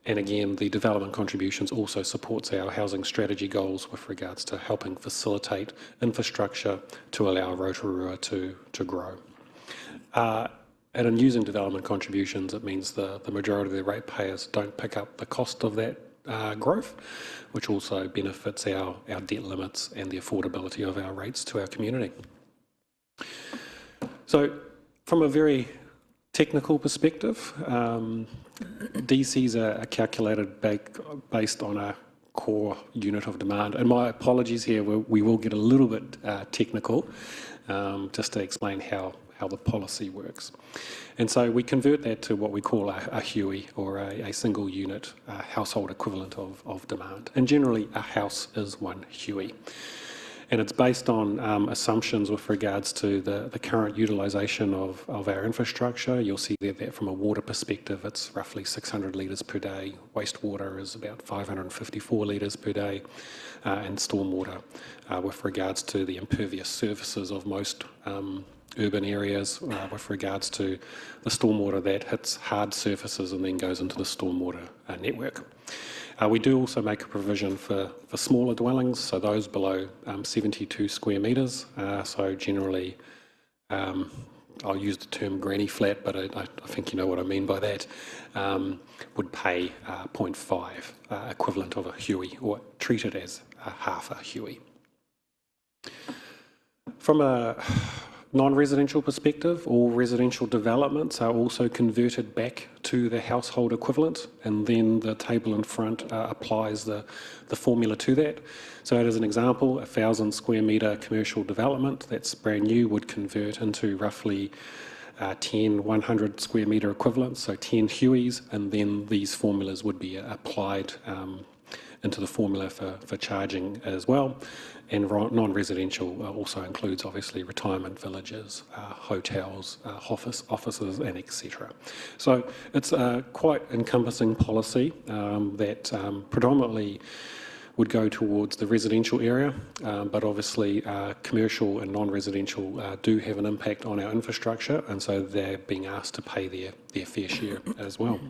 And again, the development contributions also supports our housing strategy goals with regards to helping facilitate infrastructure to allow Rotorua to grow. And in using development contributions, it means the majority of the ratepayers don't pick up the cost of that growth, which also benefits our debt limits and the affordability of our rates to our community. So from a very technical perspective, DCs are calculated based on a core unit of demand. And my apologies here, we will get a little bit technical, just to explain how the policy works. And so we convert that to what we call a HUI, or a single unit household equivalent of demand. And generally, a house is one HUI. And it's based on assumptions with regards to the current utilisation of our infrastructure. You'll see there that from a water perspective, it's roughly 600 litres per day. Wastewater is about 554 litres per day. And stormwater, with regards to the impervious surfaces of most urban areas, with regards to the stormwater that hits hard surfaces and then goes into the stormwater network. We do also make a provision for smaller dwellings, so those below 72 square metres. So generally, I'll use the term granny flat, but I think you know what I mean by that, would pay 0.5 equivalent of a HUI, or treat it as half a HUI. From a non-residential perspective, all residential developments are also converted back to the household equivalent, and then the table in front applies the formula to that. So as an example, 1,000 square metre commercial development that's brand new would convert into roughly 10 100 square metre equivalents, so 10 HUIs, and then these formulas would be applied into the formula for charging as well. And non-residential also includes, obviously, retirement villages, hotels, offices, and etc. So it's a quite encompassing policy that predominantly would go towards the residential area, but obviously commercial and non-residential do have an impact on our infrastructure, and so they're being asked to pay their fair share as well.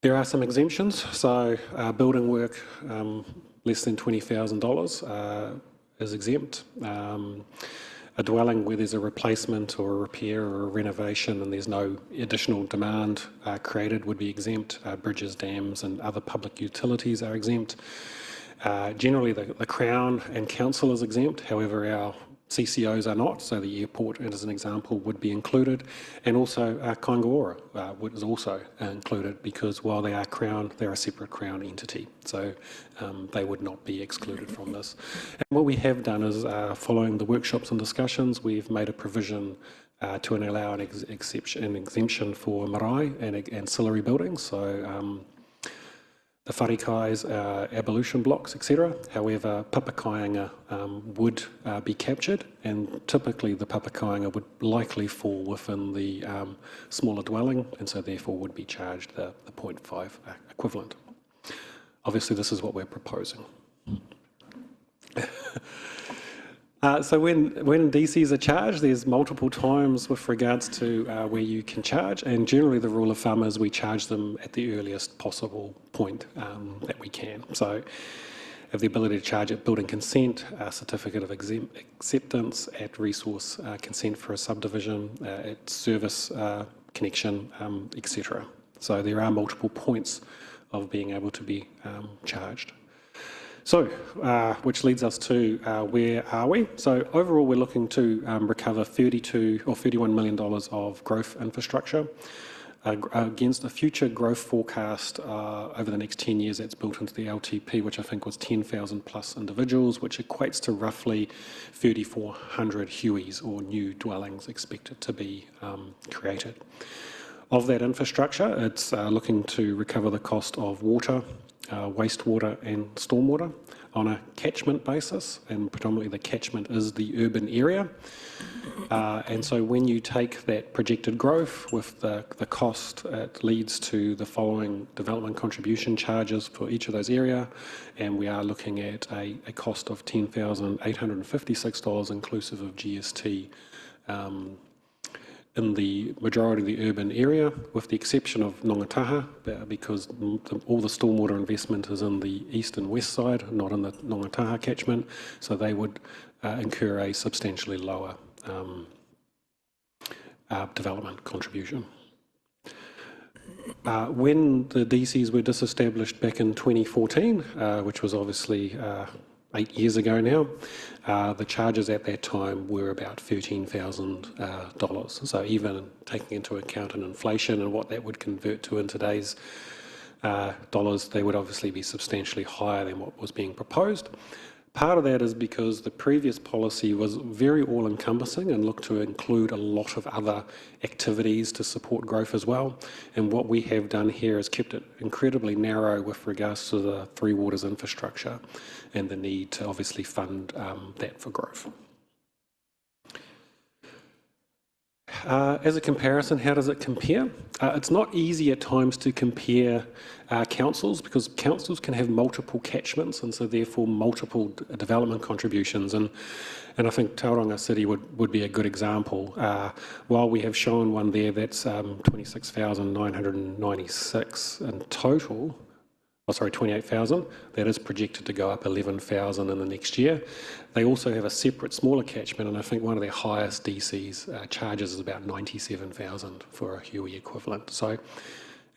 There are some exemptions, so building work less than $20,000 is exempt. A dwelling where there's a replacement or a repair or a renovation and there's no additional demand created would be exempt. Bridges, dams and other public utilities are exempt. Generally the Crown and Council is exempt, however our CCOs are not, so the airport, as an example, would be included, and also Kaingaora is also included, because while they are Crown, they're a separate Crown entity, so they would not be excluded from this. And what we have done is, following the workshops and discussions, we've made a provision to allow an exemption for marae and ancillary buildings, so the wharikais, abolition blocks, etc. However, papakāinga would be captured, and typically the papakāinga would likely fall within the smaller dwelling, and so therefore would be charged the 0.5 equivalent. Obviously, this is what we're proposing. So when DCs are charged, there's multiple times with regards to where you can charge, and generally the rule of thumb is we charge them at the earliest possible point that we can. So have the ability to charge at building consent, certificate of acceptance, at resource consent for a subdivision, at service connection, etc. So there are multiple points of being able to be charged. So, which leads us to where are we? So overall we're looking to recover $32 or $31 million of growth infrastructure against a future growth forecast over the next 10 years that's built into the LTP, which I think was 10,000 plus individuals, which equates to roughly 3,400 HUIs or new dwellings expected to be created. Of that infrastructure, it's looking to recover the cost of water, wastewater and stormwater on a catchment basis, and predominantly the catchment is the urban area. And so when you take that projected growth with the cost, it leads to the following development contribution charges for each of those areas, and we are looking at a cost of $10,856 inclusive of GST in the majority of the urban area, with the exception of Nongataha, because all the stormwater investment is in the east and west side, not in the Nongataha catchment, so they would incur a substantially lower development contribution. When the DCs were disestablished back in 2014, which was obviously 8 years ago now, the charges at that time were about $13,000. So even taking into account an inflation and what that would convert to in today's dollars, they would obviously be substantially higher than what was being proposed. Part of that is because the previous policy was very all-encompassing and looked to include a lot of other activities to support growth as well. And what we have done here is kept it incredibly narrow with regards to the Three Waters infrastructure and the need to obviously fund that for growth. As a comparison, how does it compare? It's not easy at times to compare councils, because councils can have multiple catchments and so therefore multiple development contributions, and I think Tauranga City would be a good example. While we have shown one there that's 26,996 in total, 28,000, that is projected to go up 11,000 in the next year. They also have a separate smaller catchment, and I think one of their highest DCs charges is about 97,000 for a HUI equivalent. So,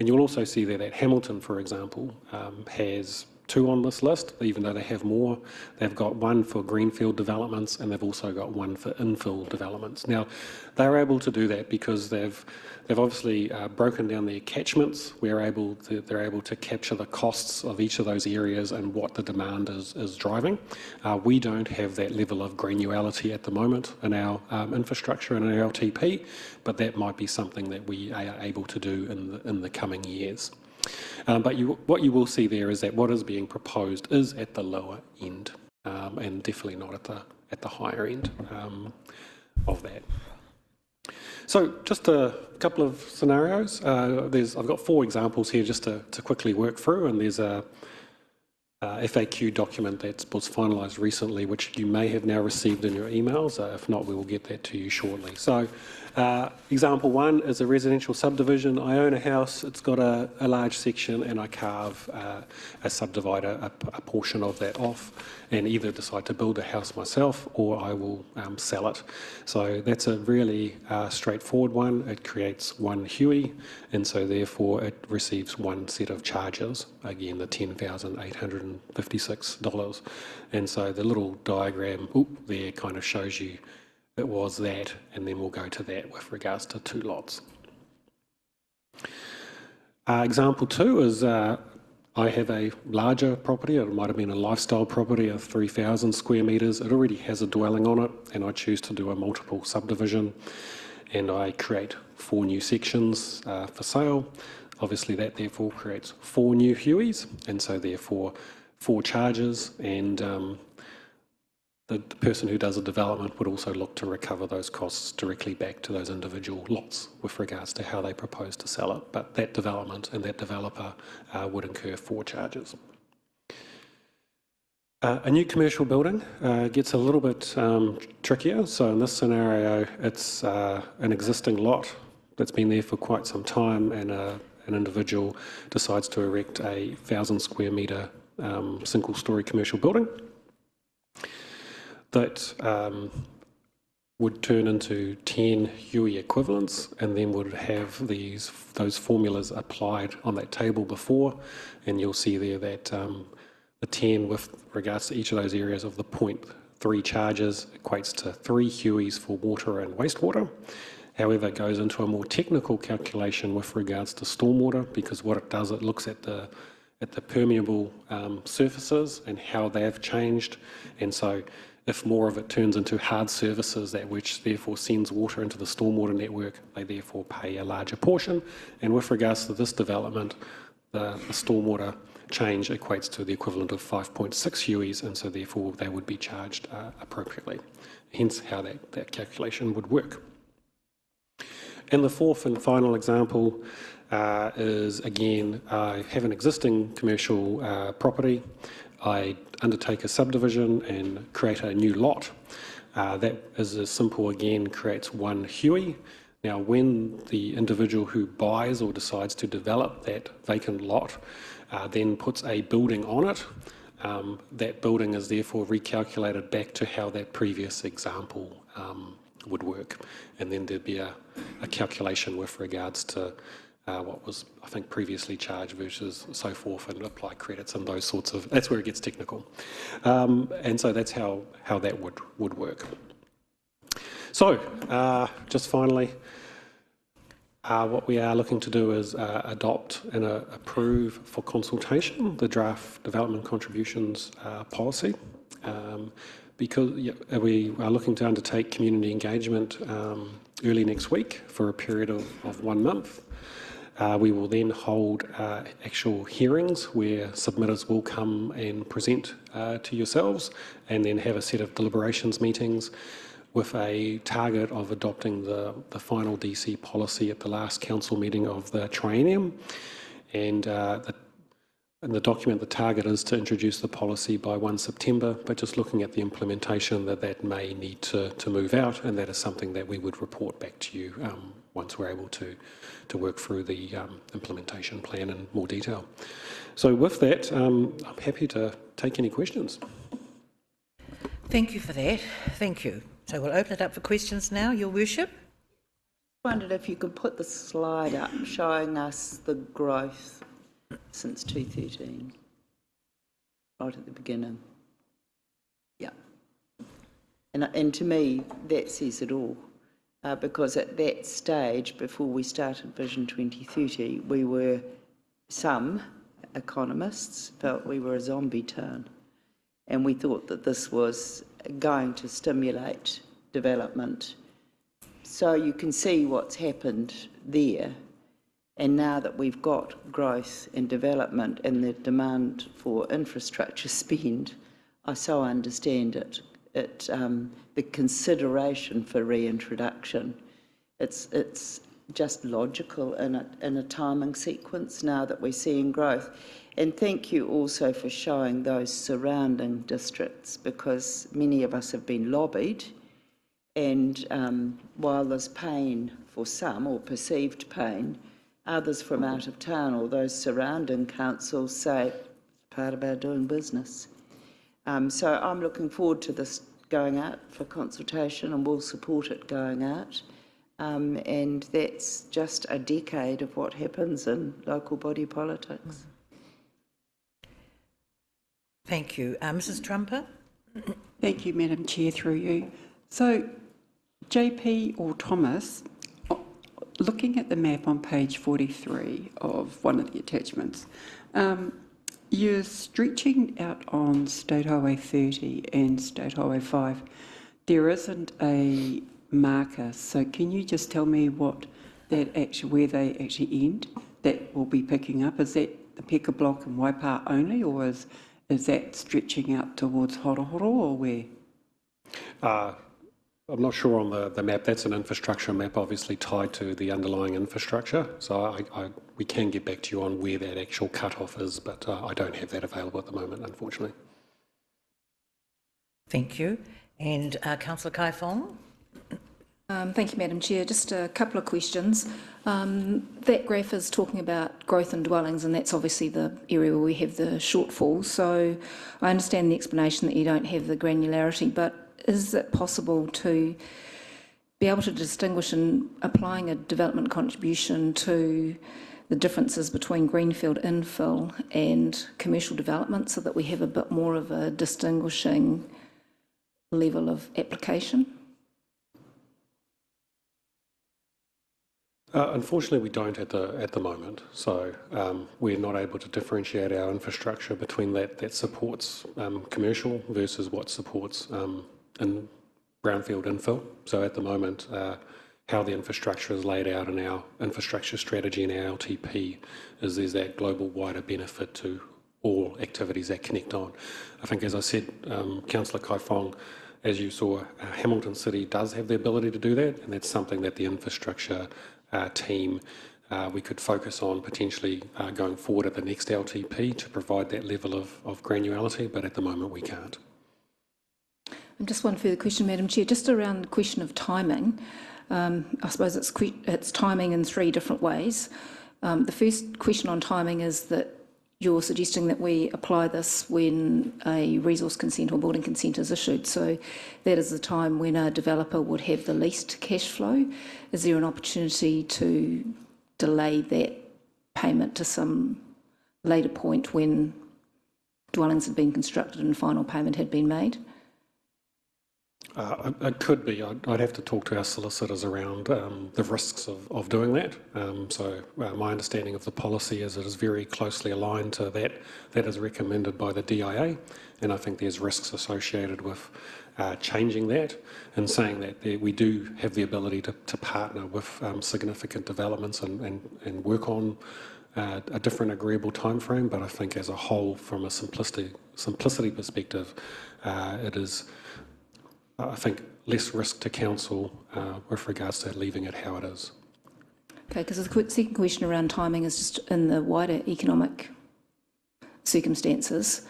and you'll also see there that Hamilton, for example, has 2 on this list, even though they have more. They've got 1 for greenfield developments, and they've also got 1 for infill developments. Now, they're able to do that because they've obviously broken down their catchments. They're able to capture the costs of each of those areas and what the demand is driving. We don't have that level of granularity at the moment in our infrastructure and in our LTP, but that might be something that we are able to do in the coming years. But what you will see there is that what is being proposed is at the lower end, and definitely not at the higher end of that. So just a couple of scenarios. I've got 4 examples here just to quickly work through, and there's a FAQ document that was finalised recently, which you may have now received in your emails. If not, we will get that to you shortly. So example 1 is a residential subdivision. I own a house, it's got a large section, and I carve a subdivider, a portion of that off, and either decide to build a house myself or I will sell it. So that's a really straightforward one. It creates 1 HUI, and so therefore it receives 1 set of charges, again the $10,856. And so the little diagram there kind of shows you it was that, and then we'll go to that with regards to 2 lots. Example 2 is I have a larger property. It might have been a lifestyle property of 3,000 square metres. It already has a dwelling on it, and I choose to do a multiple subdivision, and I create 4 new sections for sale. Obviously that therefore creates 4 new HUIs, and so therefore 4 charges, and the person who does the development would also look to recover those costs directly back to those individual lots with regards to how they propose to sell it. But that development and that developer would incur 4 charges. A new commercial building gets a little bit trickier. So in this scenario, it's an existing lot that's been there for quite some time, and an individual decides to erect a 1,000 square metre single-storey commercial building that would turn into 10 HUI equivalents, and then would have those formulas applied on that table before, and you'll see there that the 10 with regards to each of those areas of the 0.3 charges equates to 3 HUIs for water and wastewater. However, it goes into a more technical calculation with regards to stormwater, because what it does, it looks at the permeable surfaces and how they've changed, and so if more of it turns into hard surfaces, that which therefore sends water into the stormwater network, they therefore pay a larger portion. And with regards to this development, the stormwater change equates to the equivalent of 5.6 HUIs, and so therefore they would be charged appropriately. Hence how that calculation would work. And the fourth and final example is, again, I have an existing commercial property. I undertake a subdivision and create a new lot. That is as simple, again, creates 1 HUI. Now, when the individual who buys or decides to develop that vacant lot then puts a building on it, that building is therefore recalculated back to how that previous example would work. And then there'd be a calculation with regards to what was, I think, previously charged versus so forth, and apply credits and those sorts of, that's where it gets technical. And so that's how that would work. So, just finally, what we are looking to do is adopt and approve for consultation the draft development contributions policy. Because we are looking to undertake community engagement early next week for a period of 1 month. We will then hold actual hearings where submitters will come and present to yourselves, and then have a set of deliberations meetings with a target of adopting the final DC policy at the last council meeting of the triennium. And in the document, the target is to introduce the policy by 1 September, but just looking at the implementation, that may need to move out, and that is something that we would report back to you once we're able to work through the implementation plan in more detail. So with that, I'm happy to take any questions. Thank you for that. Thank you. So we'll open it up for questions now, Your Worship. I wondered if you could put the slide up showing us the growth since 2013, right at the beginning. Yeah. And to me, that says it all, because at that stage, before we started Vision 2030, some economists felt we were a zombie town, and we thought that this was going to stimulate development. So you can see what's happened there. And now that we've got growth and development and the demand for infrastructure spend, I so understand it. The consideration for reintroduction, it's just logical in a timing sequence now that we're seeing growth. And thank you also for showing those surrounding districts, because many of us have been lobbied, and while there's pain for some, or perceived pain, others from out of town or those surrounding councils say it's part of our doing business. So I'm looking forward to this going out for consultation, and we'll support it going out. And that's just a decade of what happens in local body politics. Thank you. Mrs. Trumper? Thank you, Madam Chair, through you. So, JP or Thomas, looking at the map on page 43 of one of the attachments, you're stretching out on State Highway 30 and State Highway 5. There isn't a marker, so can you just tell me where they actually end, that will be picking up? Is that the Peka Block and Waipa only, or is that stretching out towards Horohoro, or where? I'm not sure on the map. That's an infrastructure map, obviously tied to the underlying infrastructure. So we can get back to you on where that actual cut-off is, but I don't have that available at the moment, unfortunately. Thank you. And Councillor Kai Fong? Thank you, Madam Chair. Just a couple of questions. That graph is talking about growth in dwellings, and that's obviously the area where we have the shortfall. So I understand the explanation that you don't have the granularity, but is it possible to be able to distinguish in applying a development contribution to the differences between greenfield infill and commercial development so that we have a bit more of a distinguishing level of application? Unfortunately, we don't at the moment. So we're not able to differentiate our infrastructure between that supports commercial versus what supports in brownfield infill. So at the moment, how the infrastructure is laid out in our infrastructure strategy and our LTP is there's that global wider benefit to all activities that connect on. I think, as I said, Councillor Kai Fong, as you saw, Hamilton City does have the ability to do that, and that's something that the infrastructure team we could focus on potentially going forward at the next LTP to provide that level of granularity, but at the moment we can't. And just one further question, Madam Chair, just around the question of timing. I suppose it's timing in three different ways. The first question on timing is that you're suggesting that we apply this when a resource consent or building consent is issued. So that is the time when a developer would have the least cash flow. Is there an opportunity to delay that payment to some later point when dwellings had been constructed and final payment had been made? It could be. I'd have to talk to our solicitors around the risks of doing that. My understanding of the policy is it is very closely aligned to that is recommended by the DIA, and I think there's risks associated with changing that and saying that we do have the ability to partner with significant developments and work on a different agreeable timeframe. But I think as a whole, from a simplicity perspective, it is, I think, less risk to council with regards to leaving it how it is. Okay, because the second question around timing is just in the wider economic circumstances.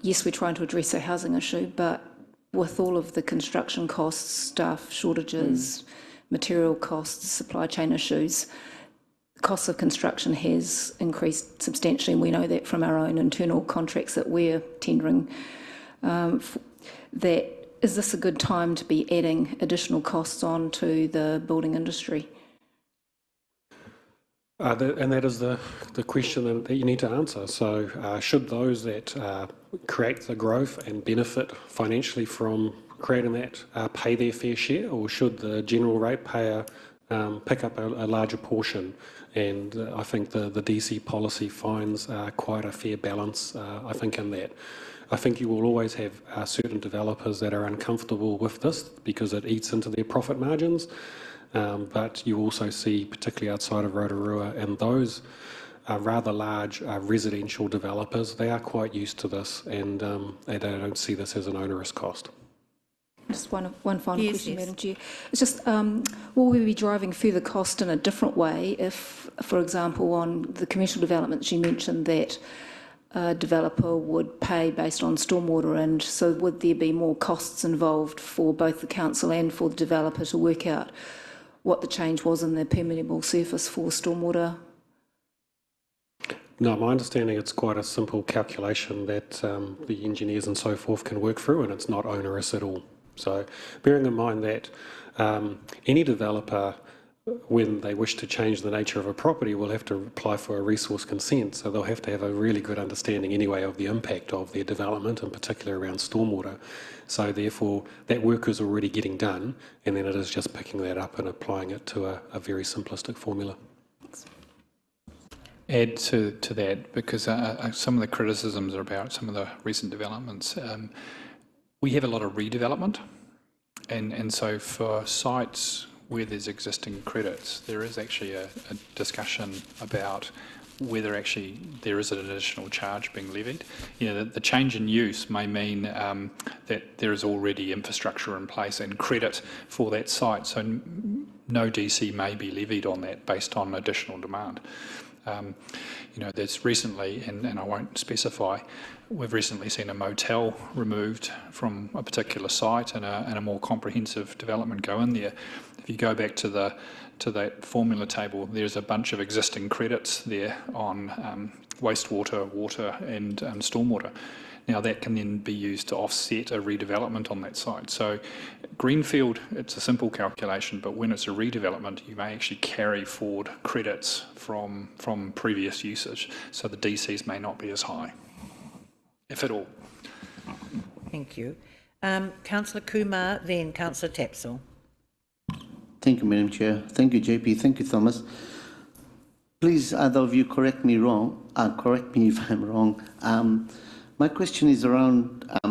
Yes, we're trying to address a housing issue, but with all of the construction costs, staff shortages, material costs, supply chain issues, the cost of construction has increased substantially, and we know that from our own internal contracts that we're tendering. Is this a good time to be adding additional costs on to the building industry? And that is the question that you need to answer. So should those that create the growth and benefit financially from creating that pay their fair share, or should the general ratepayer pick up a larger portion? And I think the DC policy finds quite a fair balance, I think, in that. I think you will always have certain developers that are uncomfortable with this because it eats into their profit margins. But you also see, particularly outside of Rotorua, and those rather large residential developers, they are quite used to this, and they don't see this as an onerous cost. Just one final question, Madam Chair. It's just, will we be driving further cost in a different way if, for example, on the commercial developments you mentioned that a developer would pay based on stormwater, and so would there be more costs involved for both the council and for the developer to work out what the change was in the permeable surface for stormwater? No, my understanding it's quite a simple calculation that the engineers and so forth can work through, and it's not onerous at all. So bearing in mind that any developer, when they wish to change the nature of a property, will have to apply for a resource consent. So they'll have to have a really good understanding anyway of the impact of their development, in particular around stormwater. So therefore, that work is already getting done, and then it is just picking that up and applying it to a very simplistic formula. Add to that, because some of the criticisms are about some of the recent developments. We have a lot of redevelopment, and so for sites where there's existing credits, there is actually a discussion about whether actually there is an additional charge being levied. You know, the change in use may mean that there is already infrastructure in place and credit for that site, so no DC may be levied on that based on additional demand. You know, there's recently, and I won't specify, we've recently seen a motel removed from a particular site and a more comprehensive development go in there. If you go back to that formula table, there's a bunch of existing credits there on wastewater, water and stormwater. Now that can then be used to offset a redevelopment on that site. So greenfield, it's a simple calculation, but when it's a redevelopment, you may actually carry forward credits from previous usage. So the DCs may not be as high, if at all. Thank you. Councillor Kumar, then Councillor Tapsell. Thank you, Madam Chair. Thank you, JP. Thank you, Thomas. Please, either of you correct me if I'm wrong. My question is around, I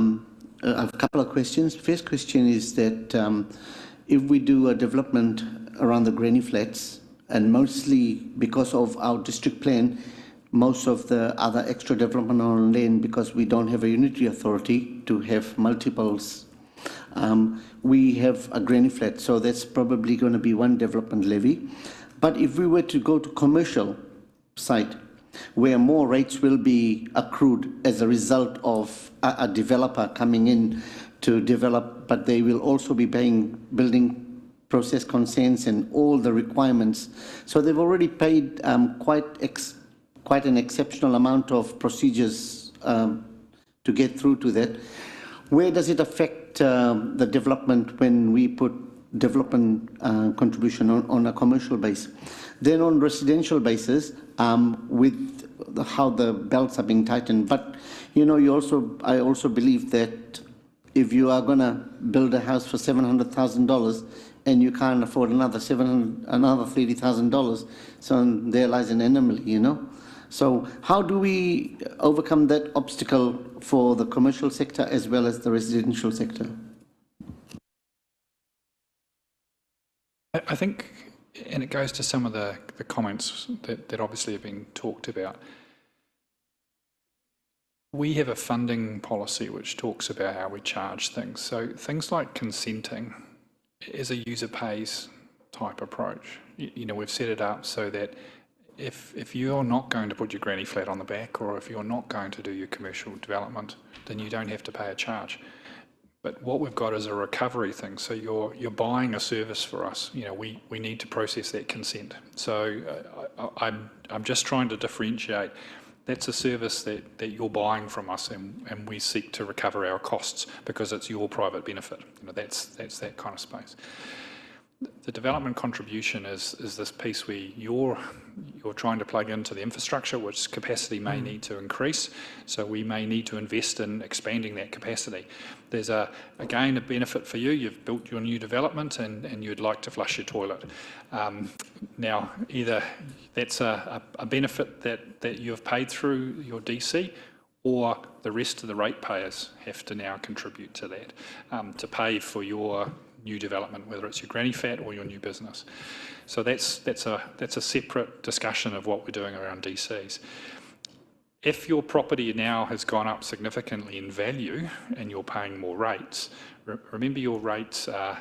have a couple of questions. First question is that if we do a development around the Granny Flats, and mostly because of our district plan, most of the other extra development on land, because we don't have a unitary authority to have multiples, we have a Granny Flat, so that's probably going to be one development levy. But if we were to go to commercial site, where more rates will be accrued as a result of a developer coming in to develop, but they will also be paying building process consents and all the requirements. So they've already paid quite an exceptional amount of procedures to get through to that. Where does it affect the development when we put development contribution on a commercial base? Then on residential basis, with how the belts are being tightened. But you know, I also believe that if you are going to build a house for $700,000 and you can't afford another $30,000, so there lies an anomaly, you know. So how do we overcome that obstacle for the commercial sector as well as the residential sector? I think, and it goes to some of the comments that obviously have been talked about. We have a funding policy which talks about how we charge things. So things like consenting is a user pays type approach. You know, we've set it up so that if you're not going to put your granny flat on the back, or if you're not going to do your commercial development, then you don't have to pay a charge. But what we've got is a recovery thing. So you're buying a service for us. You know, we need to process that consent. So I'm just trying to differentiate. That's a service that you're buying from us, and we seek to recover our costs because it's your private benefit. You know, that's that kind of space. The development contribution is this piece where you're trying to plug into the infrastructure, which capacity may need to increase. So we may need to invest in expanding that capacity. There's again a benefit for you. You've built your new development and you'd like to flush your toilet. Now, either that's a benefit that you've paid through your DC, or the rest of the ratepayers have to now contribute to that to pay for your new development, whether it's your granny flat or your new business. So that's a separate discussion of what we're doing around DCs. If your property now has gone up significantly in value and you're paying more rates, remember your rates are,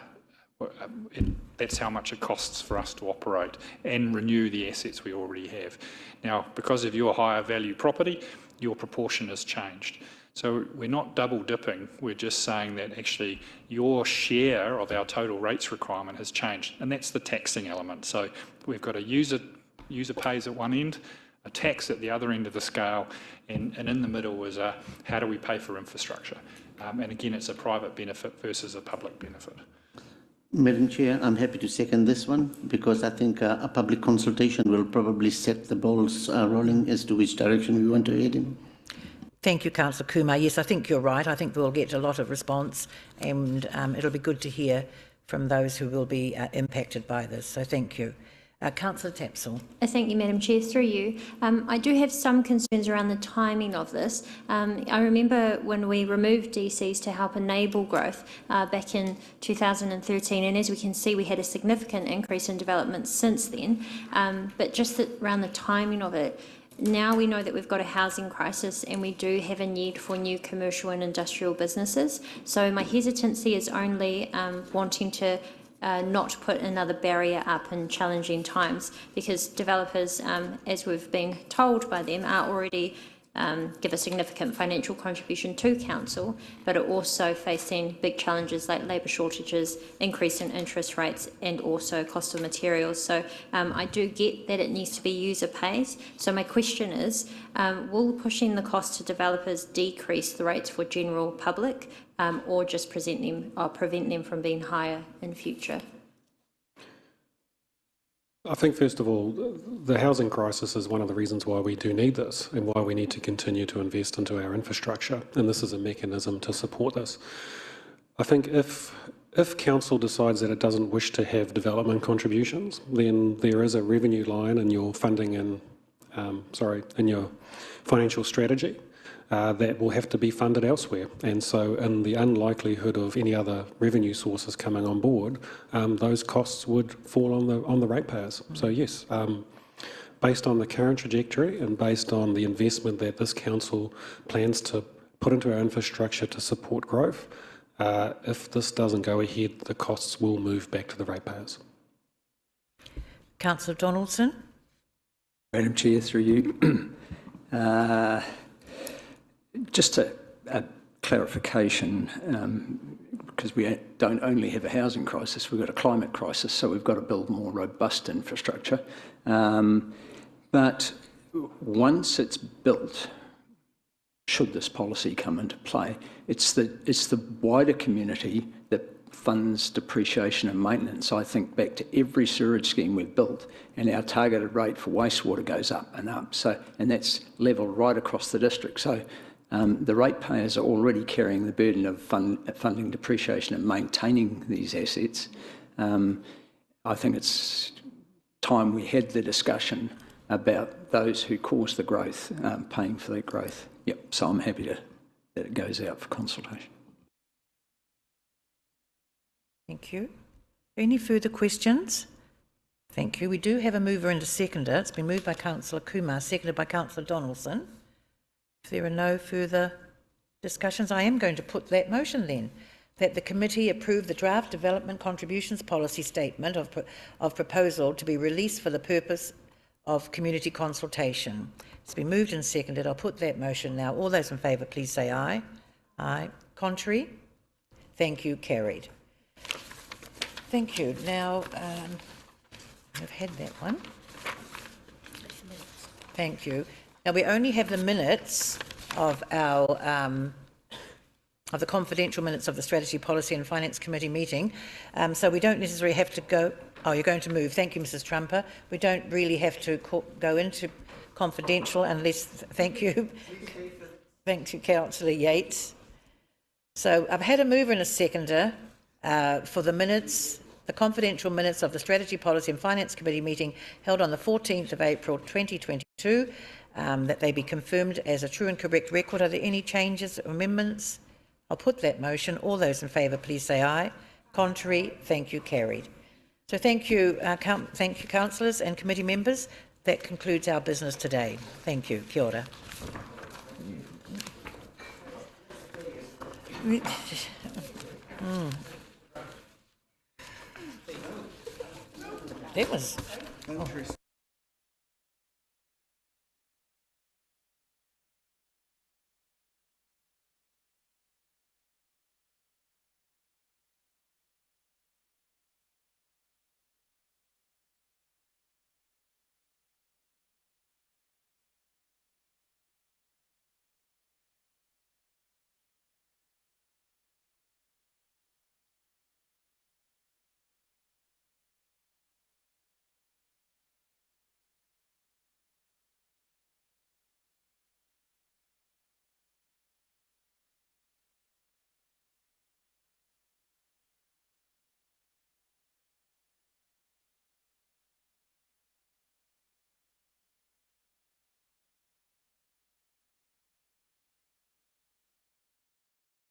that's how much it costs for us to operate and renew the assets we already have. Now, because of your higher value property, your proportion has changed. So we're not double dipping, we're just saying that actually your share of our total rates requirement has changed, and that's the taxing element. So we've got a user pays at one end, a tax at the other end of the scale, and in the middle is how do we pay for infrastructure? And again, it's a private benefit versus a public benefit. Madam Chair, I'm happy to second this one because I think a public consultation will probably set the balls rolling as to which direction we want to head in. Thank you, Councillor Kumar. Yes, I think you're right. I think we'll get a lot of response, and it'll be good to hear from those who will be impacted by this. So thank you. Councillor Tapsell. Thank you, Madam Chair. Through you. I do have some concerns around the timing of this. I remember when we removed DCs to help enable growth back in 2013, and as we can see, we had a significant increase in development since then. But just around the timing of it, now we know that we've got a housing crisis and we do have a need for new commercial and industrial businesses. So my hesitancy is only wanting to not put another barrier up in challenging times, because developers, as we've been told by them, are already give a significant financial contribution to council, but are also facing big challenges like labour shortages, increase in interest rates, and also cost of materials. So I do get that it needs to be user pays. So my question is, will pushing the cost to developers decrease the rates for general public, or just prevent them from being higher in future? I think, first of all, the housing crisis is one of the reasons why we do need this and why we need to continue to invest into our infrastructure, and this is a mechanism to support this. I think if council decides that it doesn't wish to have development contributions, then there is a revenue line in your funding and, in your financial strategy that will have to be funded elsewhere. And so in the unlikelihood of any other revenue sources coming on board, those costs would fall on the ratepayers. So yes, based on the current trajectory and based on the investment that this council plans to put into our infrastructure to support growth, if this doesn't go ahead, the costs will move back to the ratepayers. Councillor Donaldson. Madam Chair, through you. Just a clarification, because we don't only have a housing crisis, we've got a climate crisis, so we've got to build more robust infrastructure. But once it's built, should this policy come into play, it's the wider community that funds depreciation and maintenance. I think back to every sewerage scheme we've built, and our targeted rate for wastewater goes up and up. So, and that's level right across the district. So the ratepayers are already carrying the burden of funding depreciation and maintaining these assets. I think it's time we had the discussion about those who cause the growth paying for that growth. Yep, so I'm happy that it goes out for consultation. Thank you. Any further questions? Thank you. We do have a mover and a seconder. It's been moved by Councillor Kumar, seconded by Councillor Donaldson. If there are no further discussions, I am going to put that motion then, that the committee approve the draft development contributions policy statement of proposal to be released for the purpose of community consultation. It's been moved and seconded. I'll put that motion now. All those in favour, please say aye. Aye. Contrary? Thank you. Carried. Thank you. Now, I've had that one. Thank you. Now, we only have the minutes of our of the confidential minutes of the Strategy, Policy and Finance Committee meeting, so we don't necessarily have to go. Oh, you're going to move. Thank you, Mrs. Trumper. We don't really have to go into confidential unless. Thank you. Thank you, Councillor Yates. So I've had a mover and a seconder for the minutes. The confidential minutes of the Strategy, Policy and Finance Committee meeting held on the 14th of April 2022, that they be confirmed as a true and correct record. Are there any changes or amendments? I'll put that motion. All those in favour, please say aye. Contrary? Thank you. Carried. So thank you, councillors and committee members. That concludes our business today. Thank you. Kia ora. That was interesting.